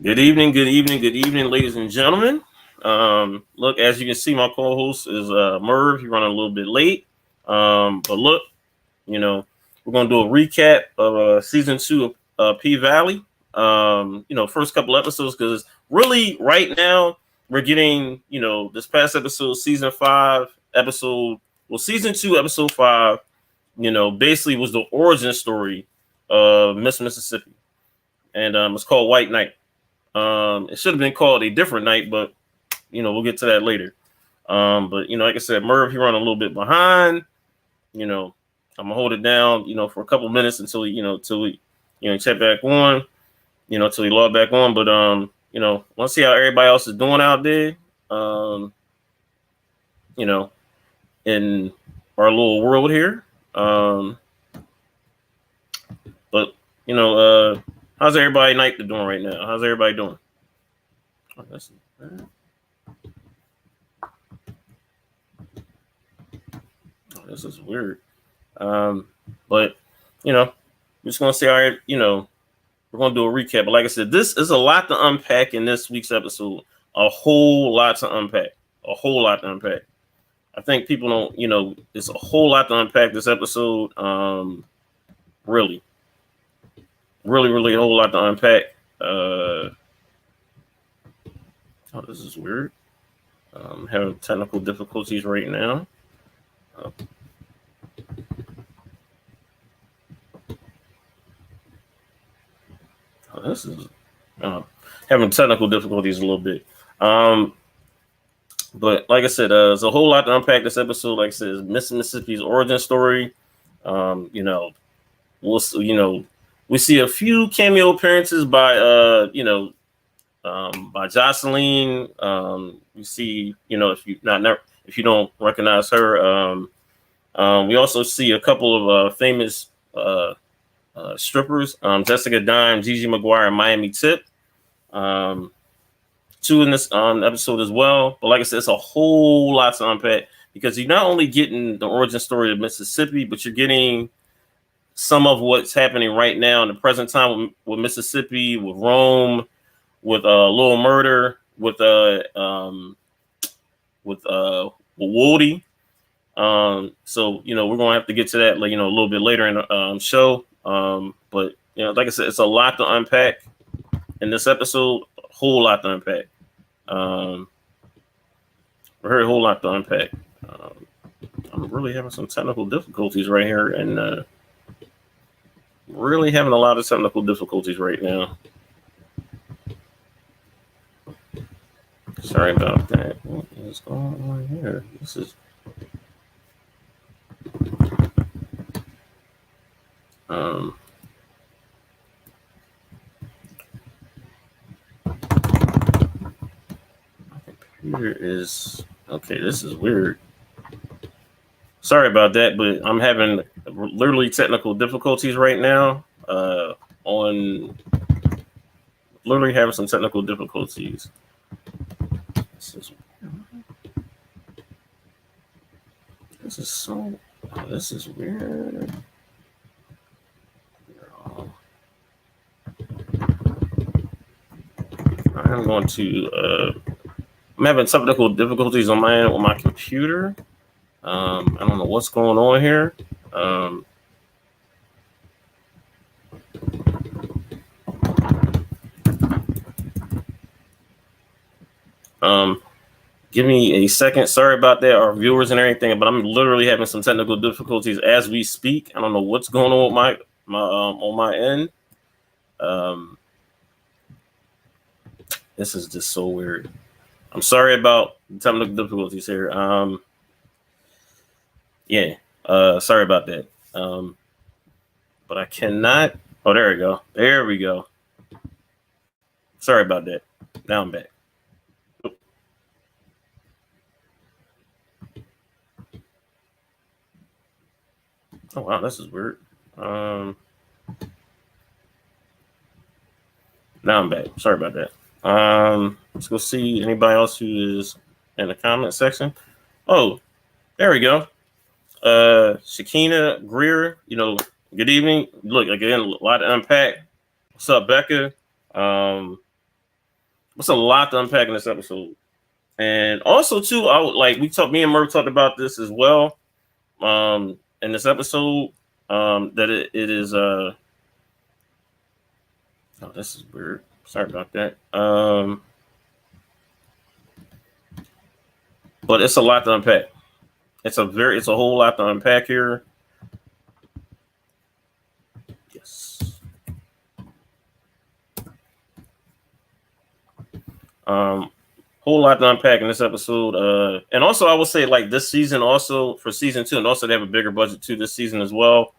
Good evening, ladies and gentlemen. Look, as you can see, my co-host is Merv. He's running a little bit late. But look, you know, we're gonna do a recap of season 2 of P Valley. First couple episodes because really right now we're getting, this past episode, season 5, season 2, episode 5. Basically was the origin story of Miss Mississippi, and it's called White Knight. It should have been called A Different Night, but we'll get to that later. But like I said, Merv, he run a little bit behind. I'm gonna hold it down, for a couple minutes until till we check back on, till we log back on. But let's see how everybody else is doing out there. In our little world here. But how's everybody night doing right now? How's everybody doing? Oh, this is weird. But we're just gonna say, all right, we're gonna do a recap. But like I said, this is a lot to unpack in this week's episode. A whole lot to unpack. I think people don't, it's a whole lot to unpack this episode. Really a whole lot to unpack. This is weird. Having technical difficulties right now. This is having technical difficulties a little bit. But like I said, there's a whole lot to unpack this episode. Like I said, it's Miss Mississippi's origin story. We see a few cameo appearances by by Jocelyn. We see, if you don't recognize her, we also see a couple of famous strippers, Jessica Dime, Gigi McGuire, and Miami Tip. 2 in this episode as well. But like I said, it's a whole lot to unpack because you're not only getting the origin story of Mississippi, but you're getting some of what's happening right now in the present time with Mississippi, with Rome, with Lil Murder, with Woody. So we're gonna have to get to that, a little bit later in the show. But like I said, it's a lot to unpack in this episode. A whole lot to unpack. A very whole lot to unpack. I'm really having some technical difficulties right here, and really having a lot of technical difficulties right now. Sorry about that. What is going on here? This is computer is okay. This is weird. Sorry about that, but I'm having literally technical difficulties right now. Literally having some technical difficulties. This is weird. I'm going to. I'm having technical difficulties on my end with my computer. I don't know what's going on here. Give me a second. Sorry about that, our viewers and everything, but I'm literally having some technical difficulties as we speak. I don't know what's going on with my on my end. This is just so weird. I'm sorry about the technical difficulties here. Sorry about that. But I cannot. Oh, there we go. There we go. Sorry about that. Now I'm back. Oh wow, this is weird. Now I'm back. Sorry about that. Let's go see anybody else who is in the comment section. Oh, there we go. Shakina Greer, good evening. Look, again, a lot to unpack. What's up, Becca? It's a lot to unpack in this episode. And also too, me and Murph talked about this as well. In this episode, that it is oh, this is weird. Sorry about that. But it's a lot to unpack. It's a whole lot to unpack here. Yes. Whole lot to unpack in this episode. And also I will say, like, this season also for season 2, and also they have a bigger budget too this season as well.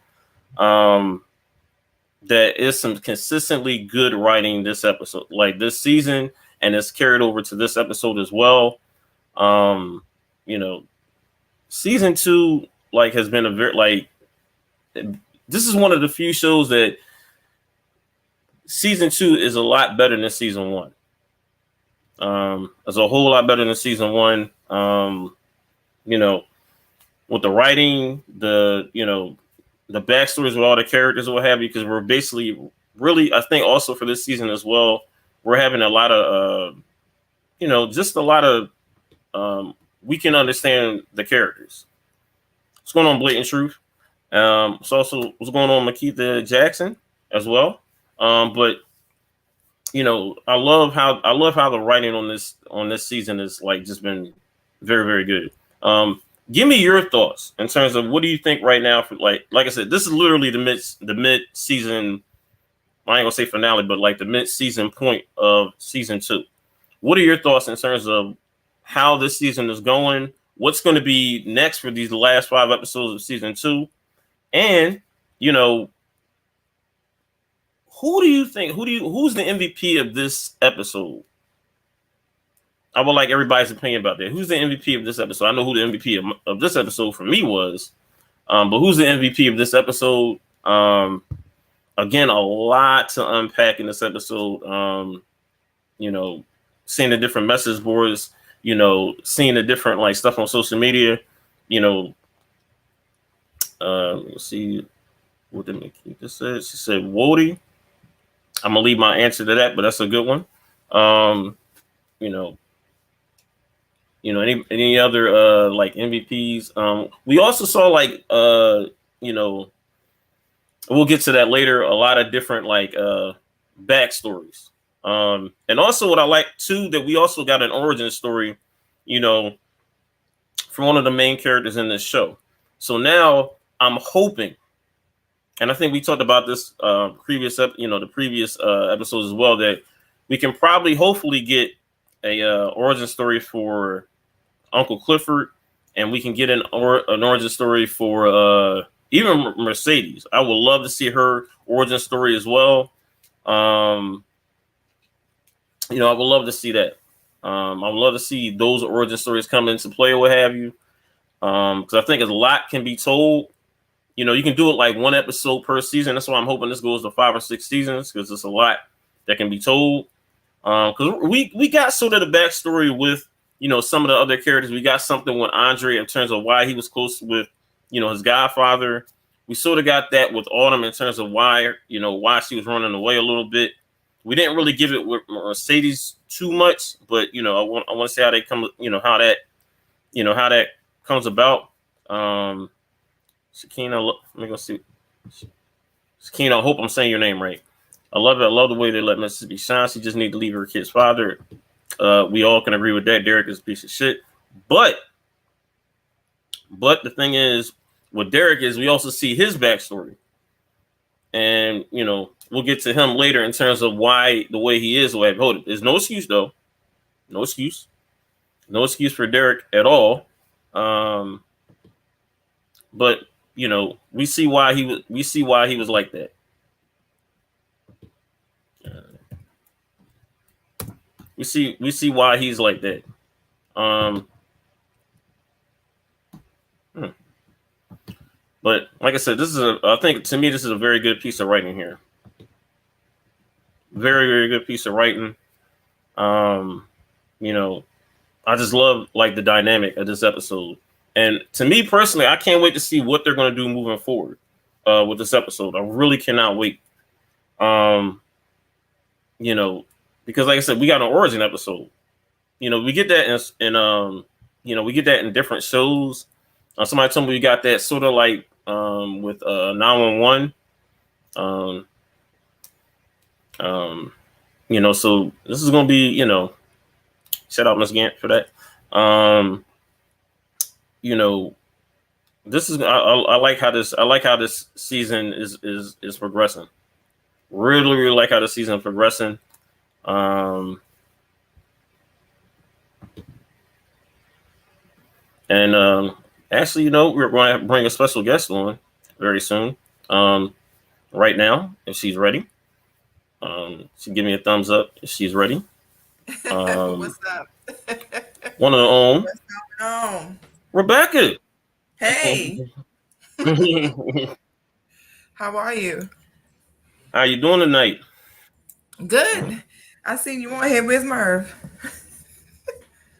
There is some consistently good writing this episode, like this season, and it's carried over to this episode as well. Season 2 has been a very this is one of the few shows that season 2 is a lot better than season 1. It's a whole lot better than season 1. With the writing, the backstories with all the characters or what have you, because we're basically really, I think also for this season as well, we're having a lot of, just a lot of, we can understand the characters. What's going on, Blatant Truth? It's also what's going on, Makita Jackson as well. But I love how the writing on this season is just been very, very good. Give me your thoughts in terms of what do you think right now for like I said, this is literally the mid season. I ain't gonna say finale, but the mid season point of season 2. What are your thoughts in terms of how this season is going? What's going to be next for these last 5 episodes of season 2? And who do you think? Who's the MVP of this episode? I would like everybody's opinion about that. Who's the MVP of this episode? I know who the MVP of this episode for me was, but who's the MVP of this episode? Again, a lot to unpack in this episode. Seeing the different message boards, seeing the different stuff on social media. Let's see what did Makita say. She said Wody. I'm gonna leave my answer to that, but that's a good one. Any other MVPs? We also saw we'll get to that later. A lot of different backstories. And also what I like too, that we also got an origin story, from one of the main characters in this show. So now I'm hoping, and I think we talked about this the previous episodes as well, that we can probably hopefully get a origin story for Uncle Clifford, and we can get an origin story for even Mercedes. I would love to see her origin story as well. I would love to see that. I would love to see those origin stories come into play or what have you. Because I think a lot can be told. You can do it one episode per season. That's why I'm hoping this goes to 5 or 6 seasons, because it's a lot that can be told. Because we got sort of the backstory with some of the other characters. We got something with Andre in terms of why he was close with his godfather. We sort of got that with Autumn in terms of why she was running away a little bit. We didn't really give it with Mercedes too much, but I want to see how they come, how that comes about. Sakina, let me go see. Sakina, I hope I'm saying your name right. I love it. I love the way they let Mississippi shine. She just need to leave her kid's father. We all can agree with that. Derek is a piece of shit. But the thing is, with Derek is we also see his backstory. And, we'll get to him later in terms of why the way he is. Hold it. There's no excuse, though. No excuse. No excuse for Derek at all. But, we see why he was like that. We see why he's like that. But like I said, I think to me this is a very good piece of writing here. Very, very good piece of writing. I just love the dynamic of this episode. And to me personally, I can't wait to see what they're going to do moving forward with this episode. I really cannot wait. because like I said, we got an origin episode. You know, we get that we get that in different shows. Somebody told me we got that sort of like with 911. So this is gonna be, shout out Miss Gant for that. This is I like how this season is progressing. Really, really like how the season is progressing. Actually, we're going to bring a special guest on very soon. Right now, if she's ready, she give me a thumbs up if she's ready. What's up? One of the own. What's going on? Rebecca. Hey. How are you? How you doing tonight? Good. I seen you on here. Where's Merv?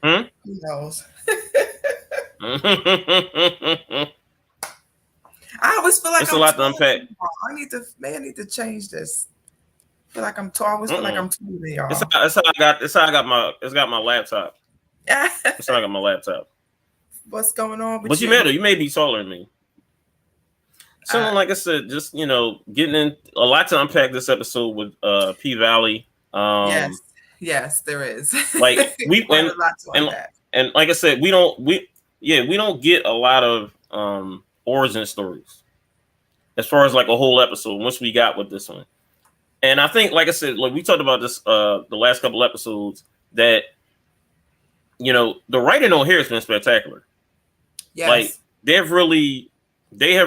Who knows? I always feel like it's a lot to unpack. I need to change this. I feel like I'm tall. I always feel like I'm taller than y'all. It's how I got my laptop. That's how I got my laptop. What's going on with but you? You may be taller than me. So like I said, just getting in a lot to unpack this episode with P Valley. Yes, there is. Like we a lot to unpack. And like I said, we don't get a lot of origin stories as far as like a whole episode once we got with this one. And I think, like I said, like we talked about this the last couple episodes, that the writing on here has been spectacular. Yes. Like they have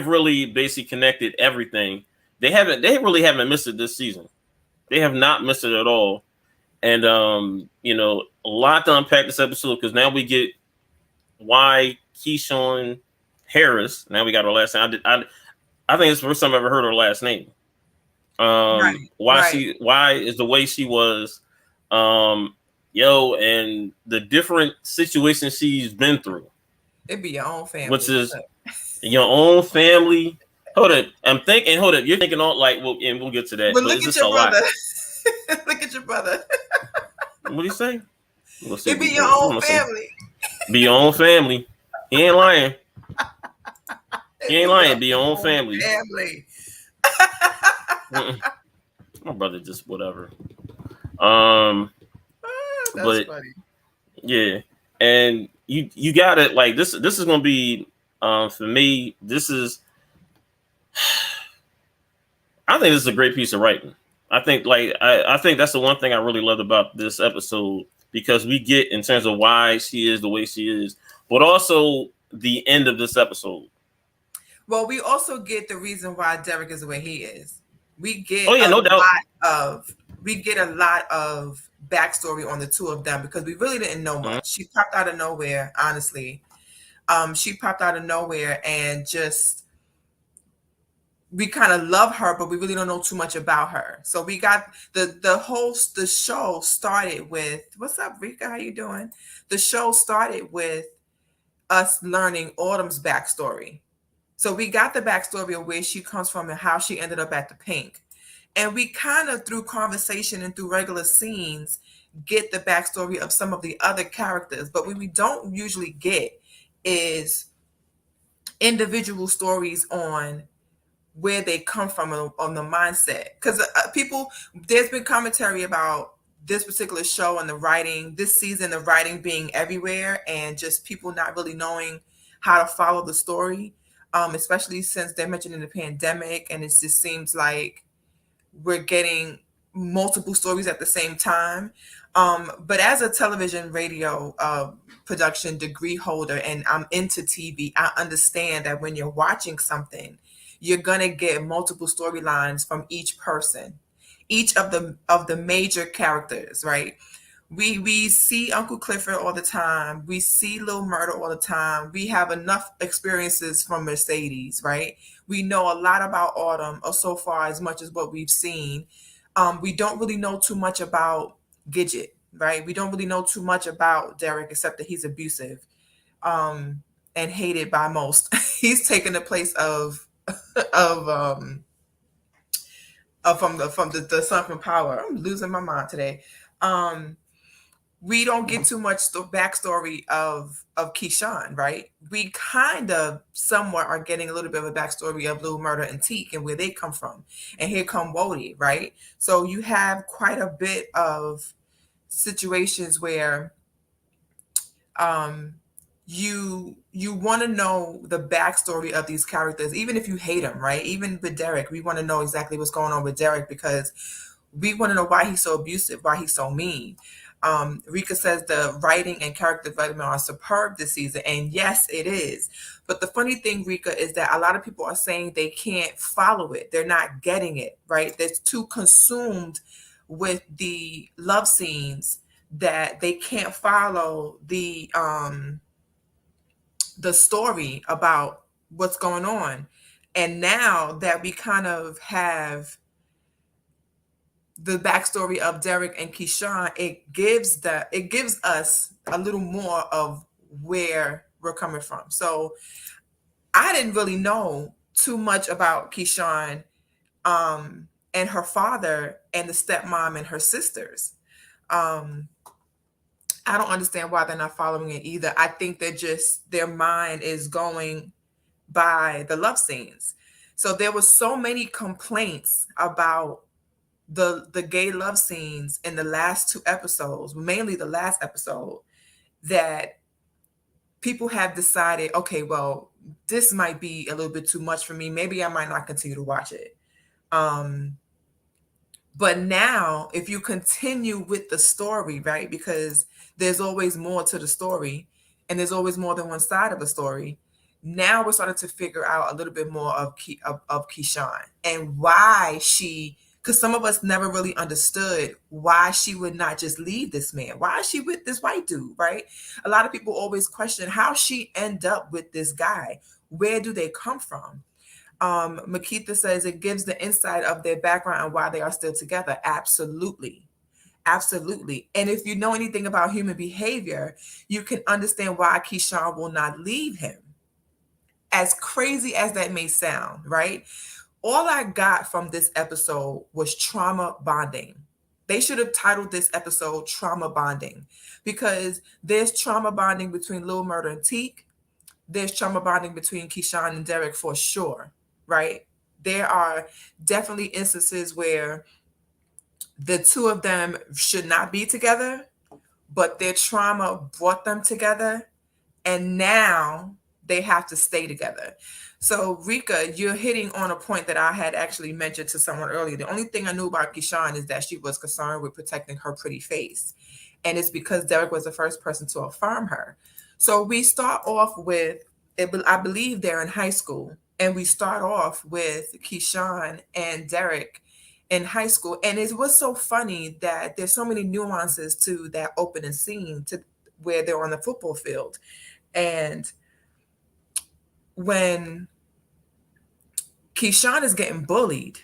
really basically connected everything. They really haven't missed it this season. They have not missed it at all. And a lot to unpack this episode, because now we get why Keyshawn Harris. Now we got her last name. I think it's the first time I've ever heard her last name. Why is the way she was, and the different situations she's been through. It'd be your own family. Which is your own family. Hold up. You're thinking all like, and we'll get to that. But look at your brother. Look at your brother. What do you say? It be your own family. Be your own family. He ain't lying. He ain't lying. Be your own family. My brother just whatever. That's funny. Yeah, and you got it. Like this is gonna be for me. I think this is a great piece of writing. I think that's the one thing I really loved about this episode, because we get in terms of why she is the way she is, but also the end of this episode. Well, we also get the reason why Derek is the way he is. We get no doubt. We get a lot of backstory on the two of them, because we really didn't know much. She popped out of nowhere, honestly. She popped out of nowhere, and just we kind of love her, but we really don't know too much about her. So we got the show started with, what's up, Rika? How you doing? The show started with us learning Autumn's backstory. So we got the backstory of where she comes from and how she ended up at the Pink. And we kind of, through conversation and through regular scenes, get the backstory of some of the other characters. But what we don't usually get is individual stories on where they come from, on the mindset. Because there's been commentary about this particular show and the writing, this season, the writing being everywhere, and just people not really knowing how to follow the story. Especially since they're mentioning the pandemic, and it just seems like we're getting multiple stories at the same time. But as a television radio production degree holder, and I'm into TV, I understand that when you're watching something, you're gonna get multiple storylines from each person, each of the major characters, right? We see Uncle Clifford all the time. We see Lil Murder all the time. We have enough experiences from Mercedes, right? We know a lot about Autumn, or so far as much as what we've seen. We don't really know too much about Gidget, right? We don't really know too much about Derek, except that he's abusive and hated by most. He's taken the place of from the son from Power. I'm losing my mind today. We don't get too much the backstory of Keyshawn, right? We kind of somewhat are getting a little bit of a backstory of Lil Murda and Teak and where they come from. And here come Wody, right? So you have quite a bit of situations where you want to know the backstory of these characters, even if you hate them, right? Even with Derek, we want to know exactly what's going on with Derek because we want to know why he's so abusive, why he's so mean. Rika says the writing and character development are superb this season, and yes, it is. But the funny thing, Rika, is that a lot of people are saying they can't follow it. They're not getting it, right? They're too consumed with the love scenes that they can't follow the story about what's going on. And now that we kind of have the backstory of Derek and Keyshawn, it gives us a little more of where we're coming from. So I didn't really know too much about Keyshawn and her father and the stepmom and her sisters. I don't understand why they're not following it either. I think they're just, their mind is going by the love scenes. So there was so many complaints about the gay love scenes in the last two episodes, mainly the last episode, that people have decided, okay, well, this might be a little bit too much for me. Maybe I might not continue to watch it. But now, if you continue with the story, right, because there's always more to the story and there's always more than one side of the story. Now we're starting to figure out a little bit more of Keyshawn and why she, because some of us never really understood why she would not just leave this man. Why is she with this white dude, right? A lot of people always question how she end up with this guy. Where do they come from? Makita says it gives the insight of their background and why they are still together. Absolutely. Absolutely. And if you know anything about human behavior, you can understand why Keyshawn will not leave him. As crazy as that may sound, right? All I got from this episode was trauma bonding. They should have titled this episode Trauma Bonding because there's trauma bonding between Lil Murda and Teak. There's trauma bonding between Keyshawn and Derek for sure, right? There are definitely instances where the two of them should not be together, but their trauma brought them together, and now they have to stay together. So, Rika, you're hitting on a point that I had actually mentioned to someone earlier. The only thing I knew about Keyshawn is that she was concerned with protecting her pretty face. And it's because Derek was the first person to affirm her. So we start off with, I believe they're in high school, and we start off with Keyshawn and Derek in high school. And it was so funny that there's so many nuances to that opening scene to where they're on the football field. And when Keyshawn is getting bullied,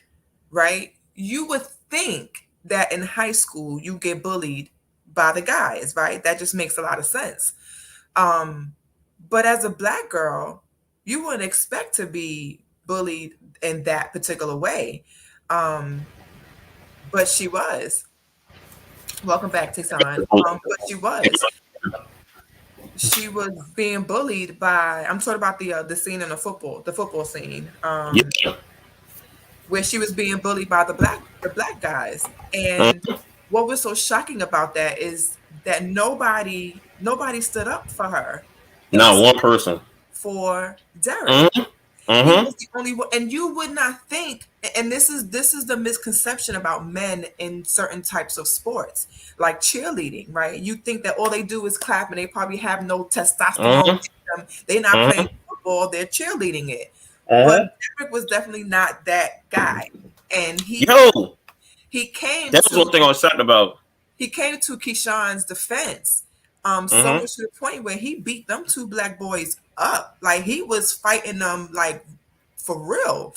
right? You would think that in high school you get bullied by the guys, right? That just makes a lot of sense. But as a Black girl, you wouldn't expect to be bullied in that particular way. But she was. Welcome back, Tisan. But she was. She was being bullied by. I'm talking about the scene in the football scene, where she was being bullied by the black guys. And what was so shocking about that is that nobody stood up for her. Not one person. For Derek. He was the only one, and you would not think, and this is the misconception about men in certain types of sports, like cheerleading, right? You think that all they do is clap and they probably have no testosterone in them. They're not playing football, they're cheerleading it. But Derek was definitely not that guy. And he came. That's one thing I was talking about. He came to Keyshawn's defense. So much to the point where he beat them two Black boys up. Like he was fighting them like for real.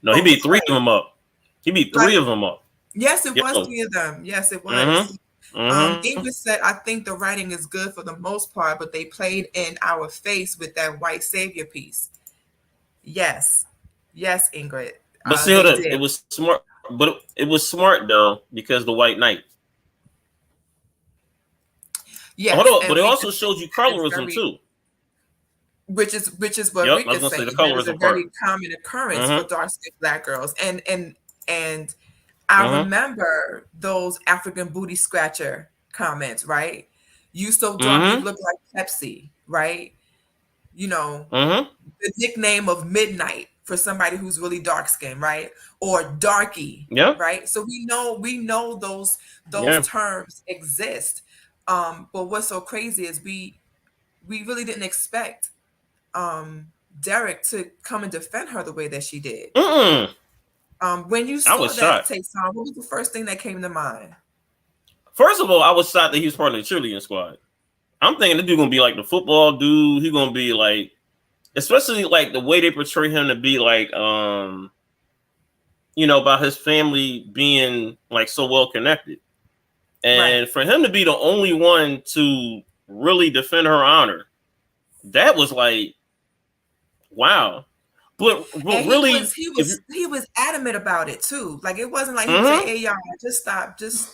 No, he beat three of them up. He beat three of them up. Yes, it was three of them. Yes, it was. Ingrid said, I think the writing is good for the most part, but they played in our face with that white savior piece. Yes. Yes, Ingrid. But still, it was smart. But it was smart though, because the White Knight. Hold Yes, on, but and it Rika also said showed you that is colorism very, too. which is what Yep, I was Rika's gonna say saying. the That is a colorism part. very common occurrence for Mm-hmm. dark-skinned Black girls, and I Mm-hmm. remember those African booty scratcher comments, right? You so dark, you Mm-hmm. look like Pepsi, right? You know, Mm-hmm. the nickname of Midnight for somebody who's really dark skinned, right? Or Darky, Yep. right? So we know those Yeah. terms exist. But what's so crazy is we really didn't expect um Derek to come and defend her the way that she did. Mm-mm. When you I saw was that shocked. take song, what was the first thing that came to mind? First of all, I was shocked that he was part of the cheerleading squad. I'm thinking the dude gonna be like the football dude. He gonna be like, especially like the way they portray him to be like, about his family being like so well connected. Right. And for him to be the only one to really defend her honor, that was like, wow. But And he really, was he if you, was he was adamant about it too. Like it wasn't like he was like, mm-hmm, "Hey y'all, just stop, just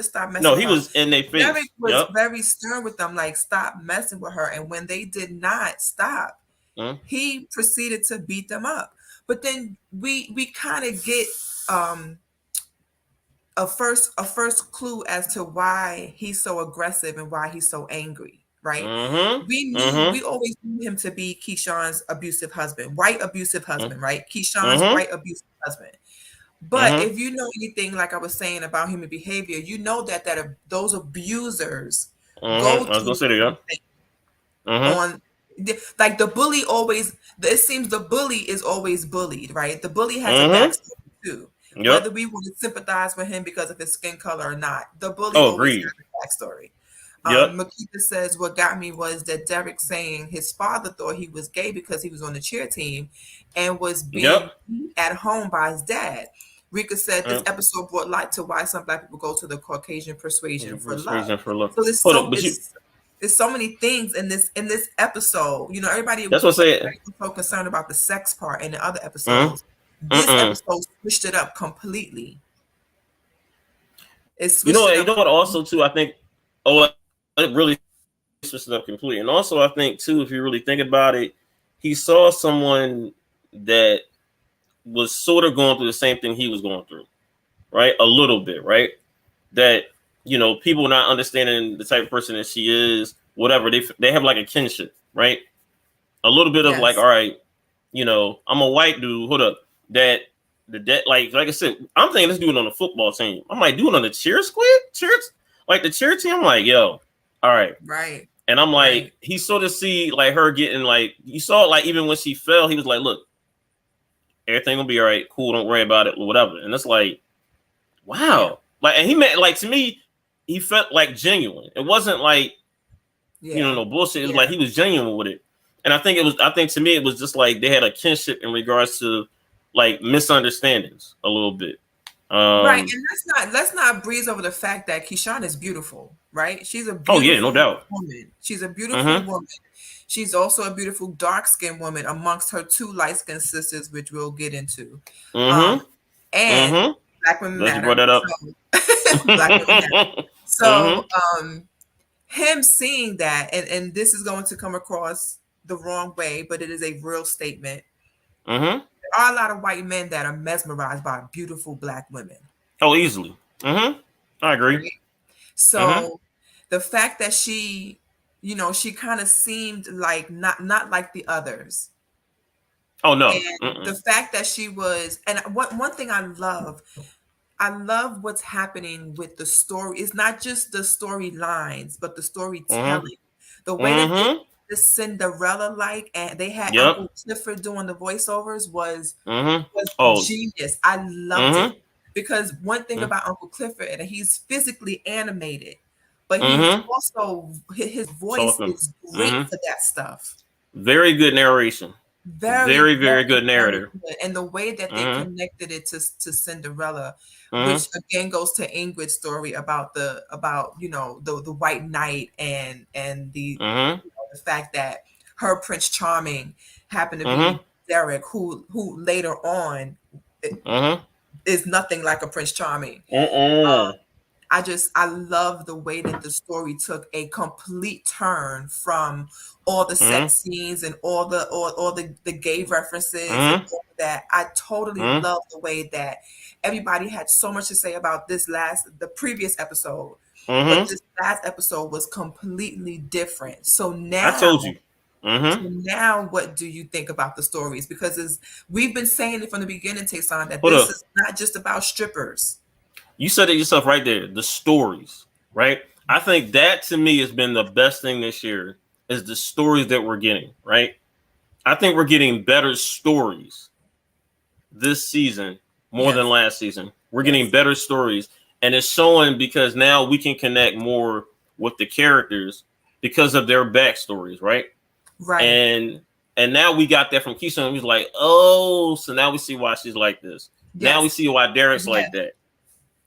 stop messing no, with he her." was in their Derek face. was Yep. very stern with them, like, "Stop messing with her." And when they did not stop, Mm-hmm. he proceeded to beat them up. But then we kind of get um a first clue as to why he's so aggressive and why he's so angry, right? Mm-hmm. We Mm-hmm. always knew him to be Keyshawn's abusive husband, white abusive husband, right? Keyshawn's Mm-hmm. white abusive husband. But Mm-hmm. if you know anything, like I was saying about human behavior, you know that those abusers go Mm-hmm. I was gonna through say that. Yeah. something Mm-hmm. on like the bully always. It seems the bully is always bullied, right? The bully has a Mm-hmm. backstory too. Yep. Whether we want to sympathize with him because of his skin color or not, the bully Oh, always agreed. has a backstory. Yep. Makita says what got me was that Derek saying his father thought he was gay because he was on the cheer team and was being Yep. beat at home by his dad. Rika said this Mm. episode brought light to why some Black people go to the Caucasian persuasion for love. Persuasion for love. So Hold up, but you. there's so many things in this episode. You know, everybody That's what I said. was so concerned about the sex part in the other Mm. episodes. This Mm-mm. episode switched it up completely. It You switched know, it you up. know what? Also, too, I think. Oh, it really switched it up completely. And also, I think too, if you really think about it, he saw someone that was sort of going through the same thing he was going through, right? A little bit, right? That people not understanding the type of person that she is, whatever. They have like a kinship, right? A little bit of like, Yes. all right, I'm a white dude. Hold up, that the like I said, I'm thinking this dude on the football team. I'm like, dude on the cheers, like the cheer team. I'm like, yo, all right. Right. And I'm like, Right. he sort of see like her getting like, you saw it like even when she fell, he was like, look, everything will be all right, cool, don't worry about it, or whatever. And it's like, Yeah. wow, like, and he meant like to me, he felt like genuine. It wasn't like Yeah. no bullshit. It was Yeah. like he was genuine with it. And I think to me it was just like they had a kinship in regards to like misunderstandings a little bit. Right. And let's not breeze over the fact that Keyshawn is beautiful, right? She's a Oh yeah, no beautiful doubt. woman. She's a beautiful Mm-hmm. woman. She's also a beautiful dark-skinned woman amongst her two light-skinned sisters, which we'll get into. Um, Mm-hmm. and Mm-hmm. Black women Glad you brought matter. that up. So Black women matter. So Mm-hmm. him seeing that, and this is going to come across the wrong way, but it is a real statement. Mm-hmm. There are a lot of white men that are mesmerized by beautiful Black women. Oh, easily. Mm-hmm. I agree. Right? Mm-hmm. So the fact that she kind of seemed like not like the others. Oh no. And the fact that she was, and one thing I love what's happening with the story. It's not just the storylines, but the Mm-hmm. storytelling. The way that they Mm-hmm. the Cinderella like, and they had Yep. Uncle Clifford doing the voiceovers was Mm-hmm. was Oh. genius. I loved Mm-hmm. it because one thing Mm-hmm. about Uncle Clifford, and he's physically animated, but he's Mm-hmm. also his voice Talking. is great Mm-hmm. for that stuff. Very good narration. Very, Very, very very, good very narrator. good. And the way that they Mm-hmm. connected it to Cinderella, Mm-hmm. which again goes to Ingrid's story about the white knight and Mm-hmm. the fact that her Prince Charming happened to Mm-hmm. be Derek, who later on Mm-hmm. is nothing like a Prince Charming. Mm-mm. I love the way that the story took a complete turn from all the sex scenes and all the gay references and all of that. I totally love the way that everybody had so much to say about the previous episode, but this last episode was completely different. I told you. So now what do you think about the stories? Because we've been saying it from the beginning, Tayson, that Hold this up. is not just about strippers. You said it yourself right there. The stories, right? I think that to me has been the best thing this year is the stories that we're getting, right? I think we're getting better stories this season more than last season. We're getting better stories, and it's showing because now we can connect more with the characters because of their backstories, right? Right. And now we got that from Keisha. And we was like, oh, so now we see why she's like this. Now we see why Derek's like that.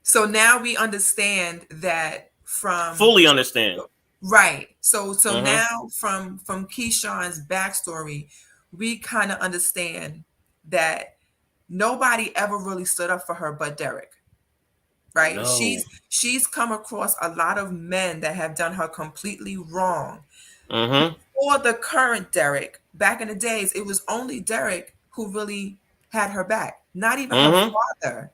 So now we understand that from fully understand. Right. So now from Keyshawn's backstory, we kind of understand that nobody ever really stood up for her but Derek. Right? No. She's come across a lot of men that have done her completely wrong. For the current Derek, back in the days, it was only Derek who really had her back. Not even her father.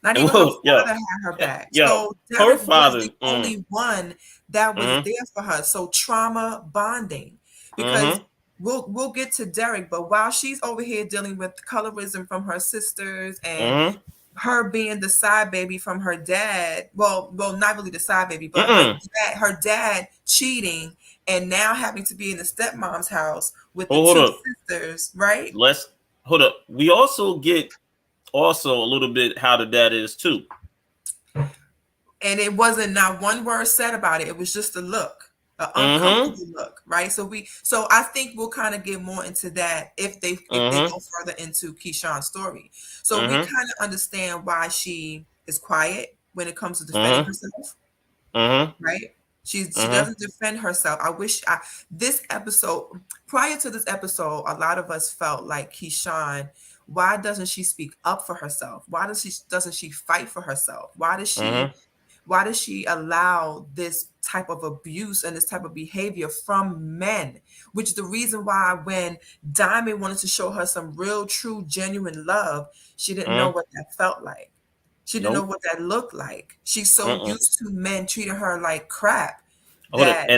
Not even her father had her back. So Derek was the only one that was there for her. So trauma bonding. Because we'll get to Derek, but while she's over here dealing with colorism from her sisters and her being the side baby from her dad, well, not really the side baby, but her dad cheating and now having to be in the stepmom's house with the two sisters, right? Let's hold up. We also get a little bit how the dad is too. And it wasn't not one word said about it. It was just a look, an uncomfortable look, right? So I think we'll kind of get more into that if they go further into Keyshawn's story. So we kind of understand why she is quiet when it comes to defending herself, right? She doesn't defend herself. This episode, prior to this episode, a lot of us felt like Keyshawn, why doesn't she speak up for herself? Why doesn't she fight for herself? Why does she allow this type of abuse and this type of behavior from men? Which is the reason why when Diamond wanted to show her some real, true, genuine love, she didn't know what that felt like. She didn't know what that looked like. She's so used to men treating her like crap. Go ahead.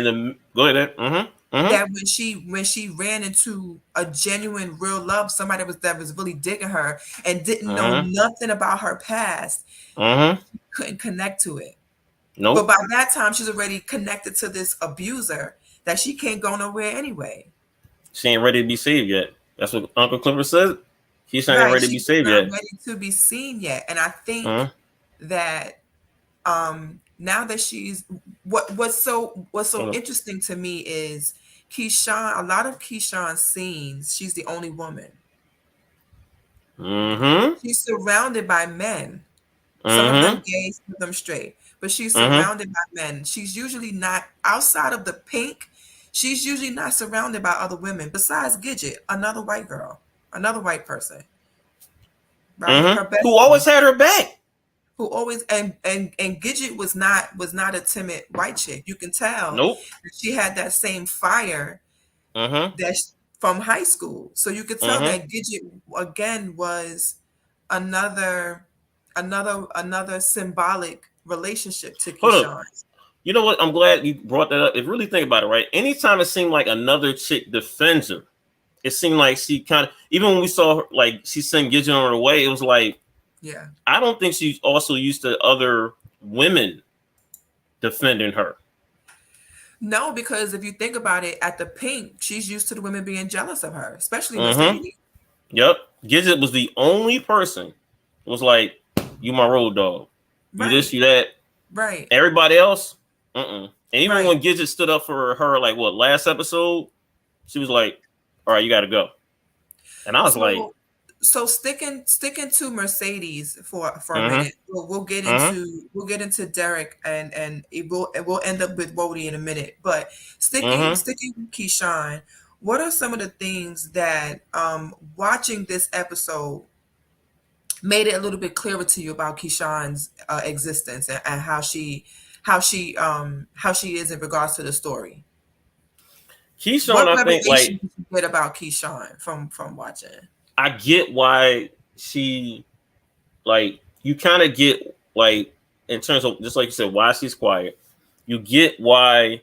That when she ran into a genuine, real love, somebody that was really digging her and didn't know nothing about her past, couldn't connect to it. Nope. But by that time, she's already connected to this abuser that she can't go nowhere anyway. She ain't ready to be saved yet. That's what Uncle Clifford says. She's not ready to be saved yet. Ready to be seen yet. And I think that now that she's what's so interesting to me is Keyshawn. A lot of Keyshawn's scenes, she's the only woman. She's surrounded by men. Some of them gay, some of them straight, but she's surrounded by men. She's usually not outside of the pink. She's usually not surrounded by other women besides Gidget, another white girl, another white person, right? Who always had her back. Who always and Gidget was not a timid white chick. You can tell. Nope. She had that same fire that's from high school. So you could tell that Gidget again was another symbolic relationship to Keyshawn. You know what? I'm glad you brought that up. If you really think about it, right? Anytime it seemed like another chick defends her, it seemed like she kind of, even when we saw her, like she sent Gidget on her way, it was like, I don't think she's also used to other women defending her. No, because if you think about it, at the pink, she's used to the women being jealous of her, especially Mercedes. Yep. Gidget was the only person who was like, you my road dog. You this, you that. Right. Everybody else, And even when Gidget stood up for her, like last episode, she was like, all right, you got to go. And I was like. So sticking to Mercedes for a minute, we'll get into Derek and we'll end up with Wody in a minute. But sticking with Keyshawn, what are some of the things that watching this episode made it a little bit clearer to you about Keyshawn's existence and how she is in regards to the story. Keyshawn, What I think, revelation like, did you get about Keyshawn from watching? I get why she, like, you kind of get, like, in terms of, just like you said, why she's quiet. You get why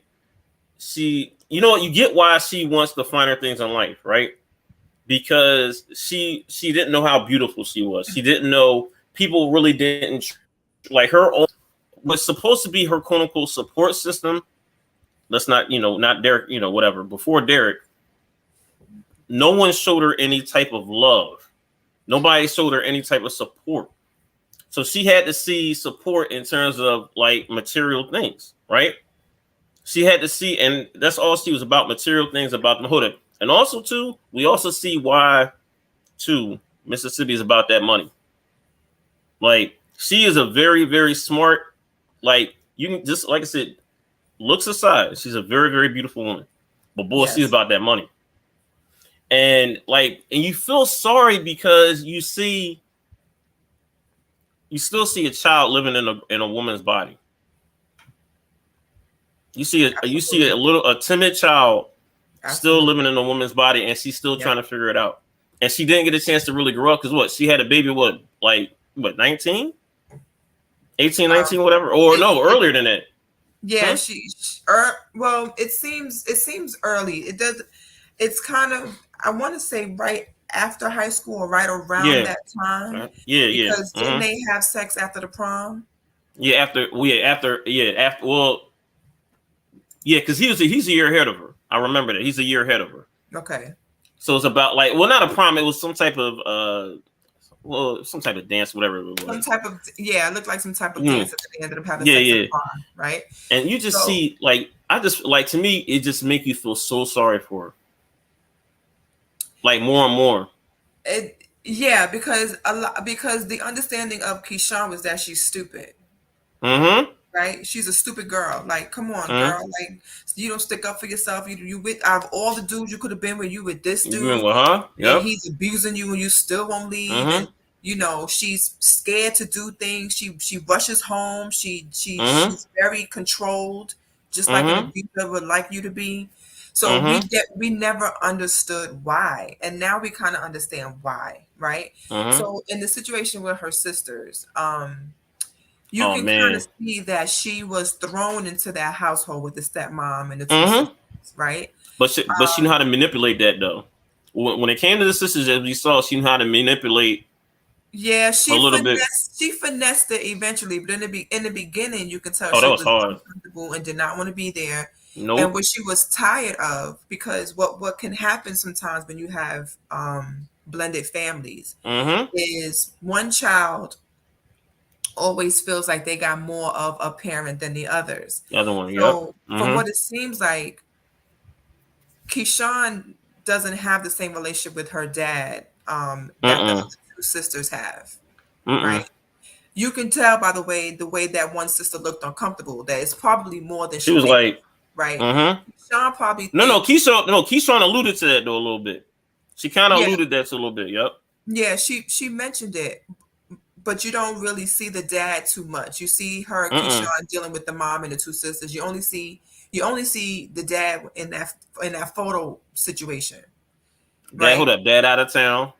she, you know what, you get why she wants the finer things in life, right? Because she didn't know how beautiful she was. She didn't know, people really didn't, like, her own, was supposed to be her quote unquote support system. Let's not, not Derek, whatever. Before Derek, no one showed her any type of love. Nobody showed her any type of support. So she had to see support in terms of, like, material things, right? She had to see, and that's all she was about, material things about the hood. And also, too, we also see why, too, Mississippi is about that money. Like, she is a very, very smart, like, you can just, like I said, looks aside, she's a very, very beautiful woman. But boy, Yes. she's about that money. And, like, and you feel sorry because you still see a child living in a woman's body. You see a timid child still living in a woman's body, and she's still trying to figure it out. And she didn't get a chance to really grow up because what? She had a baby, 19? 18, 19, whatever? Or no, earlier than that. Yeah, well, it seems early. It's kind of, I want to say right after high school or right around that time. Because didn't they have sex after the prom? Yeah, because he's a year ahead of her. I remember that. He's a year ahead of her. Okay. So it's about, like, well, not a prom, it was some type of some type of dance, whatever it was. It looked like some type of dance that they ended up having sex at the prom, right? And you just see, like, to me, it just make you feel so sorry for her. Like, more and more. Because the understanding of Keyshawn was that she's stupid. Mm-hmm. Right? She's a stupid girl. Like, come on, girl. Like, you don't stick up for yourself. You with, out of all the dudes you could have been with, you with this dude. You with her? Yep. And he's abusing you and you still won't leave. And she's scared to do things. She rushes home. She's very controlled, just like an abuser would like you to be. So we never understood why. And now we kind of understand why, right? So in the situation with her sisters, you can kind of see that she was thrown into that household with the stepmom and the two sisters, right? But she knew how to manipulate that, though. When it came to the sisters, as we saw, she knew how to manipulate. Yeah, she finessed it eventually, but in the beginning, you can tell she was uncomfortable and did not want to be there. Nope. And what she was tired of, because what can happen sometimes when you have blended families is one child always feels like they got more of a parent than the others. The other one, so from what it seems like, Keyshawn doesn't have the same relationship with her dad that the two sisters have, right? You can tell by the way that one sister looked uncomfortable that it's probably more than she was like, right? Keyshawn probably Keyshawn alluded to that though a little bit. She kind of alluded that to a little bit. Yep. Yeah, she mentioned it. But you don't really see the dad too much. You see her, Keyshawn, dealing with the mom and the two sisters. You only see the dad in that photo situation. Dad, hold up, dad out of town.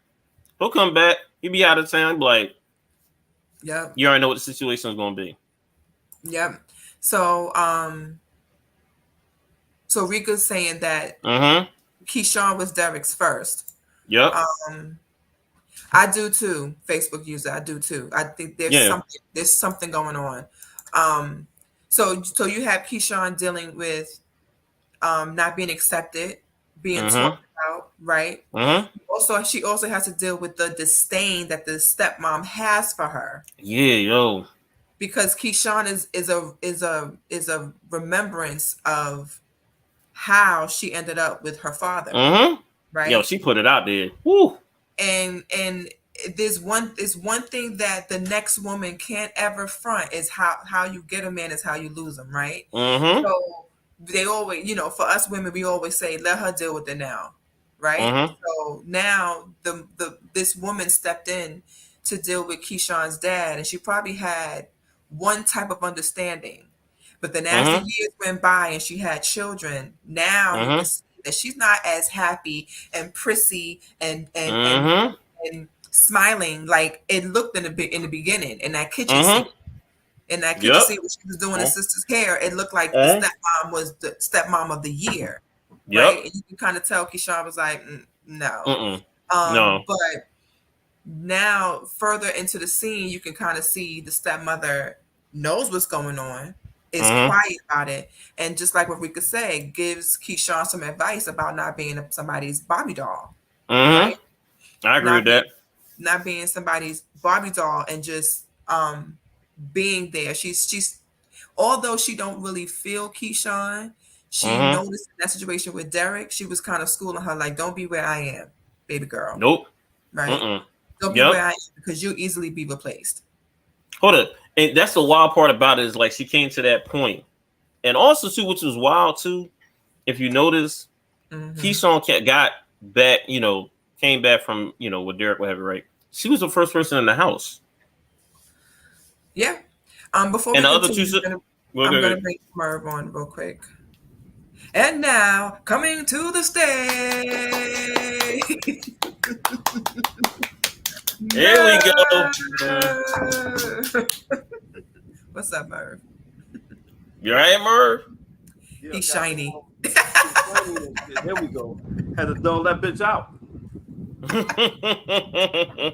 He'll come back. He'll be out of town. Like, yep. You already know what the situation is going to be. Yep. So, so Rika's saying that Keyshawn was Derek's first. Yep. I do too, Facebook user. I do too. I think there's something going on. So you have Keyshawn dealing with not being accepted, being talked about, right? Also, she also has to deal with the disdain that the stepmom has for her. Yeah, yo. Because Keyshawn is a remembrance of how she ended up with her father. Right? Yo, she put it out there. Woo. And there's one thing that the next woman can't ever front is how you get a man is how you lose him, right? So they always, for us women, we always say let her deal with it now, right? So now this woman stepped in to deal with Keyshawn's dad, and she probably had one type of understanding. But then as the years went by and she had children, now you can see that she's not as happy and prissy and smiling like it looked in the beginning in that kitchen scene. In that kitchen scene when she was doing her sister's hair, it looked like the stepmom was the stepmom of the year. Right? And you can kind of tell Keyshawn was like, no. No. But now further into the scene, you can kind of see the stepmother knows what's going on, is quiet about it, and just like what Rika said, gives Keyshawn some advice about not being somebody's Barbie doll. Right? I agree with that. Not being somebody's Barbie doll and just being there. She's although she don't really feel Keyshawn, she noticed in that situation with Derek, she was kind of schooling her like, don't be where I am, baby girl. Nope. Right? Don't be where I am because you'll easily be replaced. Hold up. And that's the wild part about it is like she came to that point. And also too, which was wild too, if you notice, Keyshawn got back, came back from, with Derek, whatever, right? She was the first person in the house. Yeah. Before and we the other continue, two, I'm gonna bring Merv on real quick. And now coming to the stage. Here we go. What's up, Merv? You all right, Merv? Yeah, He's shiny. There we go. Had to throw that bitch out.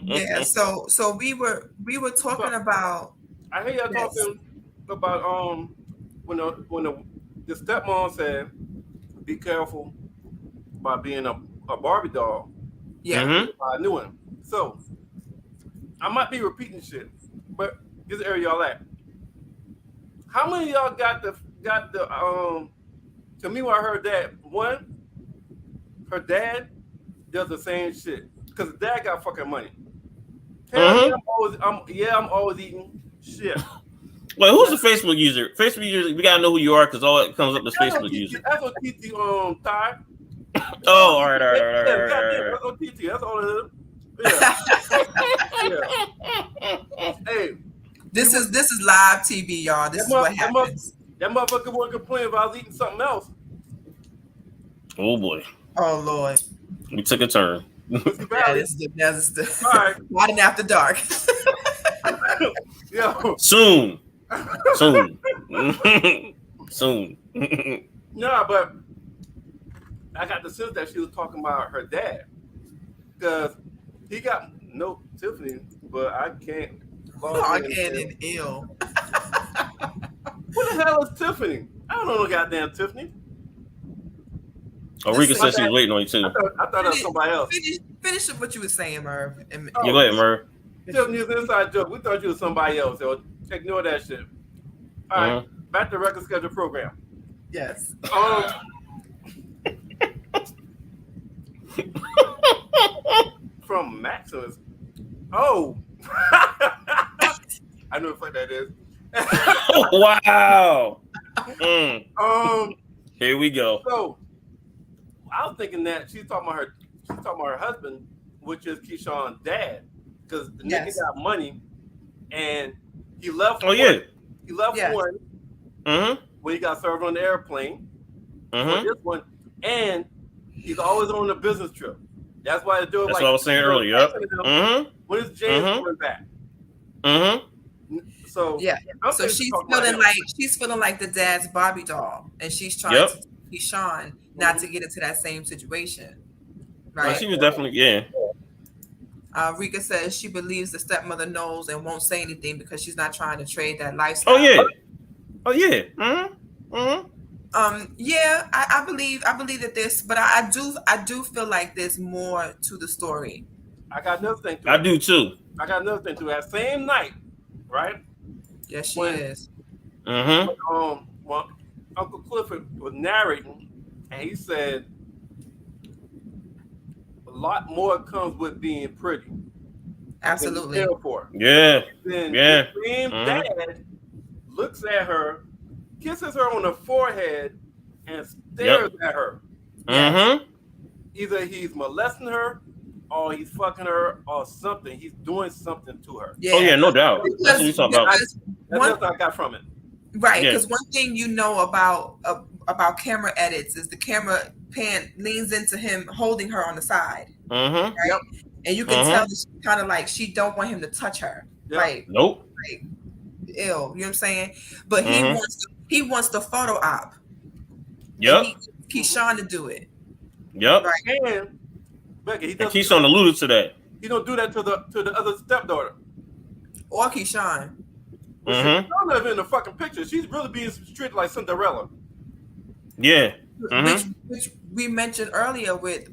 Yeah, so we were talking about. I hear y'all talking about when the stepmom said, "Be careful about being a Barbie doll." Yeah. I knew him. So I might be repeating shit, but this area y'all at. How many of y'all got the to me when I heard that one, her dad does the same shit. Because the dad got fucking money. Hell, I'm always eating shit. Well, who's the Facebook user? Facebook user, we gotta know who you are because all it comes up as Facebook user. That's what TT Ty. Oh, all right. That's what TT. That's all it is. Yeah. Hey, this is live TV, y'all. This is what happens. That motherfucker would complain if I was eating something else. Oh boy. Oh Lord. We took a turn. Yeah, this is the all right. Riding after dark. Yo. Soon. No, but I got the sense that she was talking about her dad. Because he got no Tiffany, but I can't. Log in and ill. What the hell is Tiffany? I don't know no goddamn Tiffany. Oh, Rika said she was waiting on you too. I thought it was somebody else. Finish what you were saying, Merv. Yeah, go ahead, Merv. Tiffany is an inside joke. We thought you was somebody else. So ignore that shit. All right, back to record schedule program. Yes. From Maximus. Oh. I know what that is. Wow. Here we go. So I was thinking that she's talking about her husband, which is Keyshawn's dad, because the nigga got money and he left. Oh yeah. He left one when he got served on the airplane. For this one, and he's always on a business trip. That's why they do it. That's what I was saying earlier. Yep. When is James coming back? So yeah. So she's feeling like the dad's Barbie doll, and she's trying to teach Keyshawn not to get into that same situation. Right. Well, she was definitely Rika says she believes the stepmother knows and won't say anything because she's not trying to trade that lifestyle. Oh yeah. Yeah, I believe that this, but I do feel like there's more to the story. I got another thing. I do too. I got another thing too. That same night, right? Yes, she is. Well, Uncle Clifford was narrating, and he said, "A lot more comes with being pretty." Absolutely. Yeah. Then the same dad looks at her, kisses her on the forehead, and stares at her. Either he's molesting her or he's fucking her or something. He's doing something to her. Yeah. Oh yeah, no doubt. That's what you talking about. That's what I got from it. Right, Yeah. because one thing you know about camera edits is the camera pan leans into him holding her on the side, Mm-hmm. right? And you can tell that she's kind of like she don't want him to touch her, Yep. like Nope. ill. You know what I'm saying? But he wants the photo op. Yep. And Keyshawn to do it. Yep. Right. And Becky, And Keyshawn alluded to that. He don't do that to the other stepdaughter. Or Keyshawn. She's not even in the fucking picture. She's really being treated like Cinderella. Yeah. Which we mentioned earlier with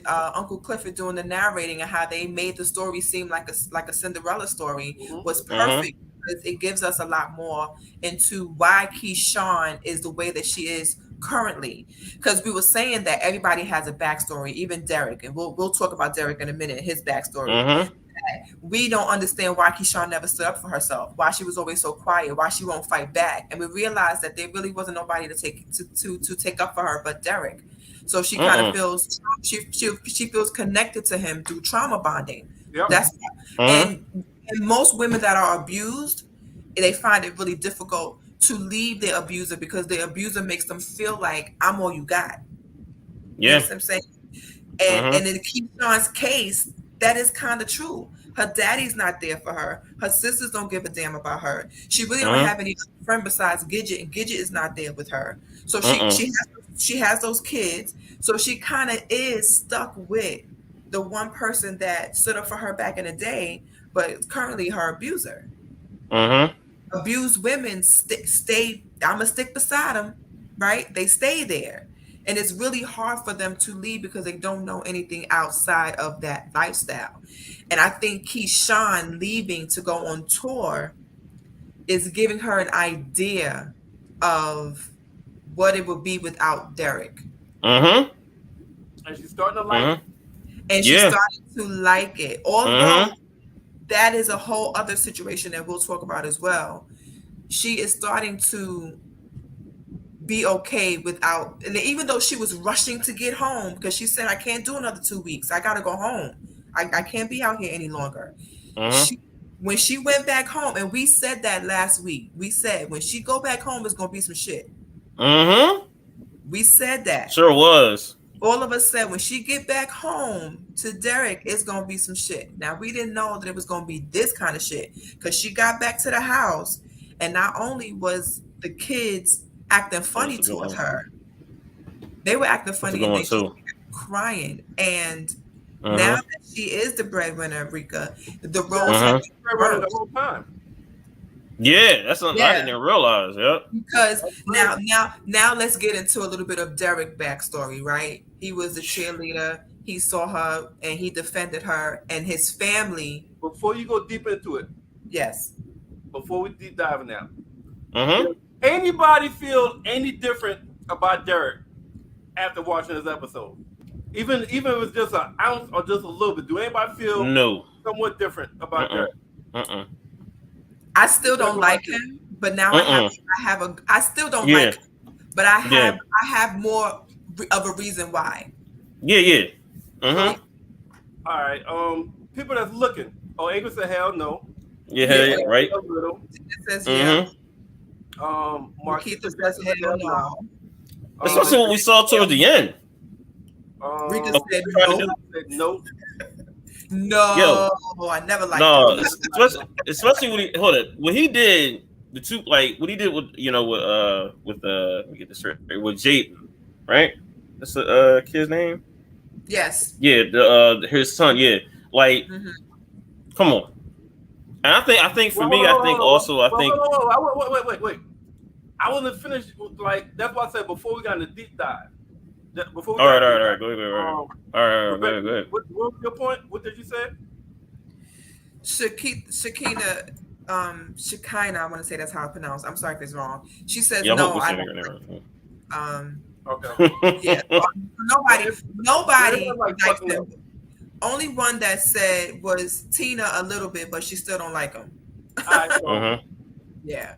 Uncle Clifford doing the narrating and how they made the story seem like a Cinderella story was perfect because it gives us a lot more into why Keyshawn is the way that she is currently. Because we were saying that everybody has a backstory, even Derek, and we'll talk about Derek in a minute, his backstory. We don't understand why Keyshawn never stood up for herself, why she was always so quiet, why she won't fight back. And we realized that there really wasn't nobody to take up for her but Derek. So she kind of feels she feels connected to him through trauma bonding. Yep. That's and most women that are abused, they find it really difficult to leave their abuser because the abuser makes them feel like I'm all you got. Yeah. You know what I'm saying? And in Keyshawn's case, that is kind of true. Her daddy's not there for her. Her sisters don't give a damn about her. She really don't have any friend besides Gidget, and Gidget is not there with her. So she has those kids. So she kind of is stuck with the one person that stood up for her back in the day, but it's currently her abuser. Abused women stay. I'm gonna stick beside them, right? They stay there. And it's really hard for them to leave because they don't know anything outside of that lifestyle. And I think Keyshawn leaving to go on tour is giving her an idea of what it would be without Derek. And she's starting to like it. And she's starting to like it. Although that is a whole other situation that we'll talk about as well. She is starting to be okay without, and even though she was rushing to get home because she said I can't do another 2 weeks, I gotta go home, I can't be out here any longer. When she went back home, and we said that last week, we said when she go back home it's gonna be some shit. We said that. Sure was. All of us said when she get back home to Derek, it's gonna be some shit. Now we didn't know that it was gonna be this kind of shit because she got back to the house, and not only was the kids acting funny towards her, they were acting funny and they were crying. And now that she is the breadwinner, Rika, the roles have been breadwinner the whole time. Yeah, that's something I didn't even realize. Because now let's get into a little bit of Derek backstory, right? He was a cheerleader. He saw her and he defended her and his family. Before you go deep into it, before we deep dive in that, anybody feel any different about Derek after watching this episode? Even if it's just an ounce or just a little bit, do anybody feel somewhat different about Derek? I still don't like him, but now I still don't like him, but I have more of a reason why. All right. People that's looking. Oh, Angel said hell no. Right. A little. It says Marquita says hell no. Especially what we saw towards the end. Rika said no. No, I never liked him. especially when he did the two, like what he did with let me get this straight, with Jaden, right? That's the kid's name. Yes. Yeah, his son. Yeah, like, come on. And I think for me, I think also, I think. Wait. I want to finish. Like that's why I said before we got in the deep dive. All right. Go ahead. Go ahead. What was your point? What did you say? Shekinah, I want to say that's how it's pronounced. I'm sorry if it's wrong. She says no. Okay. Nobody likes him. Only one that said was Tina a little bit, but she still don't like him. Yeah.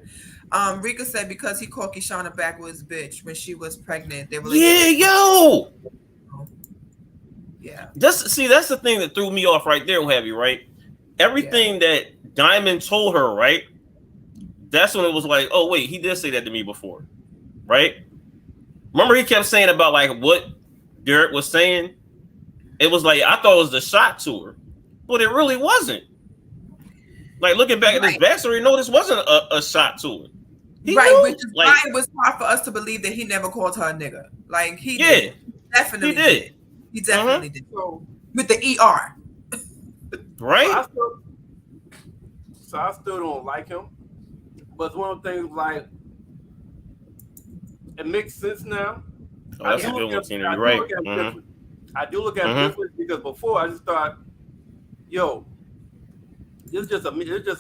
Rika said because he called Keyshawn a backwoods bitch when she was pregnant. They were like, Yeah. That's the thing that threw me off right there, Heavy, right? Everything that Diamond told her, right? That's when it was like, oh wait, he did say that to me before, right? Remember he kept saying about like what Derek was saying? It was like I thought it was the shot to her, but it really wasn't. Like looking back at this backstory, no, this wasn't a shot to her. He knew, which is why it was hard for us to believe that he never called her a nigga. Like he did. Definitely did. He definitely did. So, with the ER. Right? So I still don't like him. But it's one of the things like it makes sense now. Oh, that's a good one, Tina. You're right. I do look at it differently because before I just thought, yo, it's just a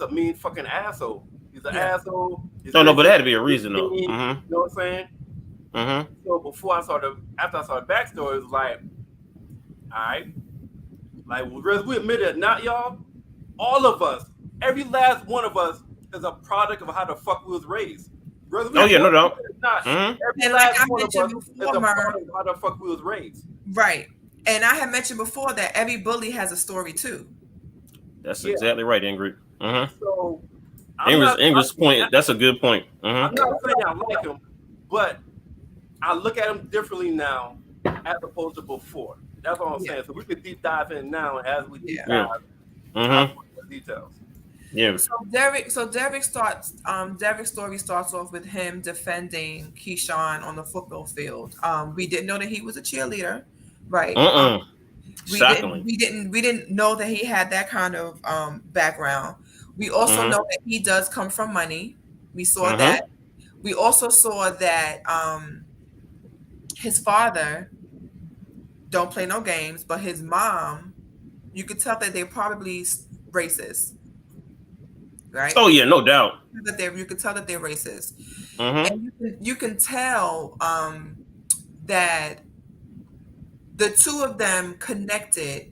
mean fucking asshole. He's an asshole. No, but that had to be a reason though. You know what I'm saying? So before after I saw the backstory, it was like, all right, like whether we admit it or not, y'all, all of us, every last one of us is a product of how the fuck we was raised. No doubt. Every last one of us is a product of how the fuck we was raised. Right. And I had mentioned before that every bully has a story too. That's exactly right, Ingrid. So Ingrid's point, that's a good point. I'm not saying I like him, but I look at him differently now as opposed to before. That's what I'm saying. So we could deep dive in now as we deep dive the details. Yeah. So Derek's story starts off with him defending Keyshawn on the football field. We didn't know that he was a cheerleader, right? We didn't know that he had that kind of background. We also know that he does come from money. We saw that. We also saw that his father don't play no games, but his mom, you could tell that they're probably racist. Right? Oh yeah, no doubt. You could tell that they're racist, and you can tell that the two of them connected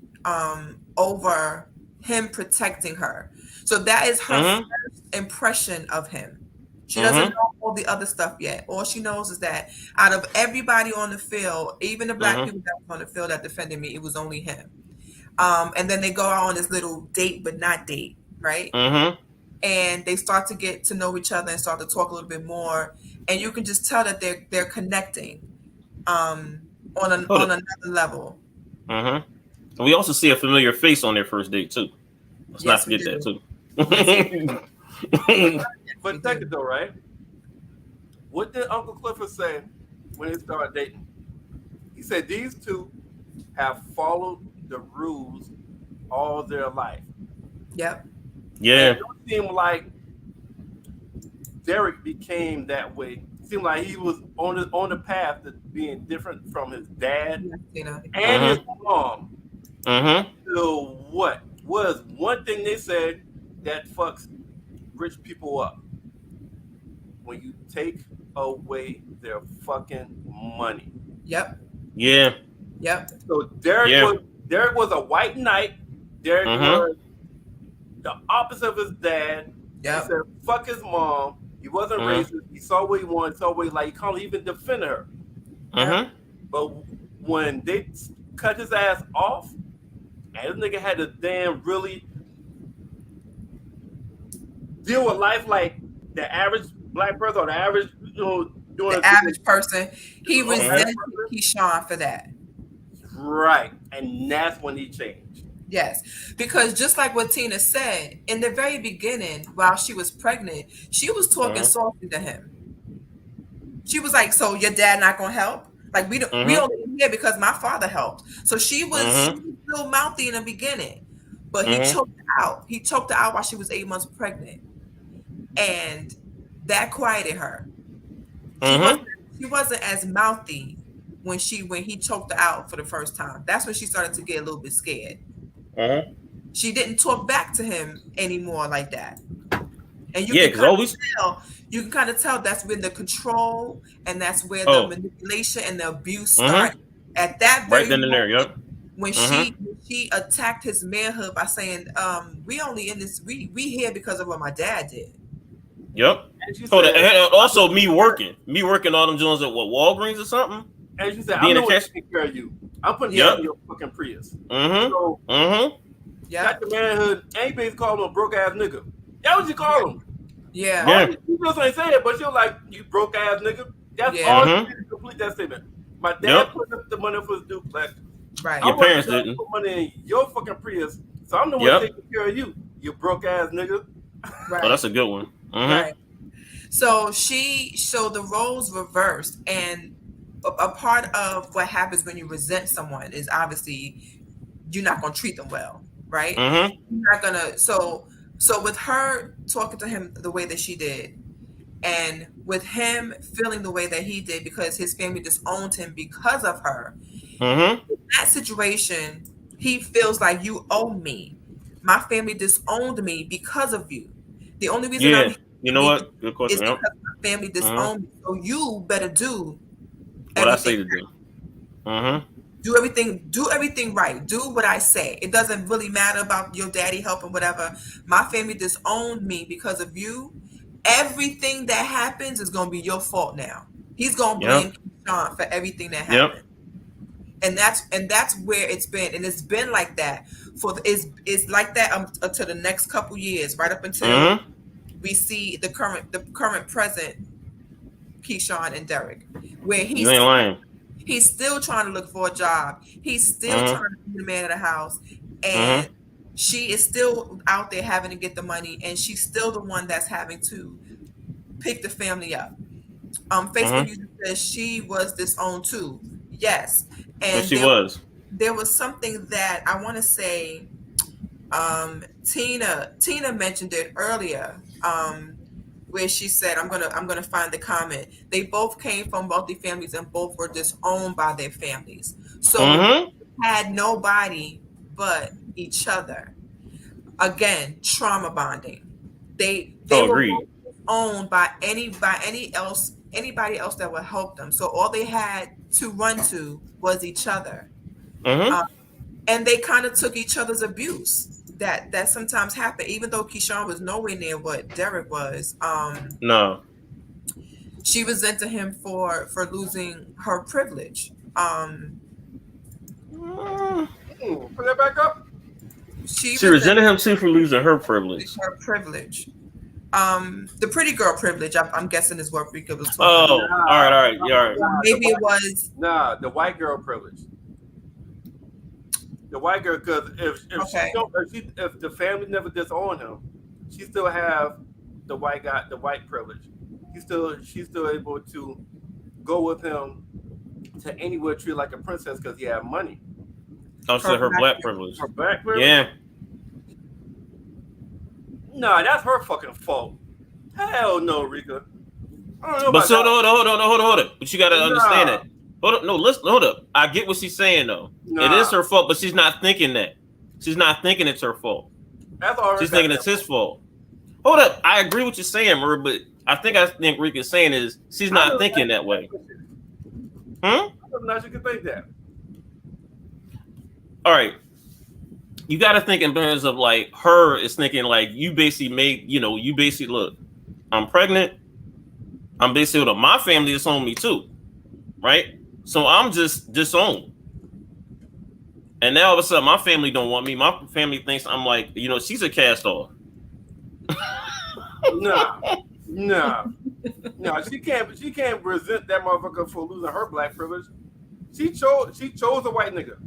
over him protecting her. So that is her first impression of him. She doesn't know all the other stuff yet. All she knows is that out of everybody on the field, even the black people that was on the field that defended me, it was only him. And then they go out on this little date, but not date, right? And they start to get to know each other and start to talk a little bit more, and you can just tell that they're connecting on another level. We also see a familiar face on their first date too. Let's not forget that too. But take it though, right? What did Uncle Clifford say when they started dating? He said these two have followed the rules all their life. Yep. Yeah. It don't seem like Derek became that way. It seemed like he was on the path to being different from his dad and his mom. So what was one thing they said that fucks rich people up? When you take away their fucking money. Yep. Yeah. Yep. So Derek was a white knight. Derek was the opposite of his dad. Yep. He said, fuck his mom. He wasn't racist. He saw what he wanted, saw what he liked. He can't even defend her. But when they cut his ass off, and this nigga had to damn really deal with life like the average black person or the average, doing the average person. He resented Keyshawn for that. Right. And that's when he changed. Yes, because just like what Tina said, in the very beginning, while she was pregnant, she was talking softly to him. She was like, "So your dad not gonna help? Like we only here because my father helped." So she was still mouthy in the beginning, but he choked her out. He choked her out while she was 8 months pregnant, and that quieted her. She wasn't as mouthy when he choked her out for the first time. That's when she started to get a little bit scared. She didn't talk back to him anymore like that. And you can kind of tell that's when the control and that's where the manipulation and the abuse started. At that very right then and there, when she attacked his manhood by saying, we only in this, we here because of what my dad did. Yep. And also me working all them Jones at Walgreens or something. And she said, I know what to take care of you. I'm putting you in your fucking Prius. So, got the manhood, and basically call him a broke ass nigga. That's what you call him. Yeah. You just ain't saying it, but you're like, you broke ass nigga. That's all you did to complete that statement. My dad put up the money for his duplex. Right. Your parents didn't put money in your fucking Prius, so I'm the one taking care of you. You broke ass nigga. Right. Oh, that's a good one. Right. So the roles reversed, and a part of what happens when you resent someone is obviously you're not going to treat them well, right? You're not gonna. So with her talking to him the way that she did, and with him feeling the way that he did because his family disowned him because of her, in that situation, he feels like you owe me. My family disowned me because of you. The only reason I'm you know what? Good question. is because my family disowned me. So you better do what I say to do. Do everything right. Do what I say. It doesn't really matter about your daddy helping, whatever. My family disowned me because of you. Everything that happens is gonna be your fault now. He's gonna blame Sean for everything that happened. And that's where it's been, and it's been like that it's like that until the next couple years, right up until we see the current present Keyshawn and Derek, where he's still trying to look for a job. He's still trying to be the man of the house, and she is still out there having to get the money, and she's still the one that's having to pick the family up. Facebook user says she was disowned too. Yes. And there was something that I want to say, Tina mentioned it earlier, where she said, I'm gonna find the comment. They both came from wealthy families and both were disowned by their families. So had nobody but each other. Again, trauma bonding. They were owned by anybody else that would help them. So all they had to run to was each other. And they kind of took each other's abuse that sometimes happened, even though Keyshawn was nowhere near what Derek was. No. She resented him for losing her privilege. Put that back up. She resented him too for losing her privilege. Her privilege. The pretty girl privilege, I'm guessing is what Rika was talking about. All right. Maybe it was the white girl privilege. The white girl, because if the family never disowned him, she still have the white privilege. She's still able to go with him to anywhere, treat like a princess because he had money. Oh, so her black privilege. Her black privilege. Yeah. Nah, that's her fucking fault. Hell no, Rika. I don't know but so hold on. But you gotta understand that. Hold up, hold up. I get what she's saying though. It is her fault, but she's not thinking that. She's not thinking it's her fault. That's all. She's thinking it's his fault. Hold up. I agree with you saying, Murr, but I think Rika's saying is she's not thinking that way. I don't know if you can think that. All right. You got to think in terms of like her is thinking like you basically look, I'm pregnant. I'm basically my family disowned me too, right? So I'm just disowned. And now all of a sudden my family don't want me. My family thinks I'm like, she's a cast off. No. She can't resent that motherfucker for losing her black privilege. She chose a white nigga.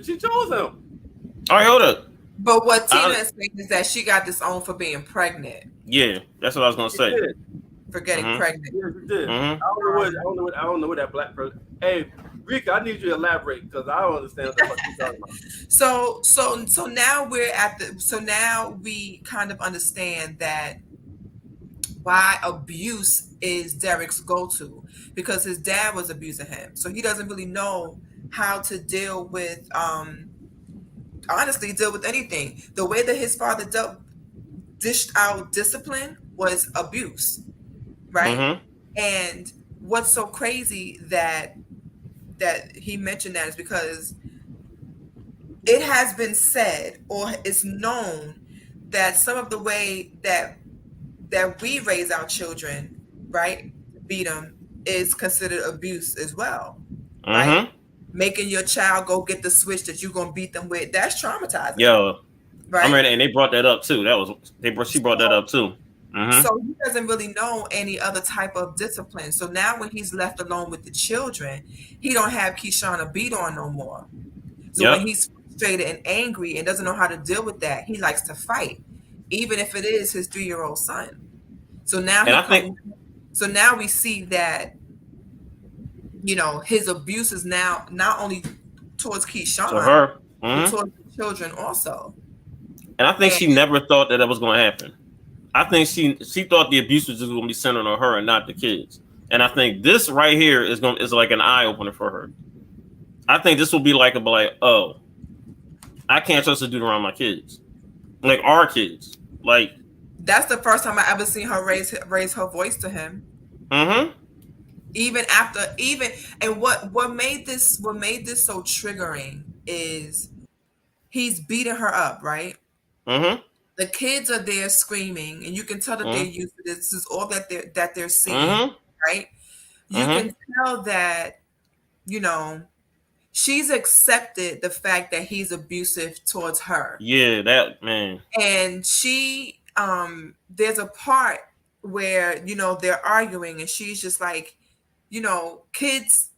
She chose him. All right, hold up. But what Tina is saying is that she got disowned for being pregnant. Yeah, that's what I was gonna say. For getting pregnant. Yes, she did. I don't know what that black person. Hey, Rika, I need you to elaborate because I don't understand what the fuck you're talking about. So now now we kind of understand that why abuse is Derek's go-to, because his dad was abusing him. So he doesn't really know how to deal with honestly deal with anything. The way that his father dished out discipline was abuse, right? And what's so crazy that he mentioned that is because it has been said or it's known that some of the way that we raise our children, right, beat them, is considered abuse as well, right? making your child go get the switch that you're gonna beat them with. That's traumatizing. Yo, right? I'm ready, and they brought that up too. She brought that up too. So he doesn't really know any other type of discipline. So now when he's left alone with the children, he don't have Keishana beat on no more. So when he's frustrated and angry and doesn't know how to deal with that, he likes to fight, even if it is his 3-year-old son. So now so now we see that, you know, his abuse is now not only towards Keishana, to her, but towards the children also. And I think she never thought that was going to happen. I think she thought the abuse was just going to be centered on her and not the kids. And I think this right here is like an eye opener for her. I think this will be like, oh, I can't trust to do around my kids, like our kids. Like that's the first time I ever seen her raise her voice to him. Even and what made this so triggering is he's beating her up, right? The kids are there screaming, and you can tell that they're used to this. This is all that they're seeing, right? You can tell that, you know, she's accepted the fact that he's abusive towards her. Yeah, that man. And she, there's a part where, you know, they're arguing, and she's just like, you know, kids,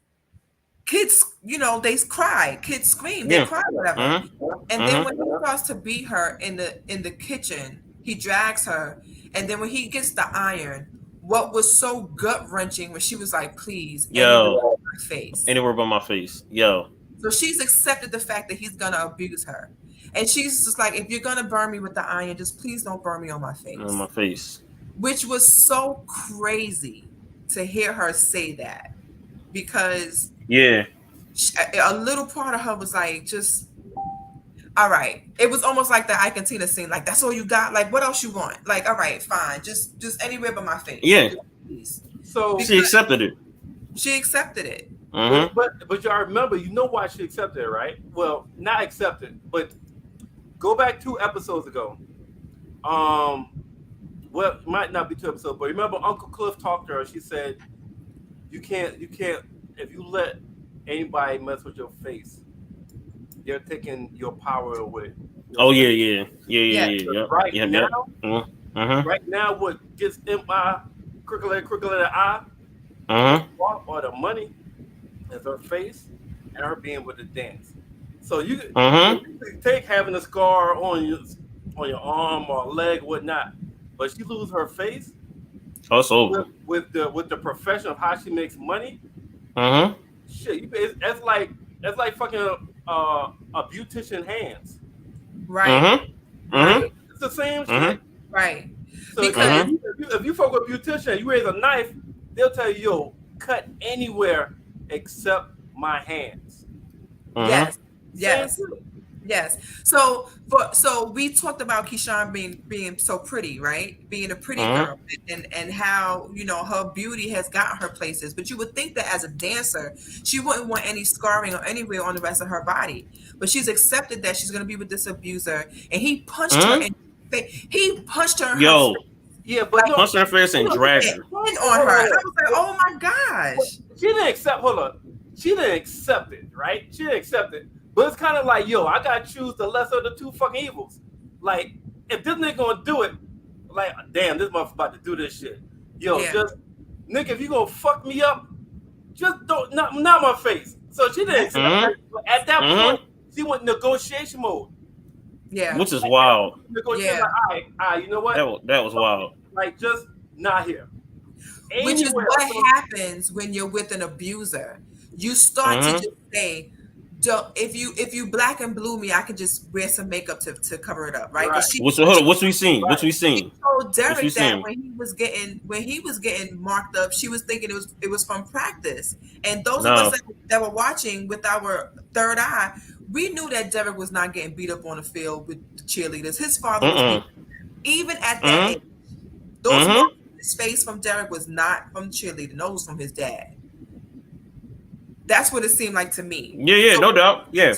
you know, they cry, kids scream, they cry, whatever. And then when he starts to beat her in the kitchen, he drags her, and then when he gets the iron, what was so gut wrenching when she was like, "Please, yo, anywhere but my face, yo." So she's accepted the fact that he's gonna abuse her, and she's just like, "If you're gonna burn me with the iron, just please don't burn me on my face." On my face, which was so crazy to hear her say that, because a little part of her was like, just all right. It was almost like the Ike and Tina scene, like, that's all you got, like, what else you want, like, all right, fine, just anywhere but my face. So she accepted it. But y'all remember, you know why she accepted it, right? Well, not accepted, but go back 2 episodes ago. Well, it might not be 2 episodes, but remember Uncle Cliff talked to her. She said, you can't, if you let anybody mess with your face, they're taking your power away. Oh, yeah. Right now, right now, what gets in my crooked eye, or the money, is her face and her being with the dance. So you take having a scar on your arm or leg, whatnot, but she lose her face. Oh, it's over. With the profession of how she makes money. Shit, that's like fucking a beautician hands. Right. Right? It's the same shit. Right. So because if you fuck with a beautician, you raise a knife, they'll tell you, yo, cut anywhere except my hands. Yes. So we talked about Keishana being so pretty, right? Being a pretty girl, and how, you know, her beauty has gotten her places. But you would think that as a dancer, she wouldn't want any scarring or anywhere on the rest of her body. But she's accepted that she's going to be with this abuser, and he punched her in the face. He punched her. Punched her in her face and dragged her on her. And I was like, oh my gosh. She didn't accept. Hold on. She didn't accept it, right? She didn't accept it. But it's kind of like, yo, I gotta choose the lesser of the 2 fucking evils. Like, if this nigga gonna do it, like, damn, this motherfucker about to do this shit. Yo, just, nigga, if you gonna fuck me up, just don't, not my face. So she didn't accept it. At that point, she went negotiation mode. Yeah. Which is wild. Negotiation, like, all right, you know what? That was wild. Like, just not here. Which is what happens when you're with an abuser. You start to just say, if you black and blue me, I can just wear some makeup to cover it up, right? What's we seen? What's we seen? She told Derek that when he was getting marked up, she was thinking it was from practice. And those of us that were watching with our third eye, we knew that Derek was not getting beat up on the field with the cheerleaders. His father was even at that age. Those his face from Derek was not from cheerleading; those was from his dad. That's what it seemed like to me. Yeah, so no doubt. Yeah.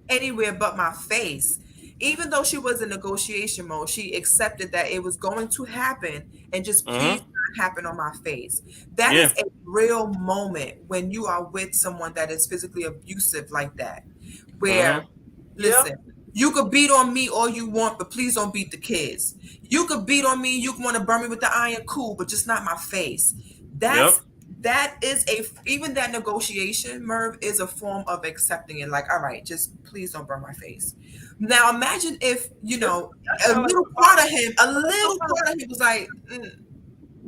Anywhere but my face. Even though she was in negotiation mode, she accepted that it was going to happen, and just please not happen on my face. That is a real moment when you are with someone that is physically abusive like that. Where, listen, you could beat on me all you want, but please don't beat the kids. You could beat on me, you can want to burn me with the iron, cool, but just not my face. That is even that negotiation, Merv, is a form of accepting it. Like, all right, just please don't burn my face. Now imagine if, a little part of him was like,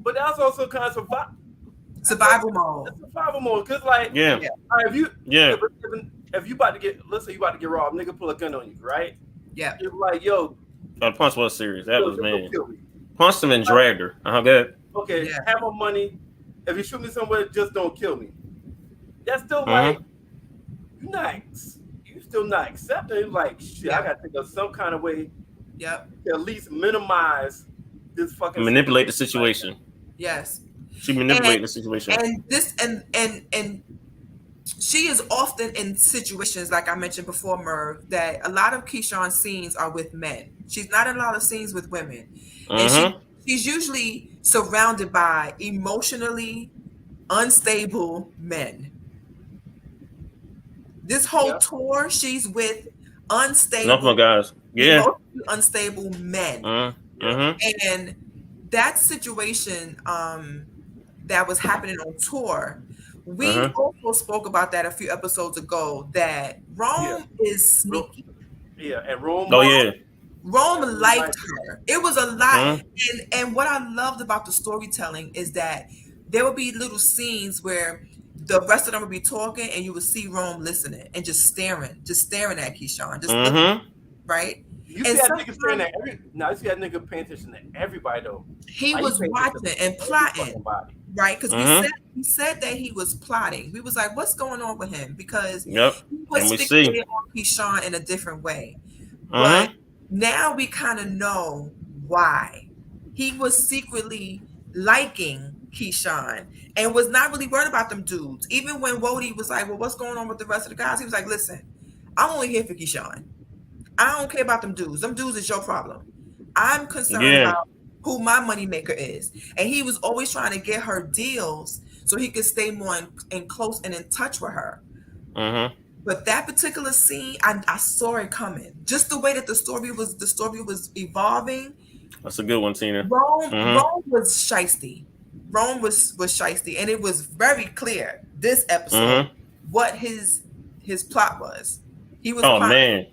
But that's also kind of survival mode. Survival mode, because like, if you about to get, let's say you about to get robbed, nigga pull a gun on you, right? Yeah. It's like, yo. The punch was serious. That was, man. Punched him and dragged her. Good. Okay, have my money. If you shoot me somewhere, just don't kill me. That's still like, you still not accepting. Like, shit, I got to think of some kind of way to at least minimize this fucking manipulate the situation. Yes. She manipulated the situation. And this and she is often in situations, like I mentioned before, Merv, that a lot of Keyshawn's scenes are with men. She's not in a lot of scenes with women. And she's usually surrounded by emotionally unstable men. This whole tour, she's with unstable guys. Unstable men. And that situation that was happening on tour, we also spoke about that a few episodes ago, that Rome is sneaky. And Rome. Rome liked her. It was a lot. And what I loved about the storytelling is that there would be little scenes where the rest of them would be talking and you would see Rome listening and just staring at Keyshawn. Just looking, right? You see that nigga staring at you see that nigga paying attention to everybody though. He was watching and plotting. Right? Because we said that he was plotting. We was like, what's going on with him? Because he was fixated on Keyshawn in a different way. But now we kind of know why. He was secretly liking Keyshawn and was not really worried about them dudes. Even when Wody was like, well, what's going on with the rest of the guys? He was like, listen, I'm only here for Keyshawn. I don't care about them dudes. Them dudes is your problem. I'm concerned about who my moneymaker is. And he was always trying to get her deals so he could stay more in close and in touch with her. But that particular scene, I saw it coming. Just the way that the story was evolving. That's a good one, Tina. Rome was shiesty. Rome was shiesty. And it was very clear this episode what his plot was. He was man.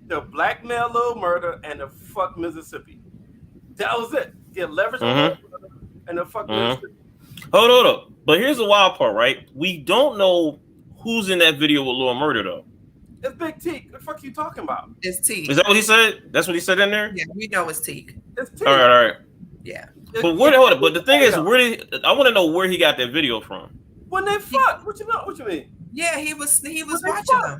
The blackmail little murder and the fuck Mississippi. That was it. Get leverage on and the fuck Mississippi. Hold up. But here's the wild part, right? We don't know who's in that video with Lil Murder though. It's Big Teak. What the fuck are you talking about? It's Teak. Is that what he said? That's what he said in there? Yeah, we know it's Teak. It's Teak. All right. Yeah. But But the thing is, I want to know where he got that video from. When they fuck, what you mean? Yeah, he was watching them.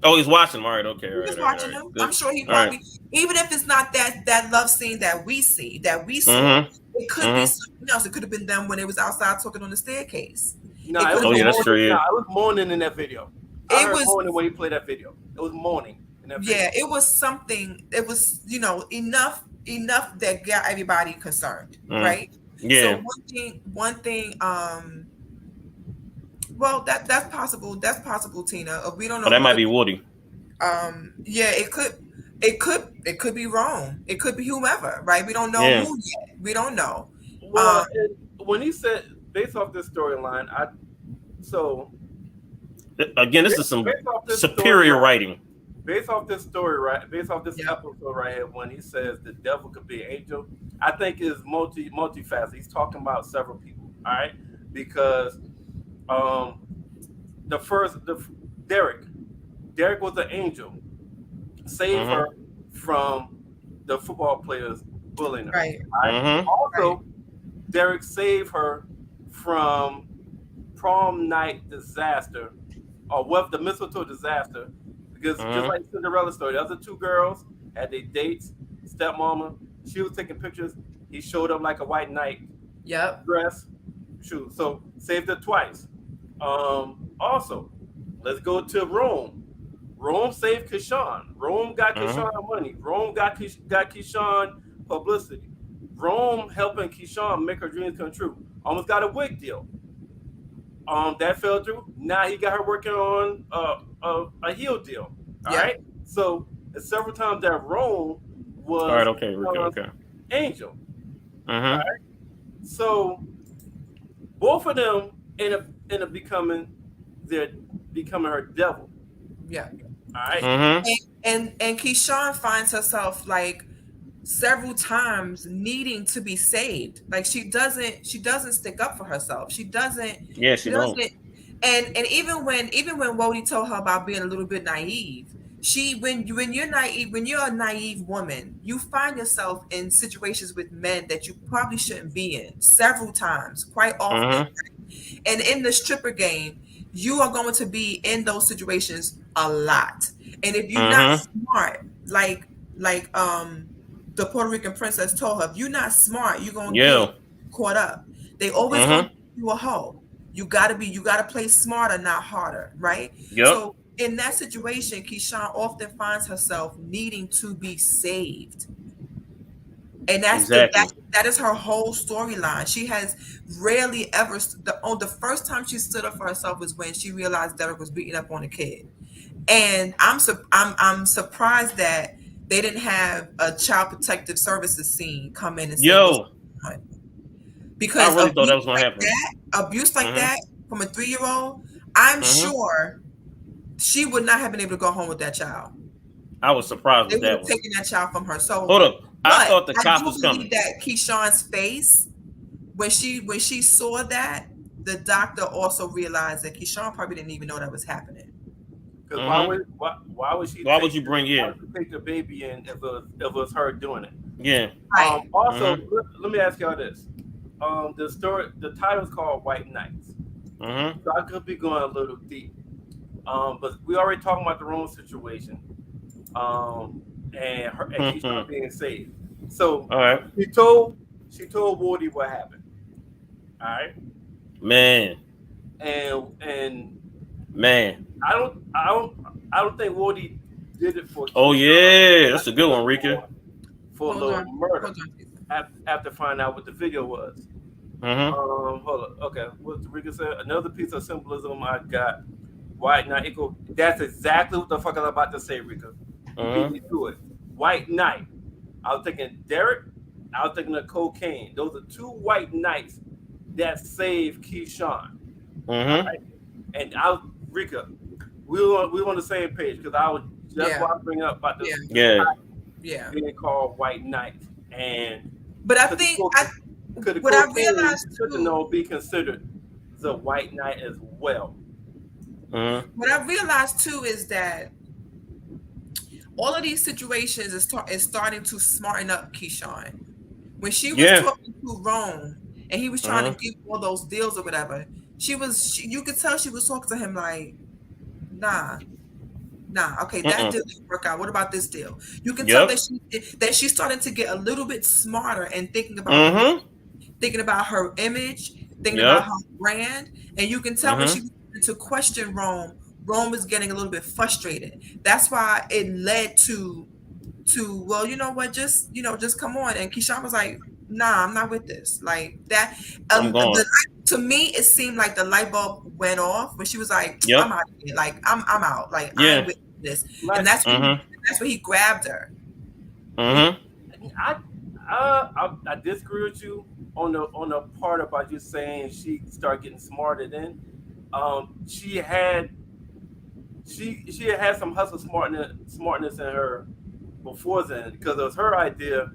Oh, he's watching. All right, okay. He was watching them. I'm sure he probably, even if it's not that love scene that we see, it could be something else. It could have been them when they was outside talking on the staircase. That's true. Yeah, it was mourning in that video. It was mourning when he played that video. It was mourning in that video. Yeah, it was something. It was enough that got everybody concerned, right? Yeah. So one thing. Well, that's possible. That's possible, Tina. We don't know. Oh, that might be Woody. Yeah, it could be Rome. It could be whomever, right? We don't know who yet. We don't know. Well, when he said based off this storyline, again, this is some superior writing. Based off this episode right here, when he says the devil could be an angel, I think is multifaceted. He's talking about several people, all right? Because Derek was an angel, saved her from the football players bullying her. Right. Also, Derek saved her from prom night disaster, or the mistletoe disaster, because just like Cinderella's story, the other two girls had their dates. Stepmama, she was taking pictures. He showed up like a white knight. Yep. Dress. Shoot. So saved her twice. Also, let's go to Rome. Rome saved Keyshawn. Rome got Keyshawn money. Rome got Keyshawn publicity. Rome helping Keyshawn make her dreams come true. Almost got a wig deal. That fell through. Now he got her working on a heel deal. All right. So several times that Rome was all right. Okay. Okay. Angel. All right. So both of them end up becoming her devil. Yeah. All right. And Keyshawn finds herself like several times needing to be saved. Like she doesn't stick up for herself. She doesn't. Yeah, she doesn't. And even when Wody told her about being a little bit naive, when you're naive, when you're a naive woman, you find yourself in situations with men that you probably shouldn't be in several times, quite often. And in the stripper game, you are going to be in those situations a lot. And if you're not smart, like the Puerto Rican princess told her, if you're not smart, you're gonna get caught up. They always gonna give you a hoe. You gotta play smarter, not harder, right? So in that situation, Keyshawn often finds herself needing to be saved. And that is her whole storyline. She has rarely ever the first time she stood up for herself was when she realized Derek was beating up on a kid. And I'm surprised that they didn't have a child protective services scene come in and say, because I really thought that was gonna happen. Abuse like that from a 3-year-old, I'm sure she would not have been able to go home with that child. I was surprised with that. They would have taken that child from her. So hold up, I thought the cop was coming. That Keyshawn's face when she saw that, the doctor also realized that Keyshawn probably didn't even know that was happening. Because why would she? Why would you bring take the baby in if it was her doing it? Yeah. Also, let me ask y'all this. The title is called White Knights. So I could be going a little deep. But we already talking about the Rome situation. And Keyshawn being saved. So she told Woody what happened. All right. Man. Man. I don't think Woody did it for. Oh yeah, that's a good one, Rika. For a little murder. After finding out what the video was. Hold on. Okay, what Rika said. Another piece of symbolism I got. White Knight equal. That's exactly what the fuck I'm about to say, Rika. Beat me to it. White Knight. I was thinking Derek. I was thinking of cocaine. Those are two white knights that saved Keyshawn. Right? And Rika, we on the same page because that's why I bring up about this. Being called White Knight, but I think what I realized too, be considered the White Knight as well. What I realized too is that all of these situations is starting to smarten up Keyshawn. When she was talking to Rome and he was trying to give all those deals or whatever, you could tell she was talking to him like, nah, okay, that deal didn't work out. What about this deal? You can tell that she's starting to get a little bit smarter and thinking about her image, thinking about her brand, and you can tell when she began to question Rome was getting a little bit frustrated. That's why it led to well, you know what, just come on. And Keyshawn was like, nah, I'm not with this. Like that. To me, it seemed like the light bulb went off when she was like, I'm out of here. Like I'm out. Like I ain't with this. And that's when he grabbed her. I disagree with you on the part about you saying she started getting smarter then. She had some hustle smartness in her before then, because it was her idea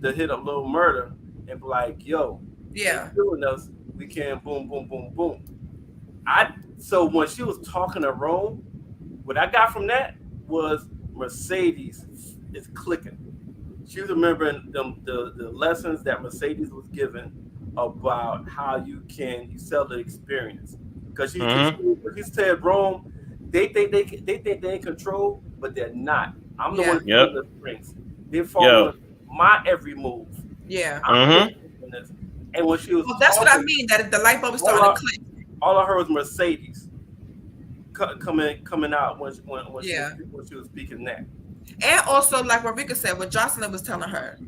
to hit a little murder and be like, yo, doing us, we can boom, boom, boom, boom. So when she was talking to Rome, what I got from that was Mercedes is clicking. She was remembering the lessons that Mercedes was given about how you sell the experience. Because she said Rome, they think they in control, but they're not. I'm the one who the strings. They're following my every move. Yeah. And when she was that's what I mean, that the light bulb started to click. All I heard was Mercedes coming out when she was speaking that. And also, like what Rika said, what Jocelyn was telling her,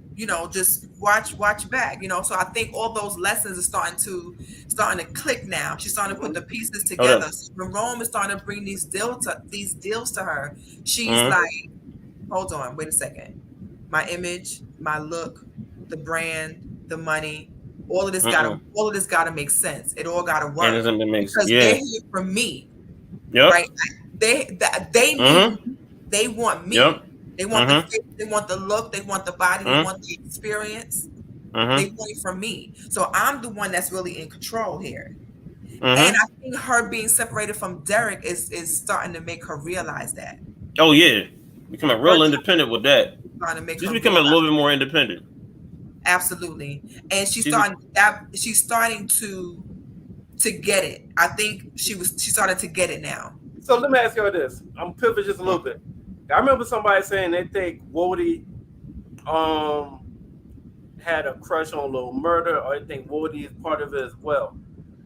just watch back. So I think all those lessons are starting to click now. She's starting to put the pieces together. So when Rome is starting to bring these deals to her, she's like, hold on, wait a second. My image, my look, the brand, the money, all of this gotta make sense. It all gotta work. Because they're here for me. Yep. Right? They want me. Yep. They want the face, they want the look, they want the body, they want the experience. They want it from me. So I'm the one that's really in control here. And I think her being separated from Derek is starting to make her realize that. Oh yeah. Becoming real independent with that. She's becoming a little bit more independent. Absolutely. And she's starting to get it. I think she started to get it now. So let me ask you this. I'm pivoting just a little bit. I remember somebody saying they think Wody had a crush on Lil Murda, or they think Wody is part of it as well.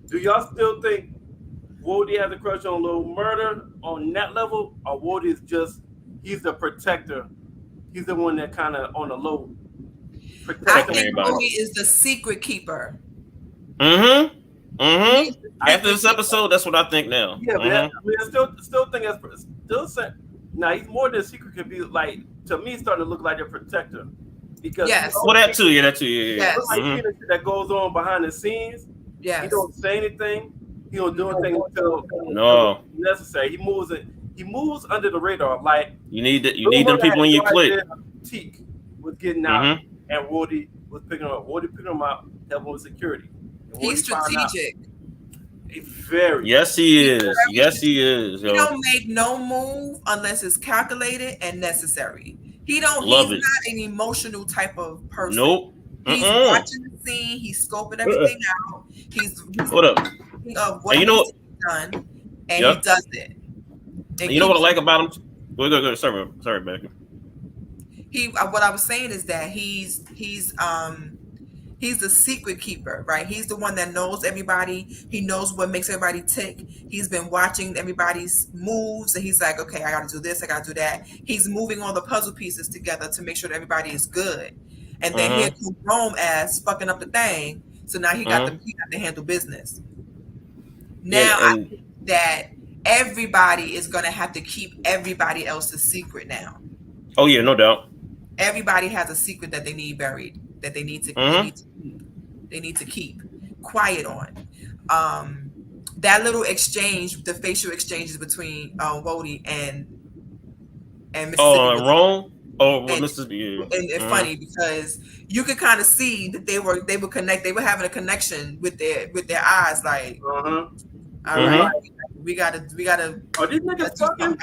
Do y'all still think Wody has a crush on Lil Murda on that level, or Wody is just he's the protector? He's the one that kind of on the low protecting everybody. Wody is the secret keeper. After this episode, that's what I think now. Yeah, but I still think now he's more than secret could be. Like, to me, starting to look like a protector because that too. Yeah. Like that goes on behind the scenes. Yeah, he don't say anything. He don't do anything until necessary. He moves under the radar. Like you need them people in your clique. Teak was getting out, and Wody was picking him up. Wody picking him out, helping with security. He's strategic. Yes, he is. Yes, he is. He don't make no move unless it's calculated and necessary. He's not an emotional type of person. Nope. He's watching the scene. He's scoping everything out. He's what up? What he's done, and he does it. And you know what I like about him? Go. Sorry, Becky. What I was saying is that he's the secret keeper, right? He's the one that knows everybody. He knows what makes everybody tick. He's been watching everybody's moves, and he's like, okay, I got to do this, I got to do that. He's moving all the puzzle pieces together to make sure that everybody is good. And then here comes Rome as fucking up the thing. So now he got to handle business. Now I think that everybody is going to have to keep everybody else's secret now. Oh yeah, no doubt. Everybody has a secret that they need buried, that they need to keep quiet on. That little exchange, the facial exchanges between Wody and Mississippi. Rome. Mississippi. And it's funny because you could kind of see that they were connect. They were having a connection with their eyes, like. All right, we gotta. Are these niggas fucking?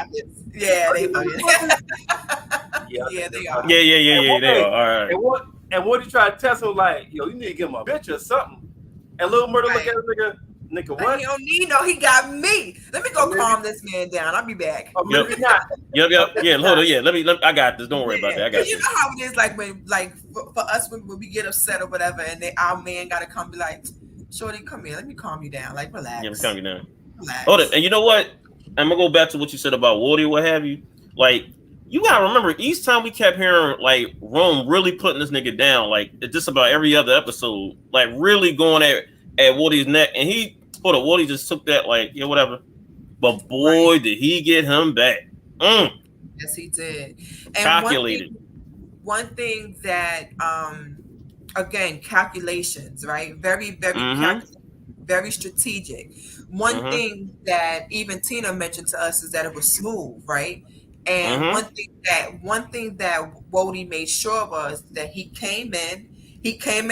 Yeah, they fucking. Yeah, they are. Yeah, they are. All right. And what he tried to test him, like, yo, you need to give him a bitch or something. And Lil Murda look at him, nigga, what? He don't need no. He got me. Let me go calm this man down. I'll be back. Maybe not. Yep. Yeah, hold on. Yeah, let me. I got this. Don't worry about that. I got this. You know how it is, like when, for us when we get upset or whatever, and our man gotta come be like, shorty, come here. Let me calm you down. Like, relax. Yeah, calm you down. Relax. Hold it. And you know what? I'm gonna go back to what you said about Wody or what have you. Like, you gotta remember, each time we kept hearing like Rome really putting this nigga down, like just about every other episode, like really going at Wody's neck, and Wody just took that like, yeah, whatever. But boy, did he get him back. Yes, he did. And calculated. One thing that again, calculations, right? Very, very very strategic. One thing that even Tina mentioned to us is that it was smooth, right? And one thing that Wody made sure was that he came in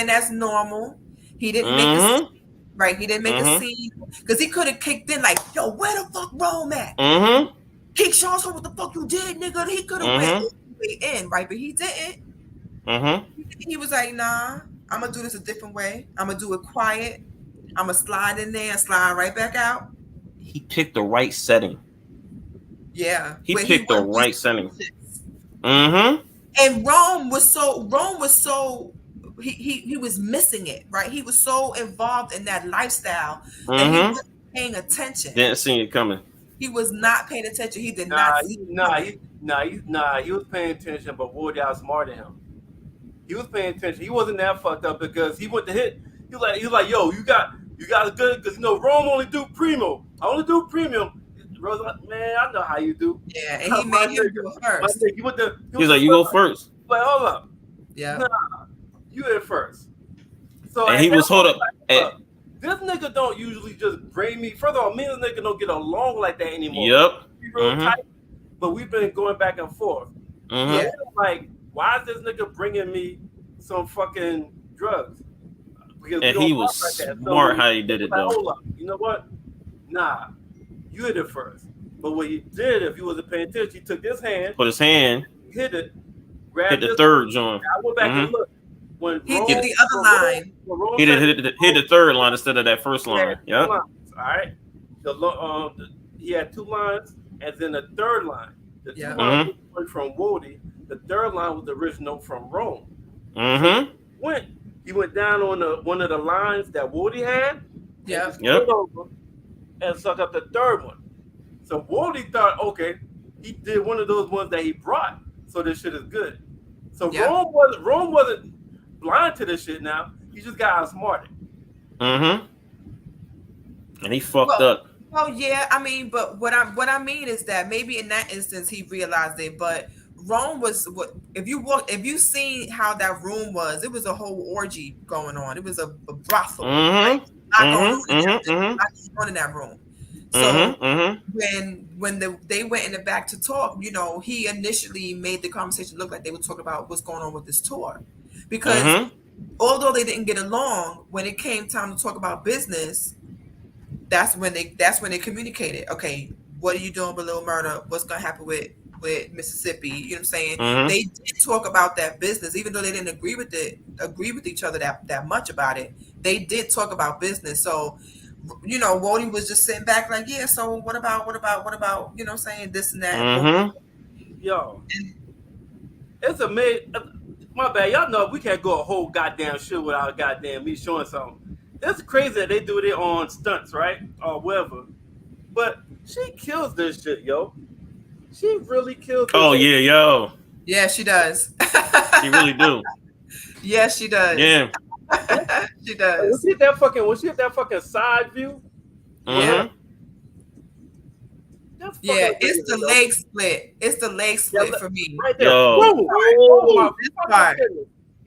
as normal. He didn't make a scene, right? He didn't make a scene because he could have kicked in like, yo, where the fuck Rome at? He shows her what the fuck you did, nigga. He could have went all the way in, right? But he didn't. He was like, nah, I'm gonna do this a different way. I'm gonna do it quiet. I'm gonna slide in there and slide right back out. He picked the right setting. Yeah, he picked the right setting. And Rome was so he was missing it, right? He was so involved in that lifestyle that he wasn't paying attention. Didn't see it coming. He was not paying attention. He did not. He was paying attention, but Woody outsmarted him. He was paying attention. He wasn't that fucked up because he went to hit. He was like, yo, you got a good, because Rome only do primo. I only do premium. Rose like, man, I know how you do. Yeah, and he made him go first. He's like, you go first. Like, hold up. Yeah. Nah, you hit first. So and he was hold up. This nigga don't usually just bring me. First of all, me and this nigga don't get along like that anymore. Yep. We real tight, but we've been going back and forth. Yeah. Like, why is this nigga bringing me some fucking drugs? Because and he was like smart how he did it, though. Hold up. You know what? Nah, you hit it first. But what he did, if he wasn't paying attention, he took his hand, put his hand, hit it, hit the third joint. I went back and looked. When he did the other line. He hit the third line instead of that first line. Yeah. All right. He had 2 lines, and then the third line. The 2 lines was from Woody. The third line was the original from Rome. He went down on one of the lines that Woody had. Yeah. Over and sucked up the third one. So Woody thought, okay, he did one of those ones that he brought, so this shit is good. So Rome wasn't blind to this shit now. He just got outsmarted. And he fucked up. Well, yeah, I mean, but what I mean is that maybe in that instance he realized it, but Rome was what if you seen how that room was, it was a whole orgy going on. It was a brothel. Right? Not going in that room. So when they went in the back to talk, he initially made the conversation look like they were talking about what's going on with this tour. Because although they didn't get along, when it came time to talk about business, that's when they communicated. Okay, what are you doing with Lil Murda? What's gonna happen with Mississippi? You know what I'm saying? They did talk about that business, even though they didn't agree with each other that much about it. They did talk about business. So, Wody was just sitting back like, yeah. So what about you know what I'm saying, this and that. Yo, it's amazing. My bad, y'all know we can't go a whole goddamn show without goddamn me showing something. It's crazy that they do it on stunts, right? Or whatever. But she kills this shit, yo. She really kills this shit. Yeah, yo. Yeah, she does. She really do. Yeah, she does. Yeah. She does. When she hit that fucking side view. Yeah. Yeah, it's the leg split. It's the leg split for me. Right there. This part.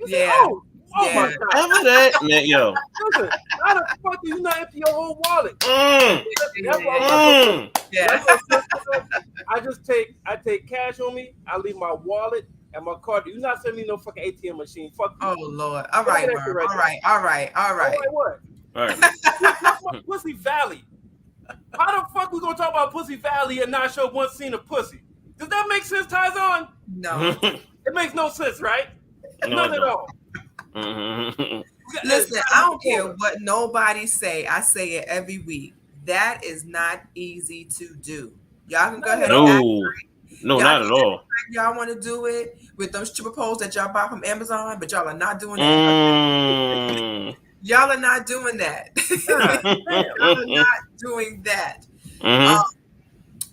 Yeah. Oh my God. After that, man, yo. Listen, how the fuck do you not empty your whole wallet? Yeah. I take cash on me. I leave my wallet and my card. You not send me no fucking ATM machine. Fuck you. Oh Lord. All right, Merv. All right. What? All right. Pussy Valley. How the fuck we gonna talk about Pussy Valley and not show one scene of pussy? Does that make sense, Tyson? No. It makes no sense, right? None at all. Listen, I don't care what nobody say. I say it every week. That is not easy to do. Y'all can go ahead No, not at all. Y'all want to do it with those stripper poles that y'all buy from Amazon, but y'all are not doing that. Y'all are not doing that. Y'all are not doing that.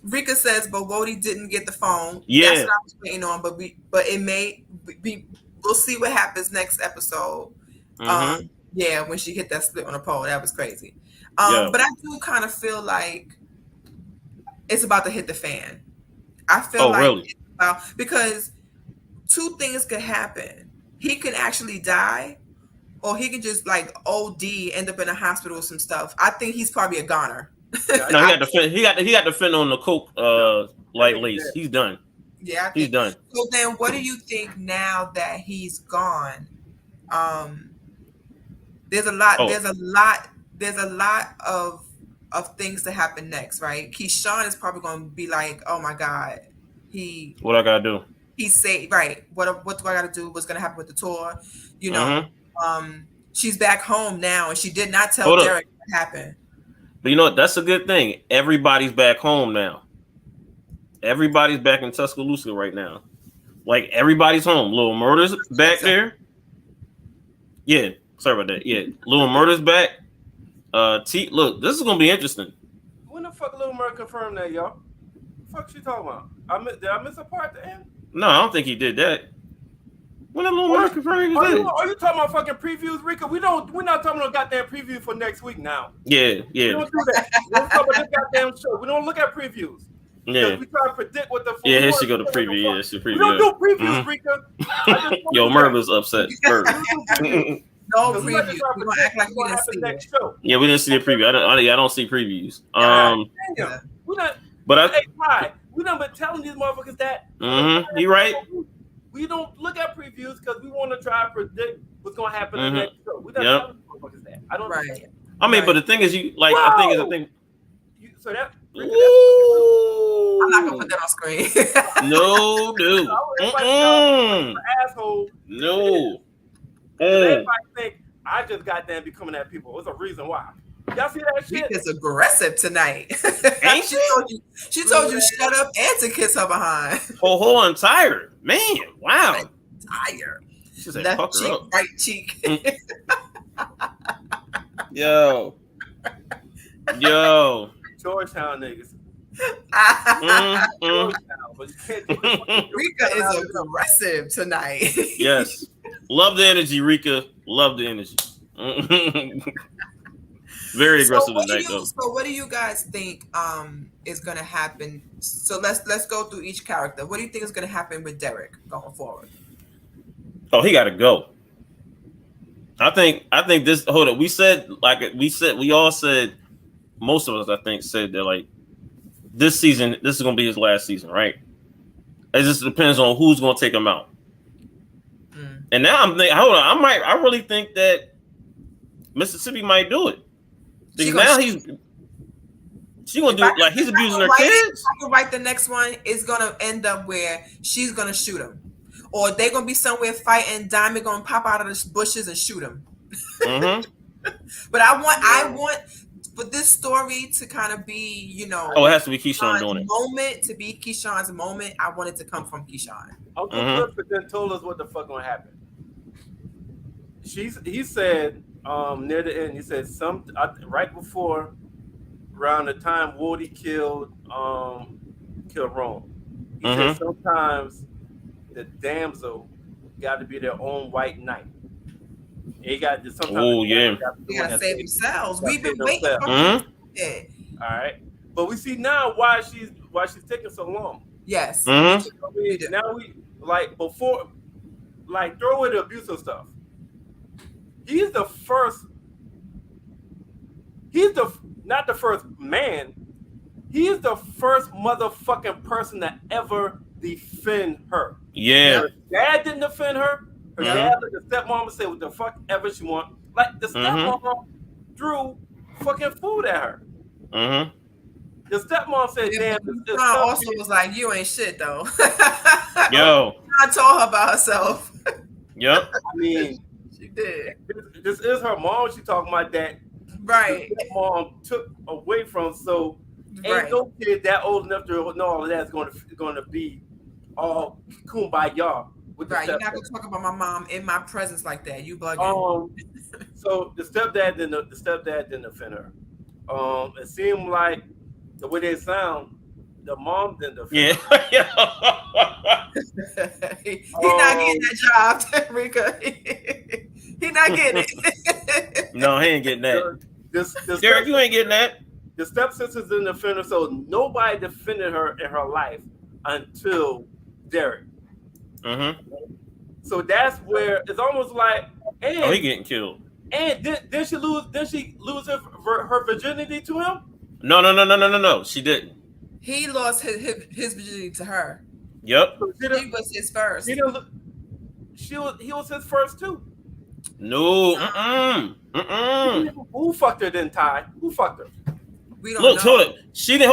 Rika says, but Wody didn't get the phone. Yeah. That's what I was waiting on, but it may be. We'll see what happens next episode. Yeah, when she hit that split on the pole, that was crazy. But I do kind of feel like it's about to hit the fan. I feel really? Because 2 things could happen. He can actually die, or he can just like OD, end up in a hospital with some stuff. I think he's probably a goner. No, he got to fend on the coke light lace. He's done. Yeah, he's done. So then, what do you think now that he's gone? There's a lot. There's a lot of things to happen next, right? Keyshawn is probably going to be like, "Oh my God, what I gotta do?" He say, "Right, what do I gotta do? What's gonna happen with the tour?" She's back home now, and she did not tell Derek what happened. But you know what? That's a good thing. Everybody's back home now. Everybody's back in Tuscaloosa right now. Like, everybody's home. Lil Murda's back there. Yeah, sorry about that. Yeah, Lil Murda's back. Look, this is gonna be interesting. When the fuck Lil Murda confirmed that, y'all? fuck she talking about? Did I miss a part at the end? No, I don't think he did that. When that little American Ferrari was in? Are you talking about fucking previews, Rika? We're not talking about goddamn preview for next week now. Yeah. We don't do that. We don't talk about this goddamn show. We don't look at previews. Yeah. We try to predict what the fuck. Yeah, here she go to preview. Yeah, she preview. We don't do previews, Rika. Yo, Merv was upset. No preview. We gonna act like we didn't see next it. show. Yeah, we didn't see the preview. I don't see previews. We're not. But hey, Ty, we done been telling these motherfuckers that. You right. We don't look at previews because we want to try to predict what's gonna happen in the next show. We done telling these motherfuckers that. I don't understand. I mean, but the thing is, I think is the thing. So that. I'm not gonna put that on screen. No, dude. Asshole. No. Everybody think I just got them becoming that people. There's a reason why. Y'all see that shit? Rika's aggressive tonight. Ain't she told you shut up and to kiss her behind. Ho, I'm tired. Man, wow. I'm tired. She said, left fuck her cheek, up. right cheek. Yo. Georgetown niggas. Rika is aggressive tonight. Yes. Love the energy, Rika. Love the energy. Very aggressive tonight, though. So what do you guys think is going to happen? So let's go through each character. What do you think is going to happen with Derek going forward? Oh, he got to go. I think this. Hold up. We all said. Most of us, I think, said that like this season, this is going to be his last season, right? It just depends on who's going to take him out. And now I'm thinking, hold on, I really think that Mississippi might do it. Because now she's gonna do it like he's abusing her kids. I can write the next one is gonna end up where she's gonna shoot him, or they're gonna be somewhere fighting. Diamond gonna pop out of the bushes and shoot him. But I want for this story to kind of be, it has to be Keyshawn doing it. Moment to be Keyshawn's moment. I want it to come from Keyshawn. Uncle Clifford then told us what the fuck gonna happen. He said near the end, he said right before around the time Woody killed Rome. He said sometimes the damsel got to be their own white knight. They got to sometimes. Oh yeah, they gotta save themselves. We've been waiting for it. All right, but we see now why she's taking so long. Yes. Now we like before, like throw away the abusive stuff. He's the first. Not the first man. He is the first motherfucking person to ever defend her. Yeah. Her dad didn't defend her. Her dad let the stepmom say what the fuck ever she want. Like the stepmom threw fucking food at her. The stepmom said, "Damn." This also was like, "You ain't shit though." Yo. I told her about herself. Yep. I mean, she did. This is her mom. She talking about that. Right. Mom took away from, so ain't no kid that old enough to know all of that's going to be all kumbaya. Right, you're not gonna talk about my mom in my presence like that. You bugging. So the stepdad didn't offend her. It seemed like the way they sound, the mom didn't offend her. He's not getting that job, Rika. He's not getting it. No, he ain't getting that. Derek, you ain't getting that. The stepsisters didn't defend her, so nobody defended her in her life until Derek. So that's where it's almost like, he getting killed. And did she lose her virginity to him? No. She didn't. He lost his virginity to her. Yep. So he was his first. He was his first too. No. Who fucked her then, Ty? Who fucked her? We don't know. Hold it. She didn't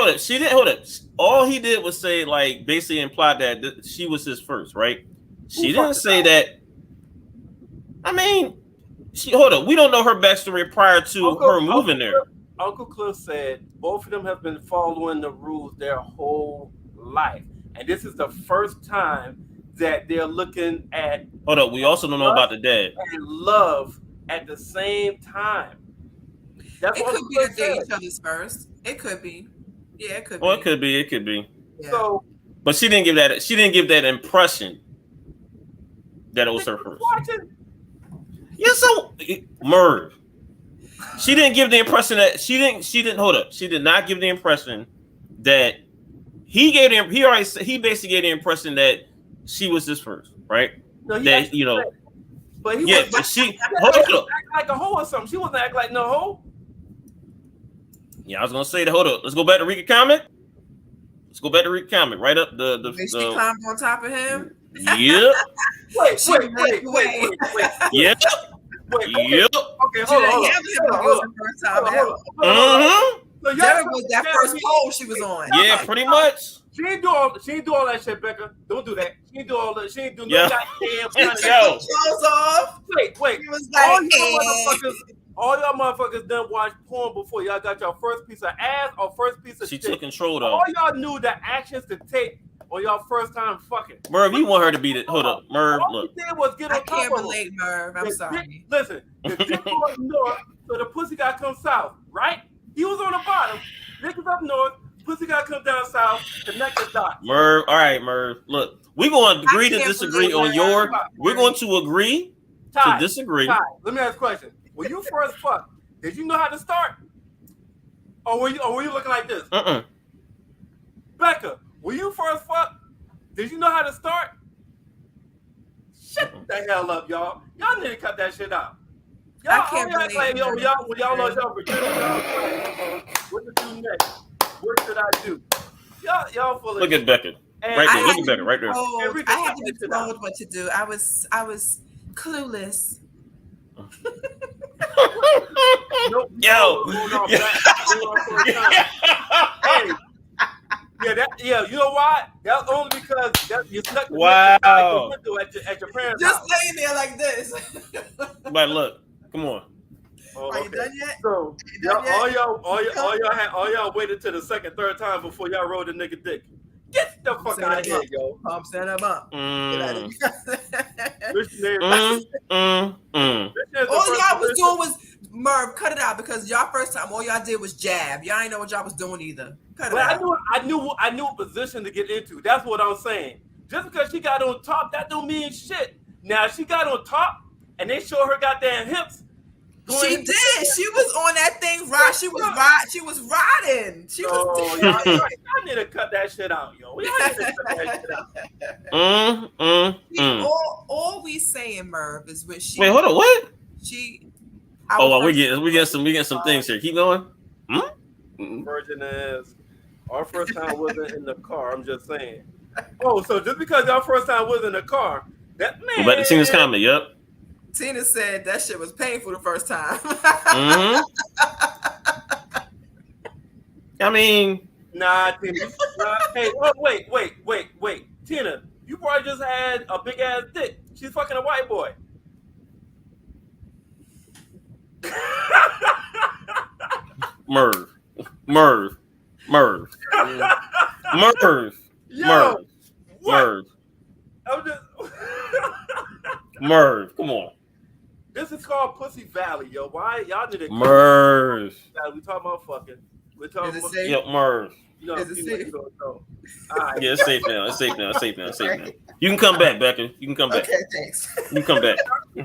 hold it. All he did was say, like, basically implied that she was his first, right? She didn't say that. I mean, hold up. We don't know her backstory prior to her moving there. Uncle Cliff said both of them have been following the rules their whole life. And this is the first time that they're looking at. Hold up. We also don't know about the dad. And love at the same time. That's it could be that they each other's first. It could be. Yeah, it could be. Well, it could be. Yeah. So, but she didn't give that. She didn't give that impression that it was her first. Watching. Yeah, so Merv. She didn't give the impression that she didn't hold up. She did not give the impression that he gave him. He basically gave the impression that she was his first, right? No, that but he yeah, was she hold up, act like a hoe or something. She wasn't act like no hoe. Yeah, I was gonna say that. Hold up, let's go back to Rika comment. Right up she climbed on top of him. Yep. Wait. Yep. Yep. Okay, hold on. So Derek was that first pole she was on. Yeah, pretty much. She ain't do all that shit, Becca. Don't do that. She ain't do all that. She ain't do no goddamn clothes off. Wait. She was like, all y'all motherfuckers done watched porn before y'all got your first piece of ass or first piece of She dick. took control though. All y'all knew the actions to take on y'all first time fucking. Merv, you want her to be the hold up. Merv, all look. He did was get on I can't relate, Merv. I'm sorry. Listen, the dick was north, so the pussy guy comes south, right? He was on the bottom. Dick is up north, pussy guy comes down south, connect the dots. Merv, all right, Merv. Look, we're going to agree to disagree on your. We're going to agree to disagree. Ty, let me ask a question. When you first fucked, did you know how to start? Or were you looking like this? Becca, when you first fucked, did you know how to start? Shut the hell up, y'all. Y'all need to cut that shit out. Y'all act like, y'all lost y'all virginity. What to do next? What should I do? Y'all full of Look at Becca. Right there. Look at Becca right there. I had to be told what to do. I was clueless. Yo. Yeah, you know why? That's only because you stuck the window at your parents' just house. laying there like this. But look, come on. Are you done yet? So all y'all waited till the second, third time before y'all rode the nigga dick. Get the fuck out of here, yo. Pump set him up. All y'all was doing was Merv, cut it out because y'all first time all y'all did was jab. Y'all ain't know what y'all was doing either. Cut it out. I knew a position to get into. That's what I'm saying. Just because she got on top, that don't mean shit. Now she got on top and they show her goddamn hips. She did. She was on that thing right. She was riding. Y'all need to cut that shit out, yo. Y'all need to cut that shit out. All we saying, Merv, is when she. Wait, hold on. What? We get some things here. Keep going. Virgin ass. Our first time wasn't in the car. I'm just saying. Oh, so just because y'all first time was in the car, that man. I'm about to see this comment. Yep. Tina said that shit was painful the first time. I mean, nah, Tina. Hey, wait. Tina, you probably just had a big ass dick. She's fucking a white boy. Merv. Merv, come on. This is called Pussy Valley, yo. Why y'all need to Merv? We talking about fucking. We're talking about Merv. You know, is it safe? Right. Yeah, it's safe now. You can come back, Becca. You can come back. Okay, thanks. You can come back.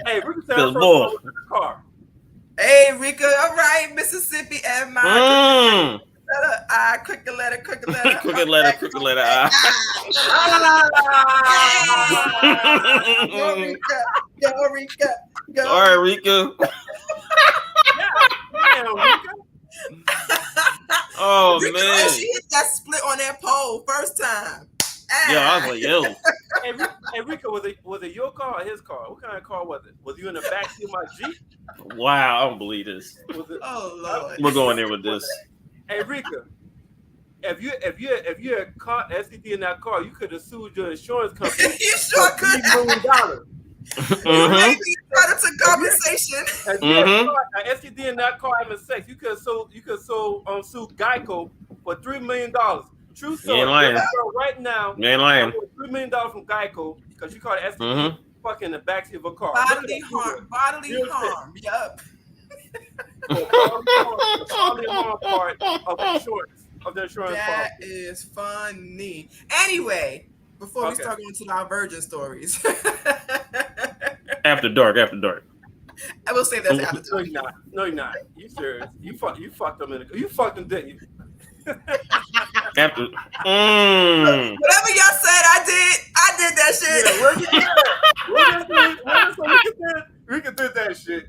Hey, Rika said in the car. Hey, Rika, all right, Mississippi and my crooked letter. Crooked letter. Go, Rika. All right, Rika. Damn, Rika. Oh, Rika, man. she hit that split on that pole first time. Yeah, I was like, yo. Hey, Rika, was it your car or his car? What kind of car was it? Was you in the backseat of my Jeep? Wow, I don't believe this. Oh, Lord. We're going there with this. Hey, Rika, if you had caught STD in that car, you could have sued your insurance company. You sure could. $3 million. Maybe credit to compensation. If you had caught an STD in that car having sex, you could sue Geico for $3 million. True story. Right now, you ain't lying. $3 million from Geico because you caught an STD fucking in the backseat of a car. Bodily harm. Yup. Bodily harm part of insurance. of the insurance That policy. is funny. Anyway, before we start going to our virgin stories. After dark. I will say that's after dark. No, you're not. You serious? You fucked them you fucked them, didn't you? After. Whatever y'all said, I did that shit. Yeah, Rika did that shit.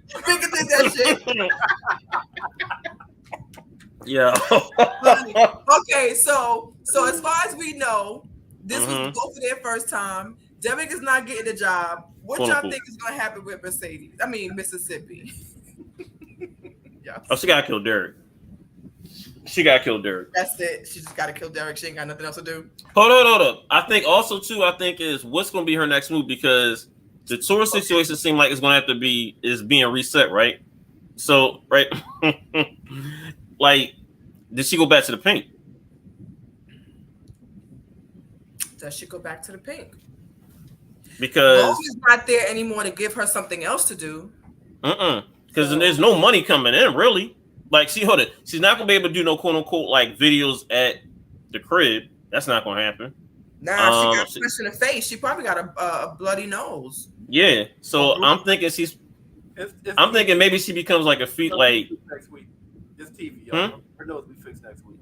Yeah. Okay, so as far as we know, this was both of their first time. Derek is not getting the job. What y'all think is going to happen with Mercedes? I mean, Mississippi. Yeah. Oh, she got to kill Derek. That's it. She just got to kill Derek. She ain't got nothing else to do. Hold up. I think also too. Is what's going to be her next move, because the tour situation seems like it's going to have to be being reset, right? So, right, like, did she go back to the pink? Does she go back to the pink? Because she's not there anymore to give her something else to do. Because there's no money coming in, really. Like, she's not gonna be able to do no quote unquote like videos at the crib. That's not gonna happen. Nah, she got a push in the face. She probably got a bloody nose. Yeah. So I'm thinking I'm thinking maybe she becomes like a feet like next week. It's TV, y'all. Her nose will be fixed next week.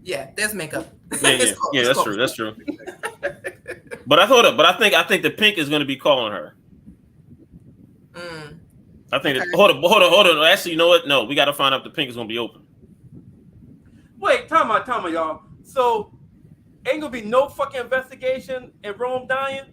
Yeah, there's makeup. Yeah, that's true. But I think the pink is going to be calling her. I think. Okay. Hold on. Actually, you know what? No, we got to find out if the pink is going to be open. Wait, time out, y'all. So ain't gonna be no fucking investigation in Rome dying.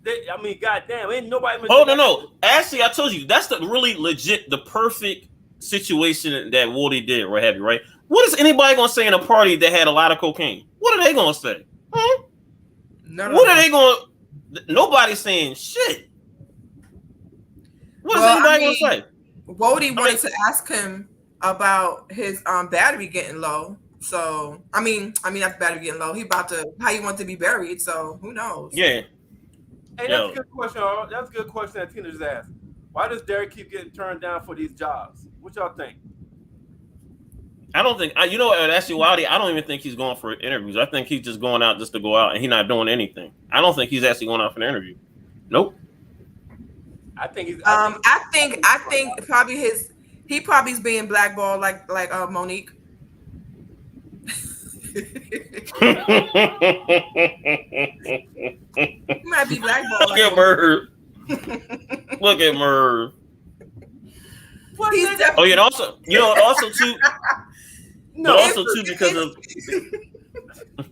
Goddamn, ain't nobody. No. Actually, I told you that's the really legit, the perfect situation that Woody did. Right? What is anybody gonna say in a party that had a lot of cocaine? What are they gonna say? What are they going? Nobody's saying shit. What is anybody gonna say? Wody wanted to ask him about his battery getting low. So I mean, not battery getting low. How he wants to be buried. So who knows? Yeah. Hey, that's a good question. That's a good question that Tina just asked. Why does Derek keep getting turned down for these jobs? What y'all think? I don't think you know what, actually, Wildy, I don't even think he's going for interviews. I think he's just going out just to go out, and he's not doing anything. I don't think he's actually going out for an interview. Nope. I think he's. I think probably he probably's being blackballed like Monique. He might be blackballed. Look at Merv. Look at Merv. Oh, yeah, and also too. No, also too because of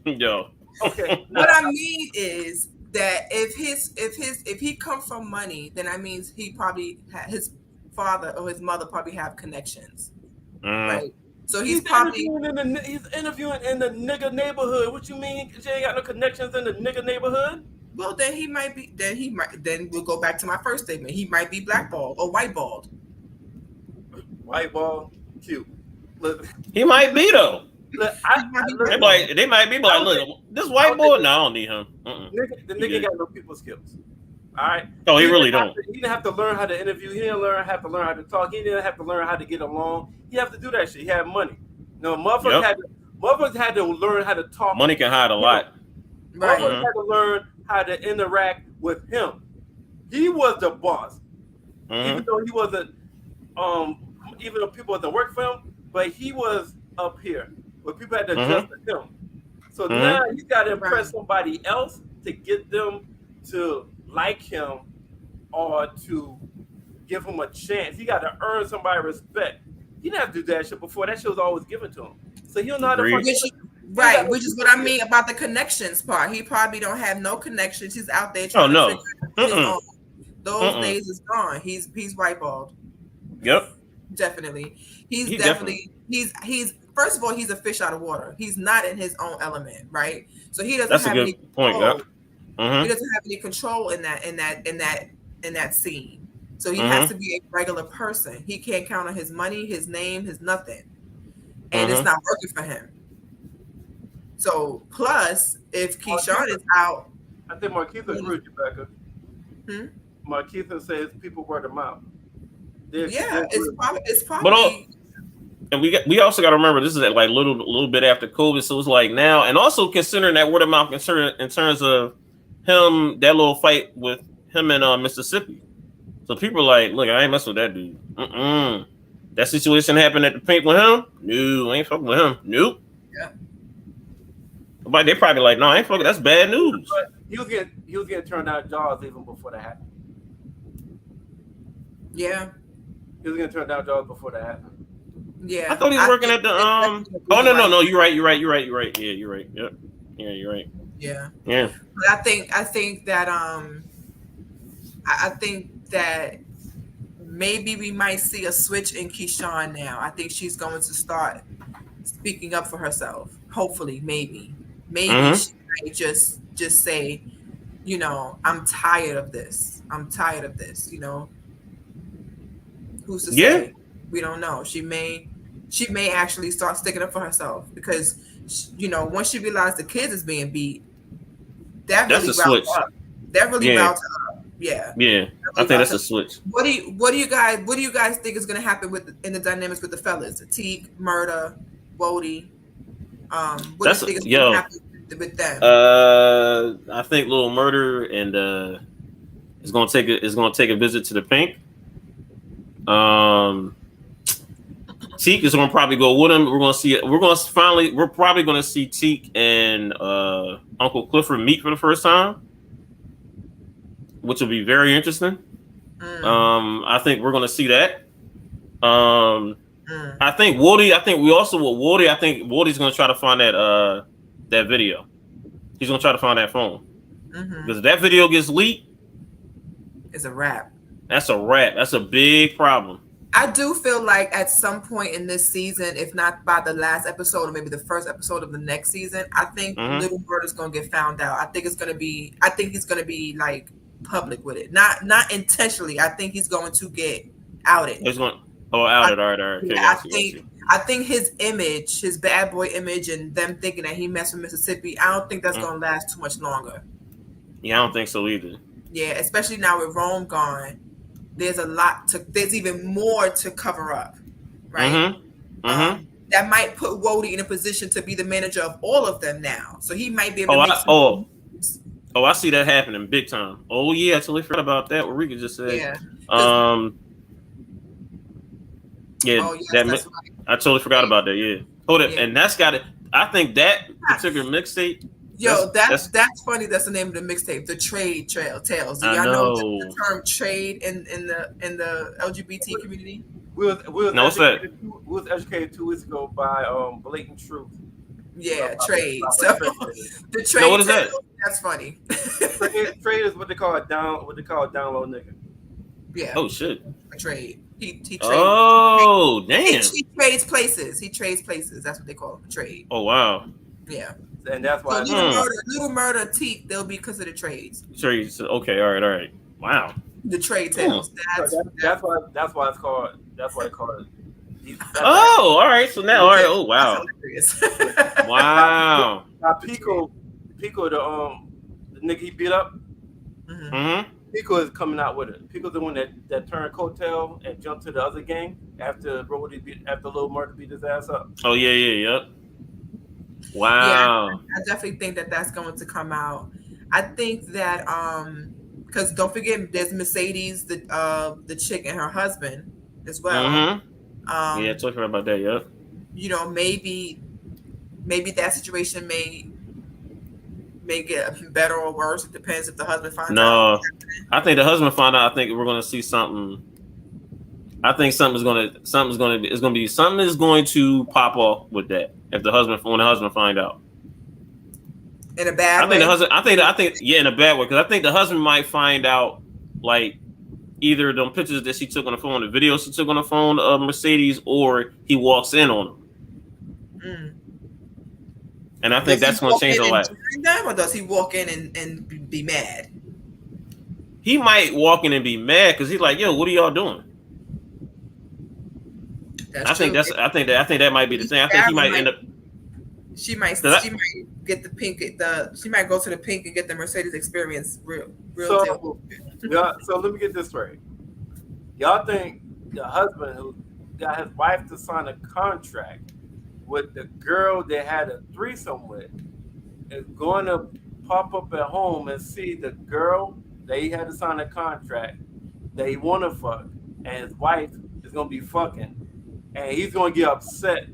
yo. Okay. What I mean is that if he comes from money, then that means he probably his father or his mother probably have connections, right? So he's interviewing in the nigga neighborhood. What you mean? She ain't got no connections in the nigga neighborhood? Well, then then we'll go back to my first statement. He might be blackballed or whiteballed. Whiteball, cute. Look, he might be though. Look, they might be like, look, this white boy. No, I don't need him. The nigga got no people skills. All right. Oh, he really don't. He didn't have to learn how to interview. He didn't have to learn how to talk. He didn't have to learn how to get along. He have to do that shit. He had money. No, motherfuckers had to learn how to talk. Money can hide a lot. Right. Motherfuckers had to learn how to interact with him. He was the boss, even though he wasn't. Even though people wasn't work for him, but he was up here where people had to adjust to him. So now he's got to impress somebody else to get them to like him or to give him a chance. He got to earn somebody's respect. He didn't have to do that shit before. That shit was always given to him. So he don't know how to right, which is what I mean about the connections part. He probably don't have no connections. He's out there trying to figure out those days is gone. He's whiteballed. Yep. Definitely. He's first of all, he's a fish out of water. He's not in his own element, right? So he doesn't have any point. Yep. He doesn't have any control in that scene. So he has to be a regular person. He can't count on his money, his name, his nothing. And it's not working for him. So plus if Keyshawn is out. I think Markeitha agreed with you, Becca. Markeitha says people word of mouth. It's probably And we also got to remember this is like little bit after COVID, so it's like now, and also considering that word of mouth concern in terms of him, that little fight with him in Mississippi. So people are like, look, I ain't messing with that dude. That situation happened at the Pink with him. No, I ain't fucking with him. Nope. Yeah. But they probably like, no, I ain't fucking. That's bad news. But he was getting turned out of jobs even before that happened. Yeah. He was getting turned down jobs before that happened. Yeah. I thought he was working at the Oh no, you're right. Yeah, you're right. Yep. Yeah, you're right. Yeah. Yeah. But I think that I think that maybe we might see a switch in Keyshawn now. I think she's going to start speaking up for herself. Hopefully, maybe she might just say, you know, I'm tired of this. You know, who's to say? We don't know. She may actually start sticking up for herself because, you know, once she realized the kids is being beat, that's really riled her up. That really riled her up. Yeah. Yeah. I think that's a switch. What do you guys think is going to happen in the dynamics with the fellas? Teague, Murda, Wody. What do you think is going to happen with them? I think Little Murder and is going to take a visit to the Pink. Teak is going to probably go with him. We're probably going to see Teak and Uncle Clifford meet for the first time, which will be very interesting. I think we're going to see that. I think Woody. I think Woody's going to try to find that video. He's going to try to find that phone because if that video gets leaked, it's a wrap. That's a wrap. That's a big problem. I do feel like at some point in this season, if not by the last episode or maybe the first episode of the next season, I think Little Bird is going to get found out. I think he's going to be like public with it. Not intentionally. I think he's going to get outed. He's going outed. All right. Okay, yeah, I think his image, his bad boy image, and them thinking that he messed with Mississippi, I don't think that's going to last too much longer. Yeah, I don't think so either. Yeah, especially now with Rome gone. There's even more to cover up, right? That might put Wody in a position to be the manager of all of them now. So he might be able to I see that happening big time. Oh yeah, I totally forgot about that. What Rika just said. Yeah. Right. I totally forgot about that. Yeah. Hold it, and that's got it. I think that particular mixtape. Yo, that's funny. That's the name of the mixtape, The Trade Tales. Do y'all know the term trade in the LGBT community? We was educated 2 weeks ago by Blatant Truth. Yeah, trade. So the trade. No, what is that? That's funny. Trade is what they call a download nigga. Yeah. Oh shit. A trade. He trades. Oh damn. He trades places. That's what they call it, trade. Oh wow. Yeah. And that's why Little Murder, Teak, they'll be considered trades. Trades. Okay. All right. Wow. The trade tales. That's why it's called. That's why they call it. All right. So now, all right. Oh wow. Wow. Now Pico, the nigga he beat up. Pico is coming out with it. Pico's the one that turned coattail and jumped to the other gang after Little Murder beat his ass up. Oh yeah. Wow. Yeah, I definitely think that's going to come out. I think that because don't forget there's Mercedes, the chick and her husband as well. Yeah, talking about that. Yep. You know, maybe that situation may get better or worse. It depends if the husband finds out. No, I think the husband find out. I think we're going to see something. I think something is going to pop off with that when the husband find out. In a bad way. I think in a bad way, because I think the husband might find out like either them pictures that she took on the phone, the videos she took on the phone of Mercedes, or he walks in on them. And I think that's going to change a lot. Or does he walk in and be mad? He might walk in and be mad because he's like, "Yo, what are y'all doing?" I think that might be the thing. I think he might end up. She might get the Pink. She might go to the Pink and get the Mercedes experience real deal. So let me get this straight. Y'all think the husband got his wife to sign a contract with the girl they had a threesome with, is going to pop up at home and see the girl that he had to sign a contract that he want to fuck, and his wife is going to be fucking, and he's going to get upset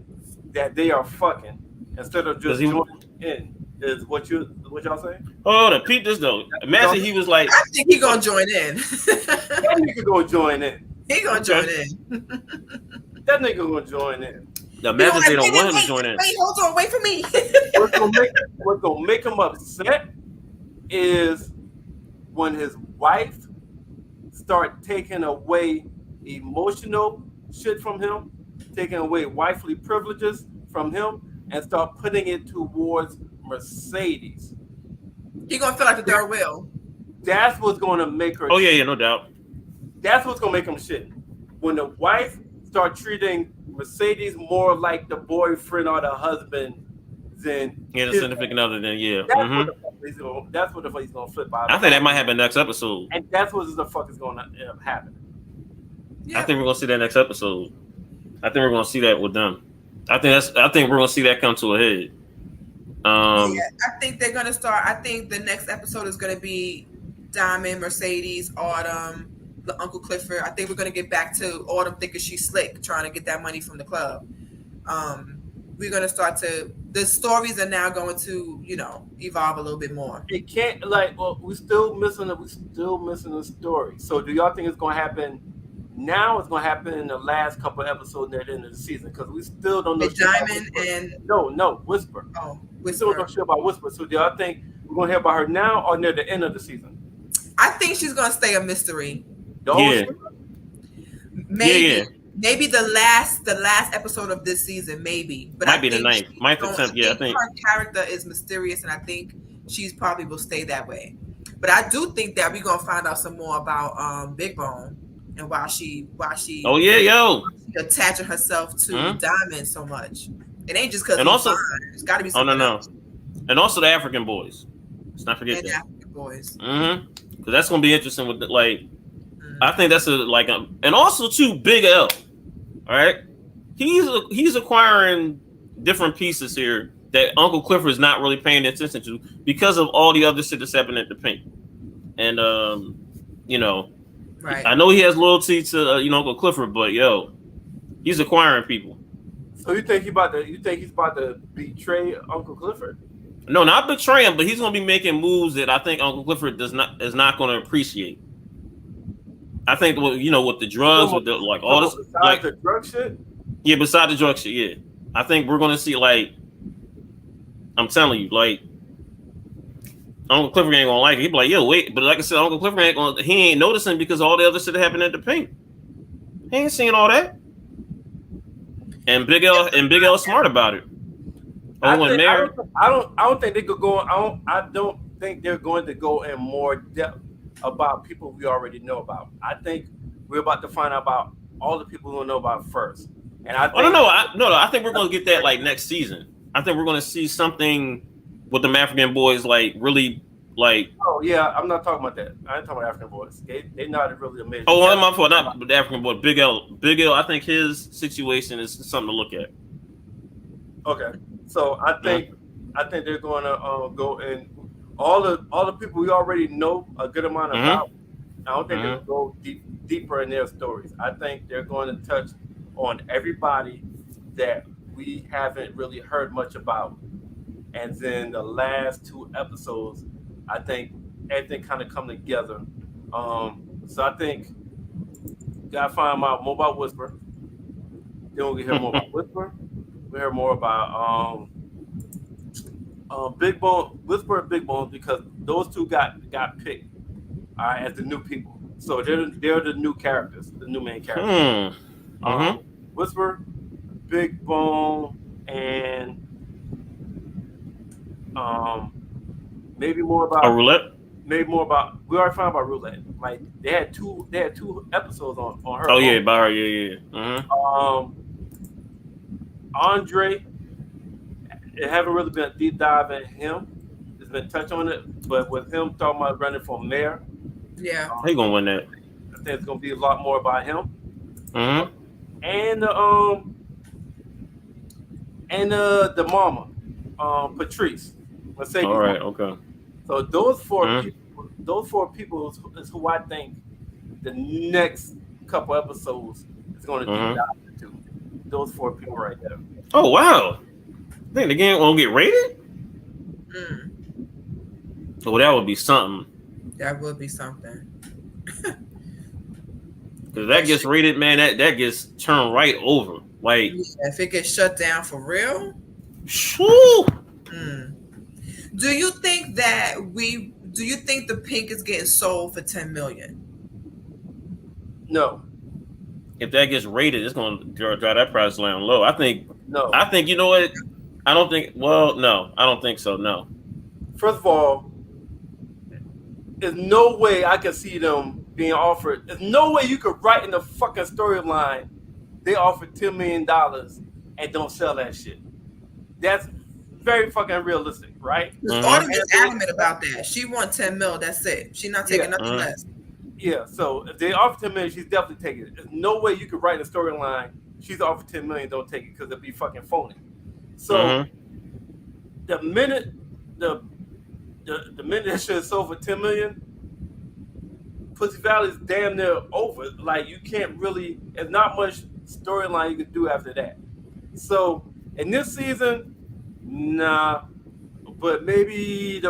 that they are fucking instead of just joining in. Is what y'all saying? Oh, to peep this though. Imagine he was like, I think he gonna join in. That nigga gonna join in. He gonna join in. That nigga gonna join in. Now, imagine they don't want him to join in. Wait, hold on, wait for me. What's gonna make him upset is when his wife start taking away emotional shit from him, taking away wifely privileges from him, and start putting it towards Mercedes. He gonna feel like the third wheel. That's what's gonna make her. Oh yeah, no doubt. That's what's gonna make him shit. When the wife start treating Mercedes more like the boyfriend or the husband than the significant other. Then yeah. That's what the fuck he's gonna flip out. I think that might happen next episode. And that's what the fuck is gonna end up happening. Yeah. I think we're gonna see that next episode. I think we're gonna see that with them. I think we're gonna see that come to a head. I think they're gonna start. I think the next episode is gonna be Diamond, Mercedes, Autumn, the Uncle Clifford. I think we're gonna get back to Autumn thinking she's slick, trying to get that money from the club. We're gonna start to. The stories are now going to, evolve a little bit more. It can't we're still missing the story. So do y'all think it's gonna happen? Now it's gonna happen in the last couple of episodes near the end of the season because we still don't know. Diamond and no Whisper. Oh, Whisper. We still don't know shit about Whisper. So do y'all think we're gonna hear about her now or near the end of the season? I think she's gonna stay a mystery. Maybe the last episode of this season, maybe. But might be the 9th. Might the 10th. Yeah, I think her character is mysterious, and I think she's probably will stay that way. But I do think that we're gonna find out some more about Big Bone. And why she attaching herself to Diamond so much. It ain't just because it's got to be something else. And also the African boys. Let's not forget that. African boys. Because that's gonna be interesting with I think that's and also too Big L. All right, he's acquiring different pieces here that Uncle Clifford is not really paying attention to because of all the other shit that's happening at the Pink. And right. I know he has loyalty to Uncle Clifford, but he's acquiring people. So you think he's about to betray Uncle Clifford? No, not betray him, but he's going to be making moves that I think Uncle Clifford is not going to appreciate. I think with the drugs, with all this, besides the drug shit. Yeah, besides the drug shit, yeah. I think we're going to see I'm telling you, Uncle Clifford ain't gonna like it. He be like, yo, wait. But like I said, Uncle Clifford he ain't noticing because all the other shit that happened at the Pink. He ain't seeing all that. And Big L smart about it. I don't think they could go. I don't think they're going to go in more depth about people we already know about. I think we're about to find out about all the people we know about first. And I think, I think we're going to get that next season. I think we're going to see something with the African boys really Oh yeah, I'm not talking about that. I ain't talking about African boys. They're not really amazing. Oh, well, my fault. Not the African boy. Big L. I think his situation is something to look at. Okay, so I think they're going to go in all the people we already know a good amount about. I don't think they're going to go deeper in their stories. I think they're going to touch on everybody that we haven't really heard much about. And then the last 2 episodes, I think everything kind of come together. So I think gotta find out more about Whisper. Then we'll hear more about Whisper. We'll hear more about Big Bone, Whisper and Big Bone, because those two got picked as the new people. So they're the new characters, the new main characters. Whisper, Big Bone, and maybe more about Roulette. Maybe more about we already found about Roulette. They had two episodes on her. Oh yeah, about her, yeah. Andre, it haven't really been a deep dive in him. It's been touched on it, but with him talking about running for mayor, yeah, he gonna win that. I think it's gonna be a lot more about him. and the mama, Patrice. Mercedes. All right, okay. So those four people is who I think the next couple episodes is going to deep dive into. Those 4 people right there. Oh wow! I think the game won't get rated. Oh, that would be something. That would be something. Because that gets rated, man. That gets turned right over. Like if it gets shut down for real. Shoo. Do you think the Pink is getting sold for $10 million? No. If that gets rated, it's going to drive that price down low. I think. No. I think, you know what? I don't think. Well, no, I don't think so. No. First of all, there's no way I can see them being offered. There's no way you could write in the fucking storyline they offered $10 million and don't sell that shit. That's very fucking realistic, right? Autumn is adamant about that. She wants $10 million. That's it. She's not taking nothing less. Yeah. So if they offer $10 million, she's definitely taking it. There's no way you could write in a storyline. She's offered $10 million. Don't take it because it'd be fucking phony. So the minute the minute that shit is sold for $10 million, Pussy Valley is damn near over. Like you can't really. There's not much storyline you can do after that. So in this season, nah. But maybe a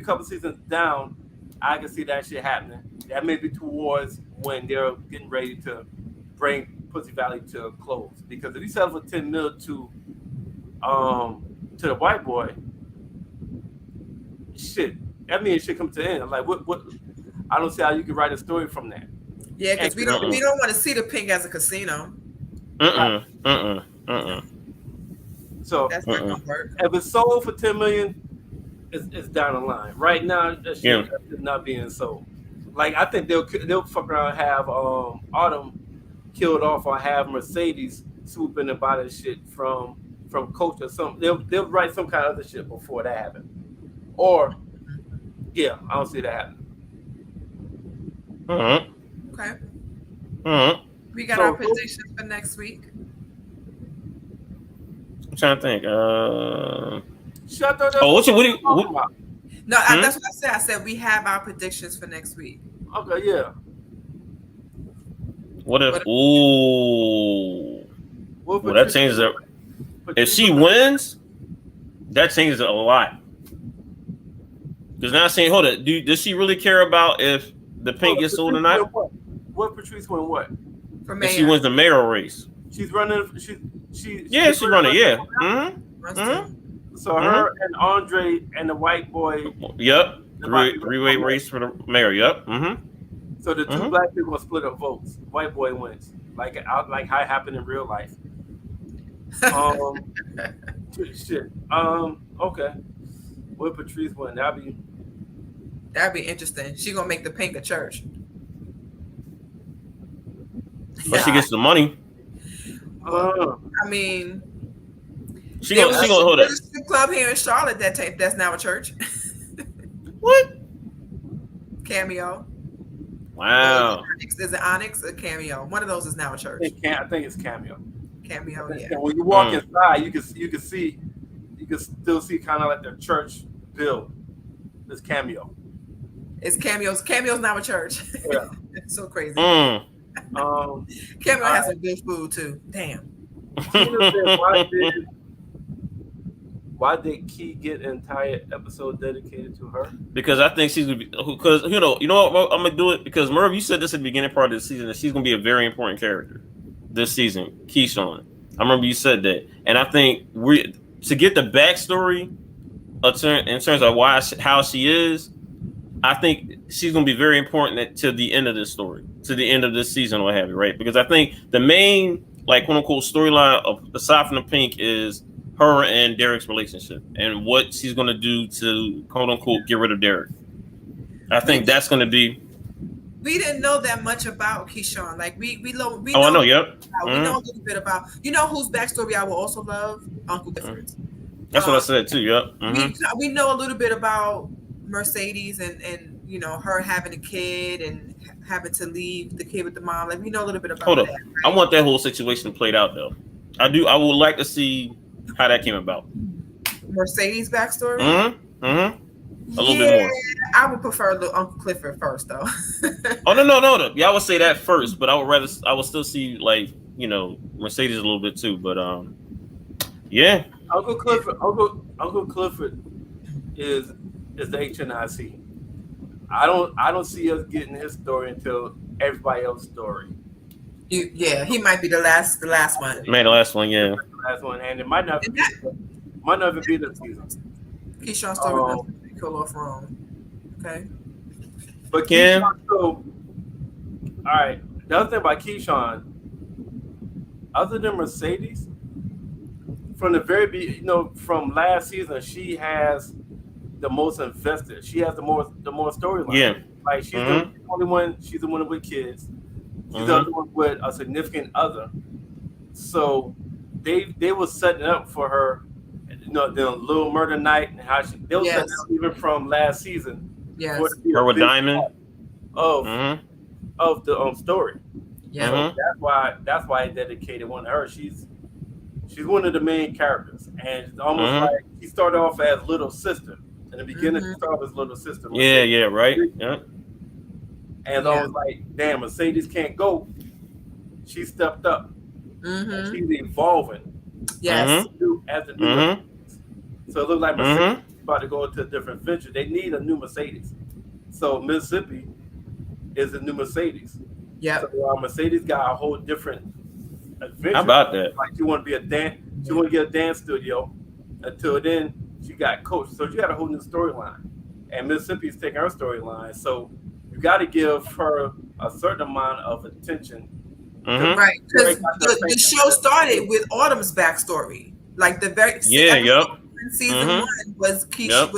couple seasons down, I can see that shit happening. That may be towards when they're getting ready to bring Pussy Valley to a close. Because if you sell for $10 million to the white boy, shit, that means shit comes to an end. I'm like, what? I don't see how you can write a story from that. Yeah, because we don't want to see the Pink as a casino. So that's not gonna work. If it's sold for $10 million, it's down the line. Right now, that shit is not being sold. Like I think they'll fuck around and have Autumn killed off or have Mercedes swoop in and buy that shit from Coach or something. They'll write some kind of other shit before that happens. Or I don't see that happening. Okay. We got our predictions for next week. I'm trying to think. Shut the what do you No, that's what I said. I said we have our predictions for next week. Okay, yeah. What if? Ooh. Well, that changes it. If she wins, that changes it a lot. Because now I'm saying, hold it. Does she really care about if the Pink gets sold or not? What Patrice win what? For mayor. If she wins the mayoral race. She's running. She's running. Yeah. So her and Andre and the white boy. Yep. Three-way race for the mayor. Yep. So the two black people will split up votes. White boy wins. Like how it happened in real life. Shit. Okay. What Patrice win? That'd be interesting. She gonna make the Pink a church. But she gets the money. I mean, she gonna hold it. There's a club here in Charlotte that's now a church. What? Cameo. Wow. Is it Onyx or Cameo? One of those is now a church. I think it's Cameo. Cameo, yeah. And when you walk inside, you can still see kind of like the church build. It's Cameo. It's Cameo's now a church. Yeah. It's so crazy. Cameo has some good food too. Damn. Why did Key get an entire episode dedicated to her? Because I think she's gonna be. Because you know what, I'm gonna do it because Merv, you said this at the beginning part of the season that she's gonna be a very important character this season. Keyshawn, I remember you said that, and I think to get the backstory in terms of how she is. I think she's going to be very important to the end of this story, to the end of this season, or what have you, right? Because I think the main, like, quote unquote, storyline aside from the Pink is her and Derek's relationship and what she's going to do to, quote unquote, get rid of Derek. I think that's going to be. We didn't know that much about Keyshawn. Like we know. I know. Yep. We know a little bit about. You know whose backstory I will also love? Uncle Clifford's. That's what I said too. Yep. We know a little bit about Mercedes and you know her having a kid and having to leave the kid with the mom. Like we know a little bit about Hold that. up. Right? I want that whole situation played out though. I do. I would like to see how that came about. Mercedes backstory. A little bit more. I would prefer Uncle Clifford first though. Oh no. Yeah, I would say that first, but I would still see like Mercedes a little bit too. But yeah. Uncle Clifford is the HNIC. I don't see us getting his story until everybody else's story. Yeah, he might be the last one. Man, the last one, yeah. The last one, and it might not even be this season. Keyshawn's story must be kill off wrong. Okay. But Keyshawn, all right. The other thing about Keyshawn, other than Mercedes, from the very beginning, from last season, she has the most invested. She has the more storyline. Yeah. Like she's the only one. She's the one with kids. She's the only one with a significant other. So they were setting up for her, the Little Murder Night and how they were setting up even from last season. Yes. Her with Diamond of the story. Yeah. So that's why I dedicated one to her. She's one of the main characters, and it's almost like she started off as little sister. In the beginning, she started as little sister. Yeah, right. Yeah. And I was like, damn, Mercedes can't go. She stepped up. Mm-hmm. She's evolving. Yes. As the new Mercedes. So it looks like Mercedes is about to go into a different venture. They need a new Mercedes. So Mississippi is the new Mercedes. Yeah. So Mercedes got a whole different adventure. How about that? Like she want to get a dance studio. Until then, she got coached. So she got a whole new storyline. And Mississippi is taking her storyline. So you got to give her a certain amount of attention. Right. Because the show started with Autumn's backstory. Like the very season one was Keisha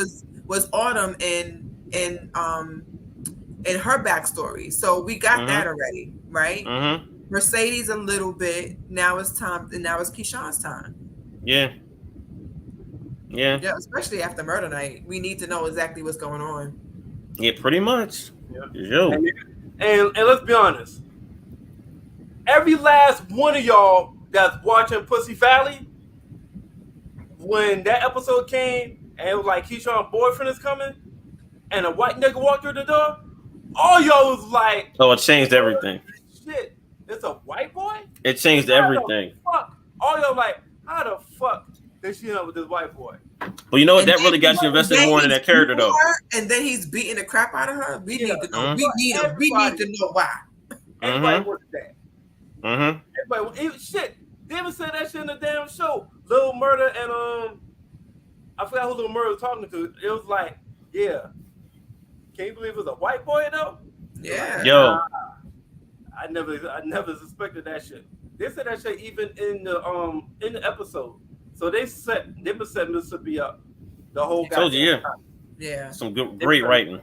was Autumn and her backstory. So we got that already, right? Mercedes a little bit. Now it's time, and now it's Keyshawn's time. Yeah, especially after Murder Night. We need to know exactly what's going on. Yeah, pretty much. Yeah. And let's be honest. Every last one of y'all that's watching Pussy Valley, when that episode came and it was like Keyshawn's boyfriend is coming and a white nigga walked through the door, all y'all was like, oh, it changed everything. Shit, it's a white boy? It changed everything. Fuck? All y'all like, how the fuck did she end up with this white boy? Well, you know what? That really got you invested more in that character, though. And then he's beating the crap out of her. We need to know. We need to know why. Everybody wanted that. Everybody, shit. They even said that shit in the damn show. Little Murder and I forgot who Little Murder was talking to. It was like, yeah. Can you believe it was a white boy though? Yeah. Yo. I never suspected that shit. They said that shit even in the episode. So they set Mississippi up the whole guy. Told you, yeah. Some great writing.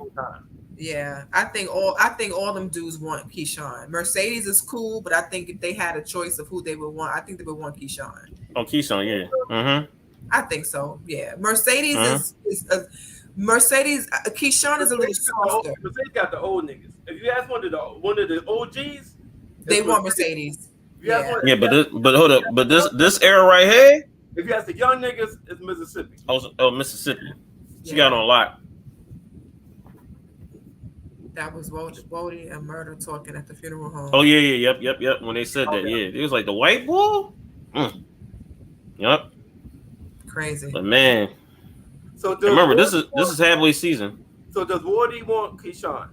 Yeah, I think all them dudes want Keyshawn. Mercedes is cool, but I think if they had a choice of who they would want, I think they would want Keyshawn. Oh, Keyshawn, yeah. I think so. Yeah, Mercedes is Mercedes. Keyshawn is a little softer. Mercedes got the old niggas. If you ask one of the OGs, they want Mercedes. Yeah, but hold up, but this era right here. If you ask the young niggas, it's Mississippi. Oh, Mississippi. She got on lock. That was Wody and Murder talking at the funeral home. Oh yeah, yep. When they said that, it was like the white boy. Yep. Crazy. But man, so remember this is halfway season. So does Wody want Keyshawn?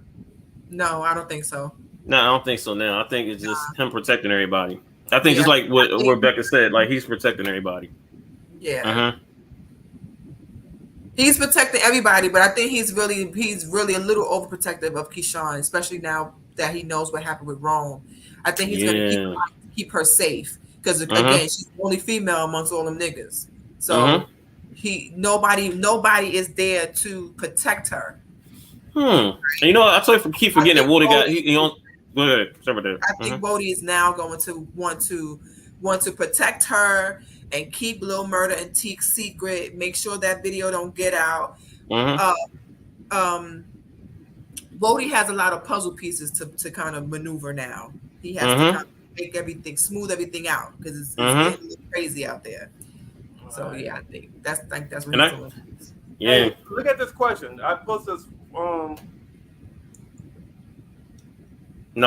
No, I don't think so. No, I don't think so. Now I think it's just him protecting everybody. I think just like what Becca said, like he's protecting everybody. Yeah. He's protecting everybody, but I think he's really a little overprotective of Keyshawn, especially now that he knows what happened with Rome. I think he's gonna keep her safe because again, she's the only female amongst all them niggas. So nobody is there to protect her. And you know, I totally keep forgetting that Wody got he on. Go ahead. I think Wody is now going to want to protect her and keep Lil Murder and Teek's secret. Make sure that video don't get out. Wody has a lot of puzzle pieces to kind of maneuver now. He has to kind of make everything, smooth everything out because it's getting a little crazy out there. So yeah, I think that's what he's doing. Yeah. Hey, look at this question. I posted this. No,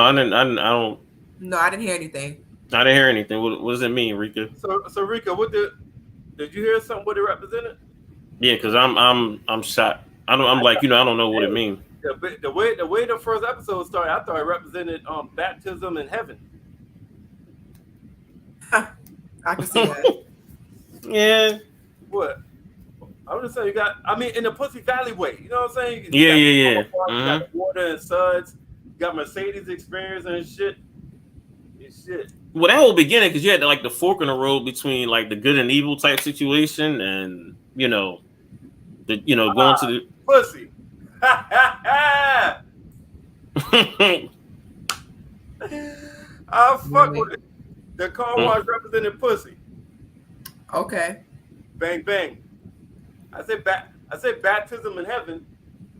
I don't. No, I didn't hear anything. I didn't hear anything. What does it mean, Rika? So Rika, did you hear something? What it represented? Yeah, because I'm shocked. I'm like, I don't know what it means. The way the first episode started, I thought it represented baptism in heaven. I can see that. Yeah. What? I'm just saying in the Pussy Valley way. You know what I'm saying? Yeah. You got water and suds. You got Mercedes experience and shit. Well, that whole beginning, because you had like the fork in the road between like the good and evil type situation, and going to the pussy. I fuck with it. The car wash represented pussy. Okay. Bang bang. I said baptism in heaven.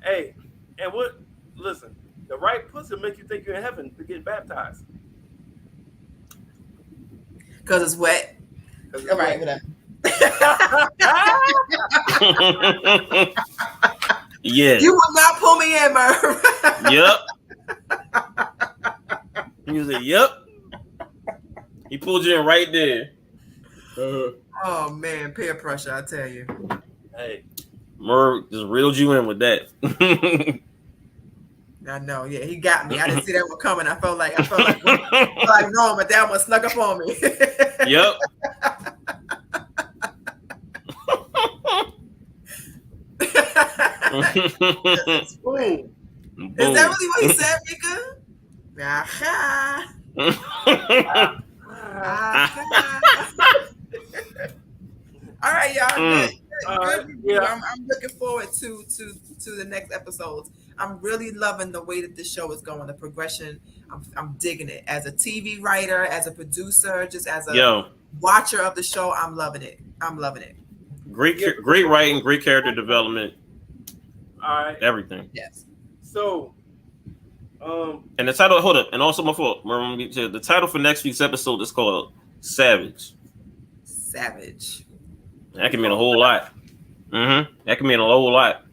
Hey, and what? Listen, the right pussy will make you think you're in heaven to get baptized. Because it's wet. All right, whatever. Yeah. You will not pull me in, Merv. Yep. He was like, yep. He pulled you in right there. Oh man, peer pressure, I tell you. Hey. Merv just reeled you in with that. I know, yeah, he got me. I didn't see that one coming. I felt like no, but that one snuck up on me. Yep. Boom. Is that really what he said, Rika? All right, y'all. Good. Yeah. I'm looking forward to the next episodes. I'm really loving the way that this show is going. The progression, I'm digging it. As a TV writer, as a producer, just as a watcher of the show, I'm loving it. Great writing, great character development. All right. Everything. Yes. So, and the title, hold up, and also my fault. The title for next week's episode is called Savage. Savage. That can mean a whole lot. That can mean a whole lot.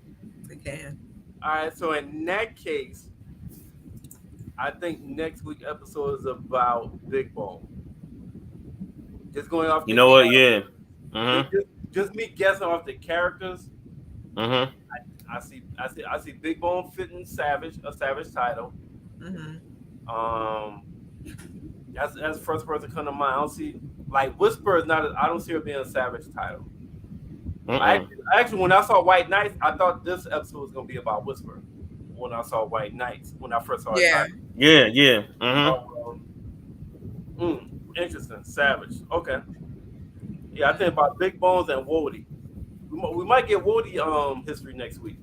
It can. All right. So in that case, I think next week's episode is about Big Bone. Just going off. You know what? Yeah. Just me guessing off the characters. I see Big Bone fitting a Savage title. That's the first person come to mind. I don't see Whisper is not. I don't see her being a Savage title. Actually, when I saw White Knights, I thought this episode was gonna be about Whisper. When I saw White Knights, when I first saw it. Yeah. Interesting. Savage. Okay. Yeah, I think about Big Bones and Wody. We might get Wody history next week.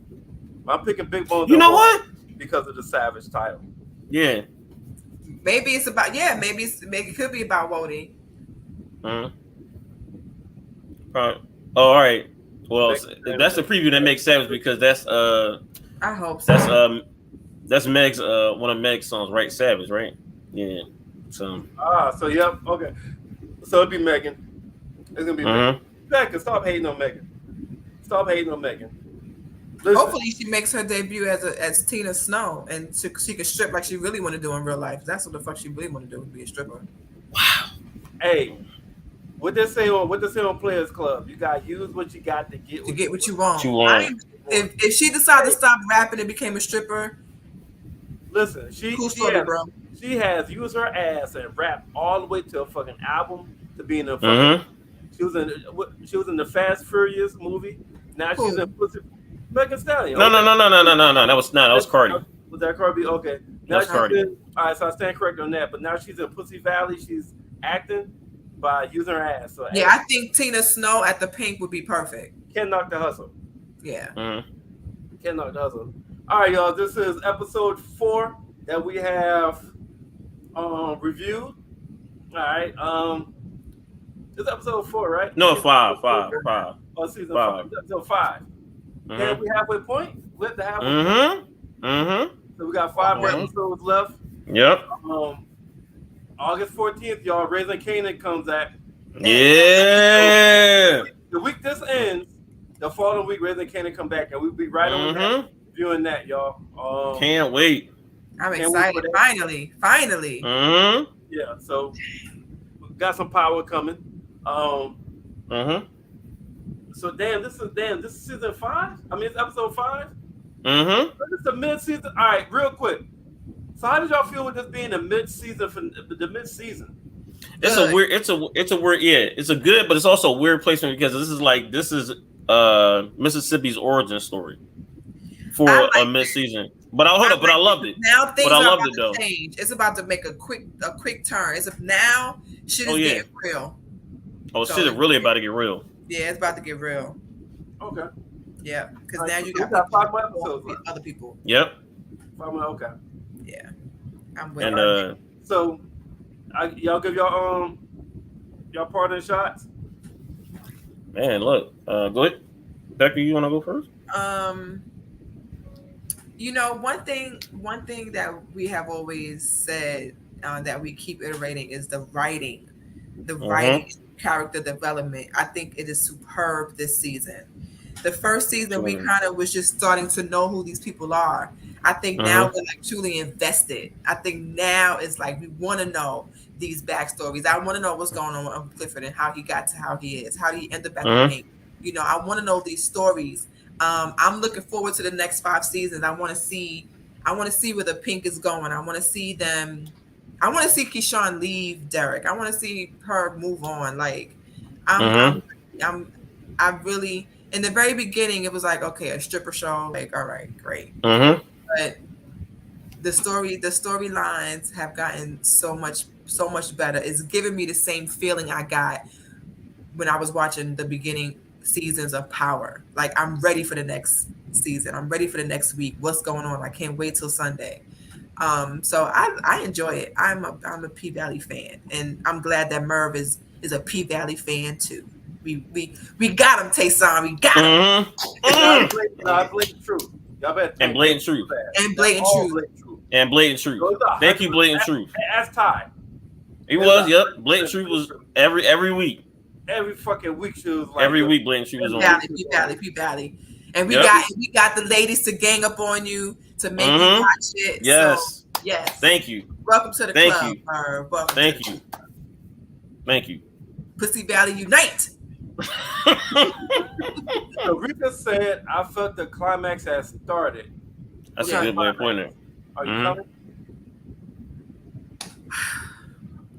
I'm picking Big Bones. You know what? Because of the Savage title. Yeah. Maybe it's about maybe it could be about Wody. All right. Well, that's a preview that makes sense because that's I hope so. That's Meg's one of Meg's songs, right? Savage, right? Yeah. So. So yep. Okay. So it'll be Megan. It's gonna be Megan. Becca, stop hating on Megan. Listen. Hopefully she makes her debut as Tina Snow and she can strip like she really want to do in real life. That's what the fuck she really want to do, be a stripper. Wow. Hey, what they say on Players Club? You gotta use what you got to get what you want. If she decided to stop rapping and became a stripper, listen, bro. She has used her ass and rap all the way to a fucking album to be in a fucking. She was in the Fast Furious movie. Now she's in Pussy. Megan Stallion. No. That was Cardi. Was that Cardi? Okay. Now That's Cardi. All right, so I stand correct on that. But now she's in Pussy Valley. She's acting by using her ass. So I think Tina Snow at the Pink would be perfect. Can't knock the hustle. Yeah. Can't knock the hustle. All right, y'all. This is episode 4 that we have reviewed. All right. This is episode 4, right? No, 5. Oh, season 5. Episode 5. And we halfway point. We're at the halfway point. So we got 5 more episodes left. Yep. August 14th, y'all, Raising Kanan comes at. Yeah. The week this ends, the following week, Raising Kanan come back, and we'll be right on that, viewing that, y'all. Can't wait. I'm excited. Finally. Yeah, so we got some power coming. So this is season 5? I mean, it's episode 5? This is the mid-season. All right, real quick. So how did y'all feel with this being the mid-season for the mid-season? It's a weird, it's a good, but it's also a weird placement because this is Mississippi's origin story for a mid-season. But I loved it. Now things are about to change. It's about to make a quick turn. Now shit is getting real. Oh, shit is really about to get real. Yeah, it's about to get real. Okay. Yeah, because now you got 5 more episodes. Other people. Yep. 5 more. Okay. Yeah, I'm with. And so, y'all give y'all parting shots. Man, look. Go ahead, Becky. You want to go first? One thing that we have always said that we keep iterating is the writing. The writing, character development. I think it is superb this season. The first season, we kind of was just starting to know who these people are. I think now we're like truly invested. I think now it's like we want to know these backstories. I want to know what's going on with Uncle Clifford and how he got to how he is, how did he end up at the Pink. I want to know these stories. I'm looking forward to the next 5 seasons. I want to see where the Pink is going. I want to see them. I want to see Keyshawn leave Derek. I want to see her move on. Like, I really, in the very beginning, it was like, okay, a stripper show. Like, all right, great. But the storylines have gotten so much better. It's giving me the same feeling I got when I was watching the beginning seasons of Power. Like, I'm ready for the next season. I'm ready for the next week. What's going on? I can't wait till Sunday. So I enjoy it. I'm a P Valley fan, and I'm glad that Merv is a P Valley fan too. We got him, Tayson. We got him. Blatant truth. Y'all better and blatant truth. And blatant truth. Thank you, blatant truth. That's Ty. He was. Yep. Blatant truth was every week. Every fucking week she was like. Every week, blatant truth was on. P Valley. And we got the ladies to gang up on you to make you watch it. Yes. So, yes. Thank you. Welcome to the club. Welcome. Thank you. Pussy Valley Unite. So Rika said, "I felt the climax has started." That's a good way of putting it. Are you coming?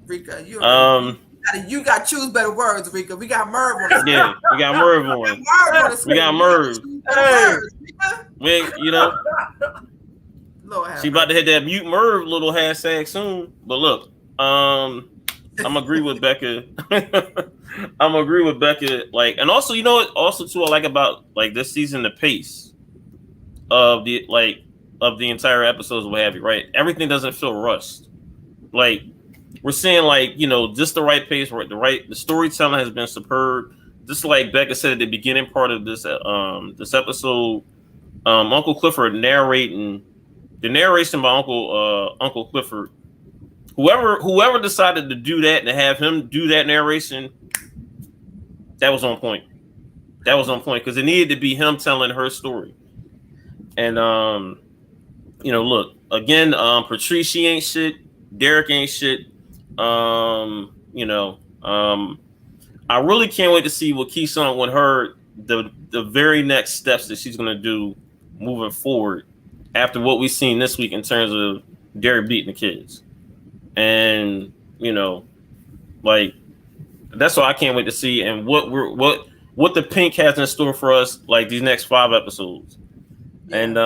Rika, you got choose better words, Rika. We got Merv on the Yeah, we got Merv on. We got Merv. She about to hit that mute Merv little hashtag soon. But look, I'm agree with Becca. Like, and also, also too, I like about like this season, the pace of the entire episodes, what have you, right? Everything doesn't feel rushed. Like, we're seeing just the right pace, right? The storytelling has been superb. Just like Becca said at the beginning part of this episode, Uncle Clifford narrating. The narration by Uncle Clifford, whoever decided to do that and to have him do that narration, that was on point. That was on point because it needed to be him telling her story. And look again, Patrice, she ain't shit. Derek ain't shit. I really can't wait to see what Keyshawn with her the very next steps that she's gonna do moving forward. After what we've seen this week in terms of Derek beating the kids. And, that's what I can't wait to see. And what the Pink has in store for us, like these next 5 episodes. Yeah. And,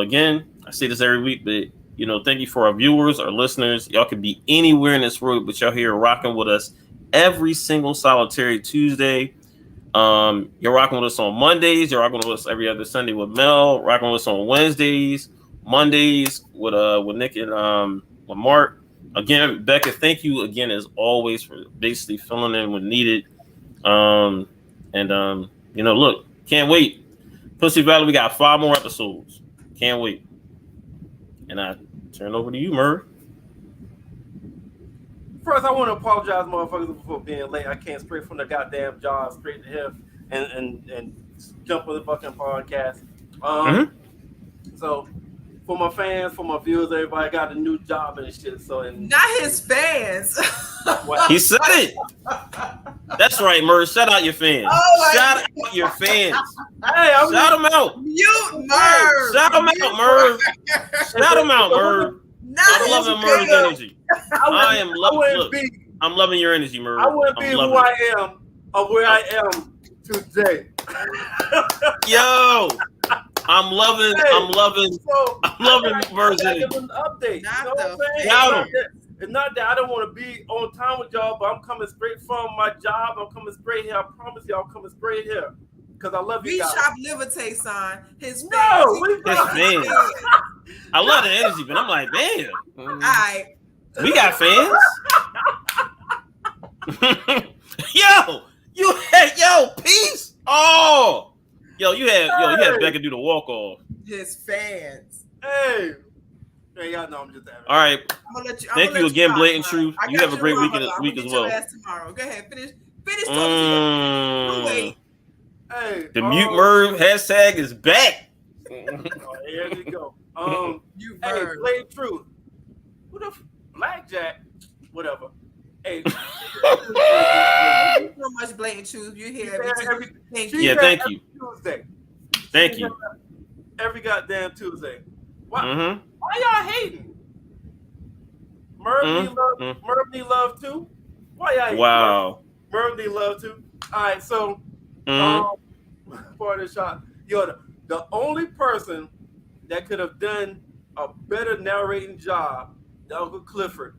again, I say this every week, but, thank you for our viewers, our listeners. Y'all could be anywhere in this world, but y'all here rocking with us every single solitary Tuesday. You're rocking with us on Mondays. You're rocking with us every other Sunday with Mel. Rocking with us on Wednesdays, Mondays with Nick and with Mark. Again, Becca, thank you again as always for basically filling in when needed. Look, can't wait. Pussy Valley, we got 5 more episodes. Can't wait. And I turn over to you, Merv. First, I want to apologize, motherfuckers, for being late. I came straight from the goddamn job, straight to here, and jump on the fucking podcast. So, for my fans, for my viewers, everybody got a new job and shit. So, not his fans. He said it. That's right, Merv. Shout out your fans. Shout out your fans. Hey, shout them out. Mute Merv. Shout them out, Merv. Shout them out, Merv. I'm loving Merv's energy. I'm loving your energy, Merv. I wouldn't be who I am or where I am today. Yo, I'm loving Merv's energy. An update. It's not that I don't want to be on time with y'all, but I'm coming straight from my job. I'm coming straight here. I promise y'all, I'm coming straight here because I love you guys. Shop Liberté, son. His fans. I love the energy, but I'm like, damn. All right. We got fans. Yo, peace. Oh, you had Becca do the walk off. His fans. Hey, y'all know I'm just that. All right. Thank you again, Blatant Truth. You have a great week as well. Tomorrow. Go ahead, finish talking. Wait. Hey, the Mute Merv hashtag is back. Here we go. Hey, Blatant Truth. Who the Blackjack? Whatever. Hey, so much Blatant Truth. You hear everything. Thank you. Tuesday. Thank you. Every goddamn Tuesday. Why y'all hating? Merv need love too. Why y'all hating? Wow. Merv need love too. All right, so part of the shot. The only person that could have done a better narrating job than Uncle Clifford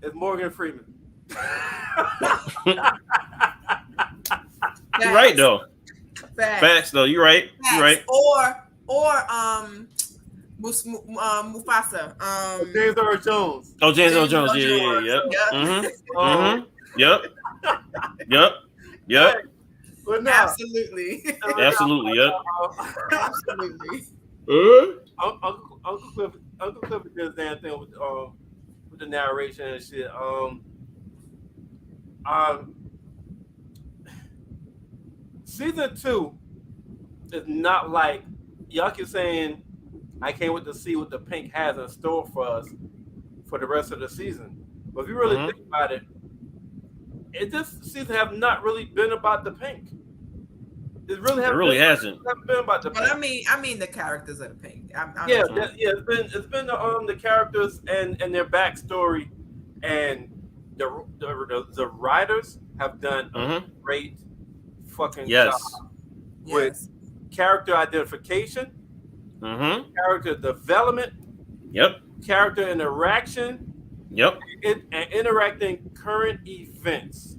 is Morgan Freeman. You're right though. Facts though. You're right. You're right. Or Mufasa. James Earl Jones. Oh, James Earl Jones. Yeah. Yep. Yep. But no. Absolutely. Yep. Absolutely. Uncle Clifford did his damn thing with the narration and shit. Season 2 is not like y'all keep saying. I can't wait to see what the Pink has in store for us for the rest of the season. But if you really think about it, this season have not really been about the Pink. It really hasn't been about the Pink. But I mean the characters of the Pink. It's been the characters and their backstory, and the writers have done a great fucking job with character identification. Character development. Yep. Character interaction. Yep. And interacting current events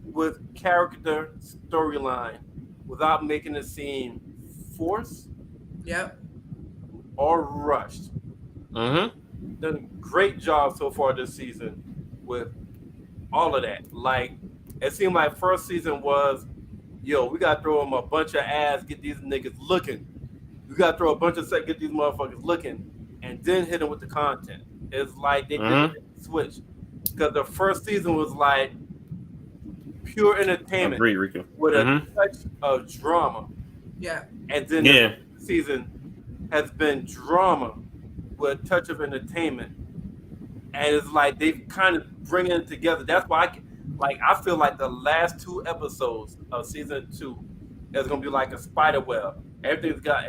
with character storyline without making it seem forced. Yep. Or rushed. Done a great job so far this season with all of that. Like, it seemed like first season was, we gotta throw them a bunch of ass, get these niggas looking. We gotta throw a bunch of get these motherfuckers looking, and then hit them with the content. It's like they did switch, because the first season was like pure entertainment with a touch of drama. Yeah. And then the season has been drama with a touch with and it's like they kind of bringing it together. That's why I feel like the last 2 episodes of season 2 is gonna be like a spider web. Everything's caught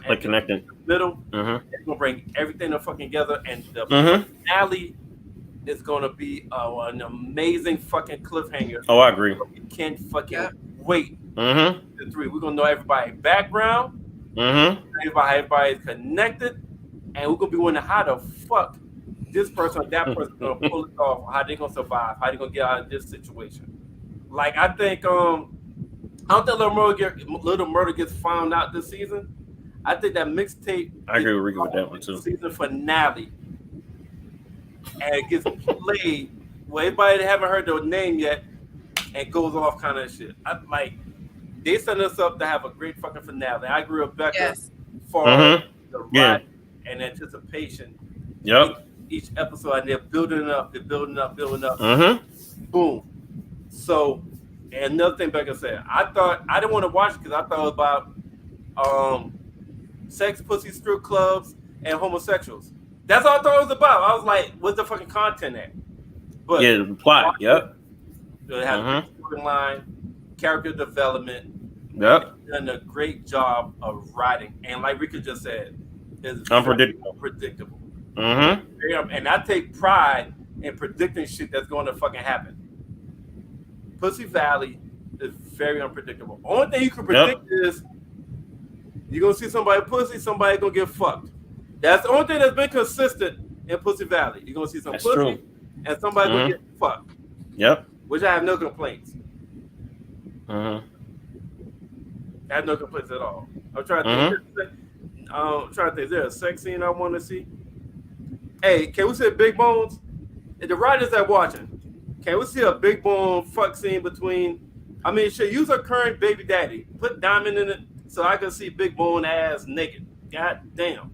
like connected in the middle. It's gonna bring everything together, and the finale is gonna be an amazing fucking cliffhanger. Oh, I agree. We can't fucking wait. The 3. We're gonna know everybody's background. Everybody's connected, and we're gonna be wondering how the fuck this person or that person gonna pull it off, how they gonna survive, how they gonna get out of this situation. Like, I think I don't think Little Murder gets found out this season. I think that mixtape. I agree with Rico with that one too. Season finale, and it gets played where everybody that haven't heard their name yet, and goes off kind of shit. They set us up to have a great fucking finale. I agree with Becca for the and anticipation. Yep. Each episode, and they're building up. Mm-hmm. Boom. So, and another thing Becca said, I didn't want to watch it because I thought it was about sex, pussy, strip clubs, and homosexuals. That's all I thought it was about. I was like, what's the fucking content at? But yeah, the plot. Yep. It has a storyline, character development. Yep. Done a great job of writing, and like Rika just said, it's unpredictable. Mm-hmm. And I take pride in predicting shit that's going to fucking happen. Pussy Valley is very unpredictable. Only thing you can predict is you're gonna see somebody pussy, somebody gonna get fucked. That's the only thing that's been consistent in Pussy Valley. You're gonna see some pussy and somebody gonna get fucked. Yep. Which I have no complaints. I have no complaints at all. I'm trying to think. Is there a sex scene I want to see? Hey, can we say Big Bones? If the writers that watching, can we see a Big Bone fuck scene between? I mean, shit, use a current baby daddy. Put Diamond in it so I can see Big Bone ass naked. God damn.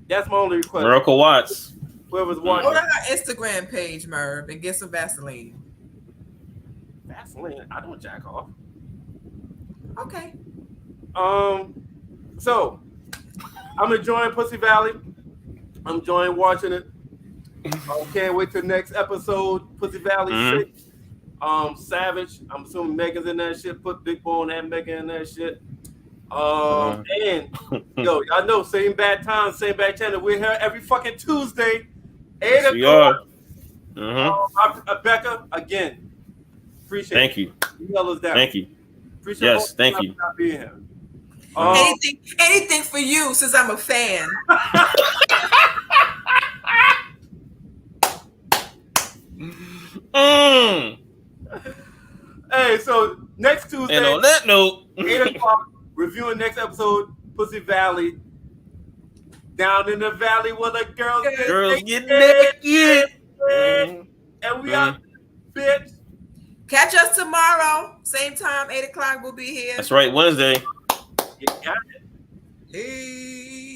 That's my only request. Miracle Watts. Whoever's watching. Go to her Instagram page, Merv, and get some Vaseline. Vaseline? I don't jack off. Okay. So I'm enjoying Pussy Valley. I'm enjoying watching it. Can't wait till next episode. Pussy Valley 6. Savage. I'm assuming Megan's in that shit. Put Big Bone and Megan in that shit. And yo, y'all know, same bad time, same bad channel. We're here every fucking Tuesday, 8 o'clock. Becca, again, appreciate Thank you. You held us down. Thank you. Appreciate yes, thank you. Not being here. Anything for you, since I'm a fan. Hey, so next Tuesday. And on that note, 8 o'clock, reviewing next episode, Pussy Valley. Down in the valley where the girls get naked. And we out, bitch. Catch us tomorrow. Same time, 8 o'clock, we'll be here. That's right, Wednesday. You got it. Hey.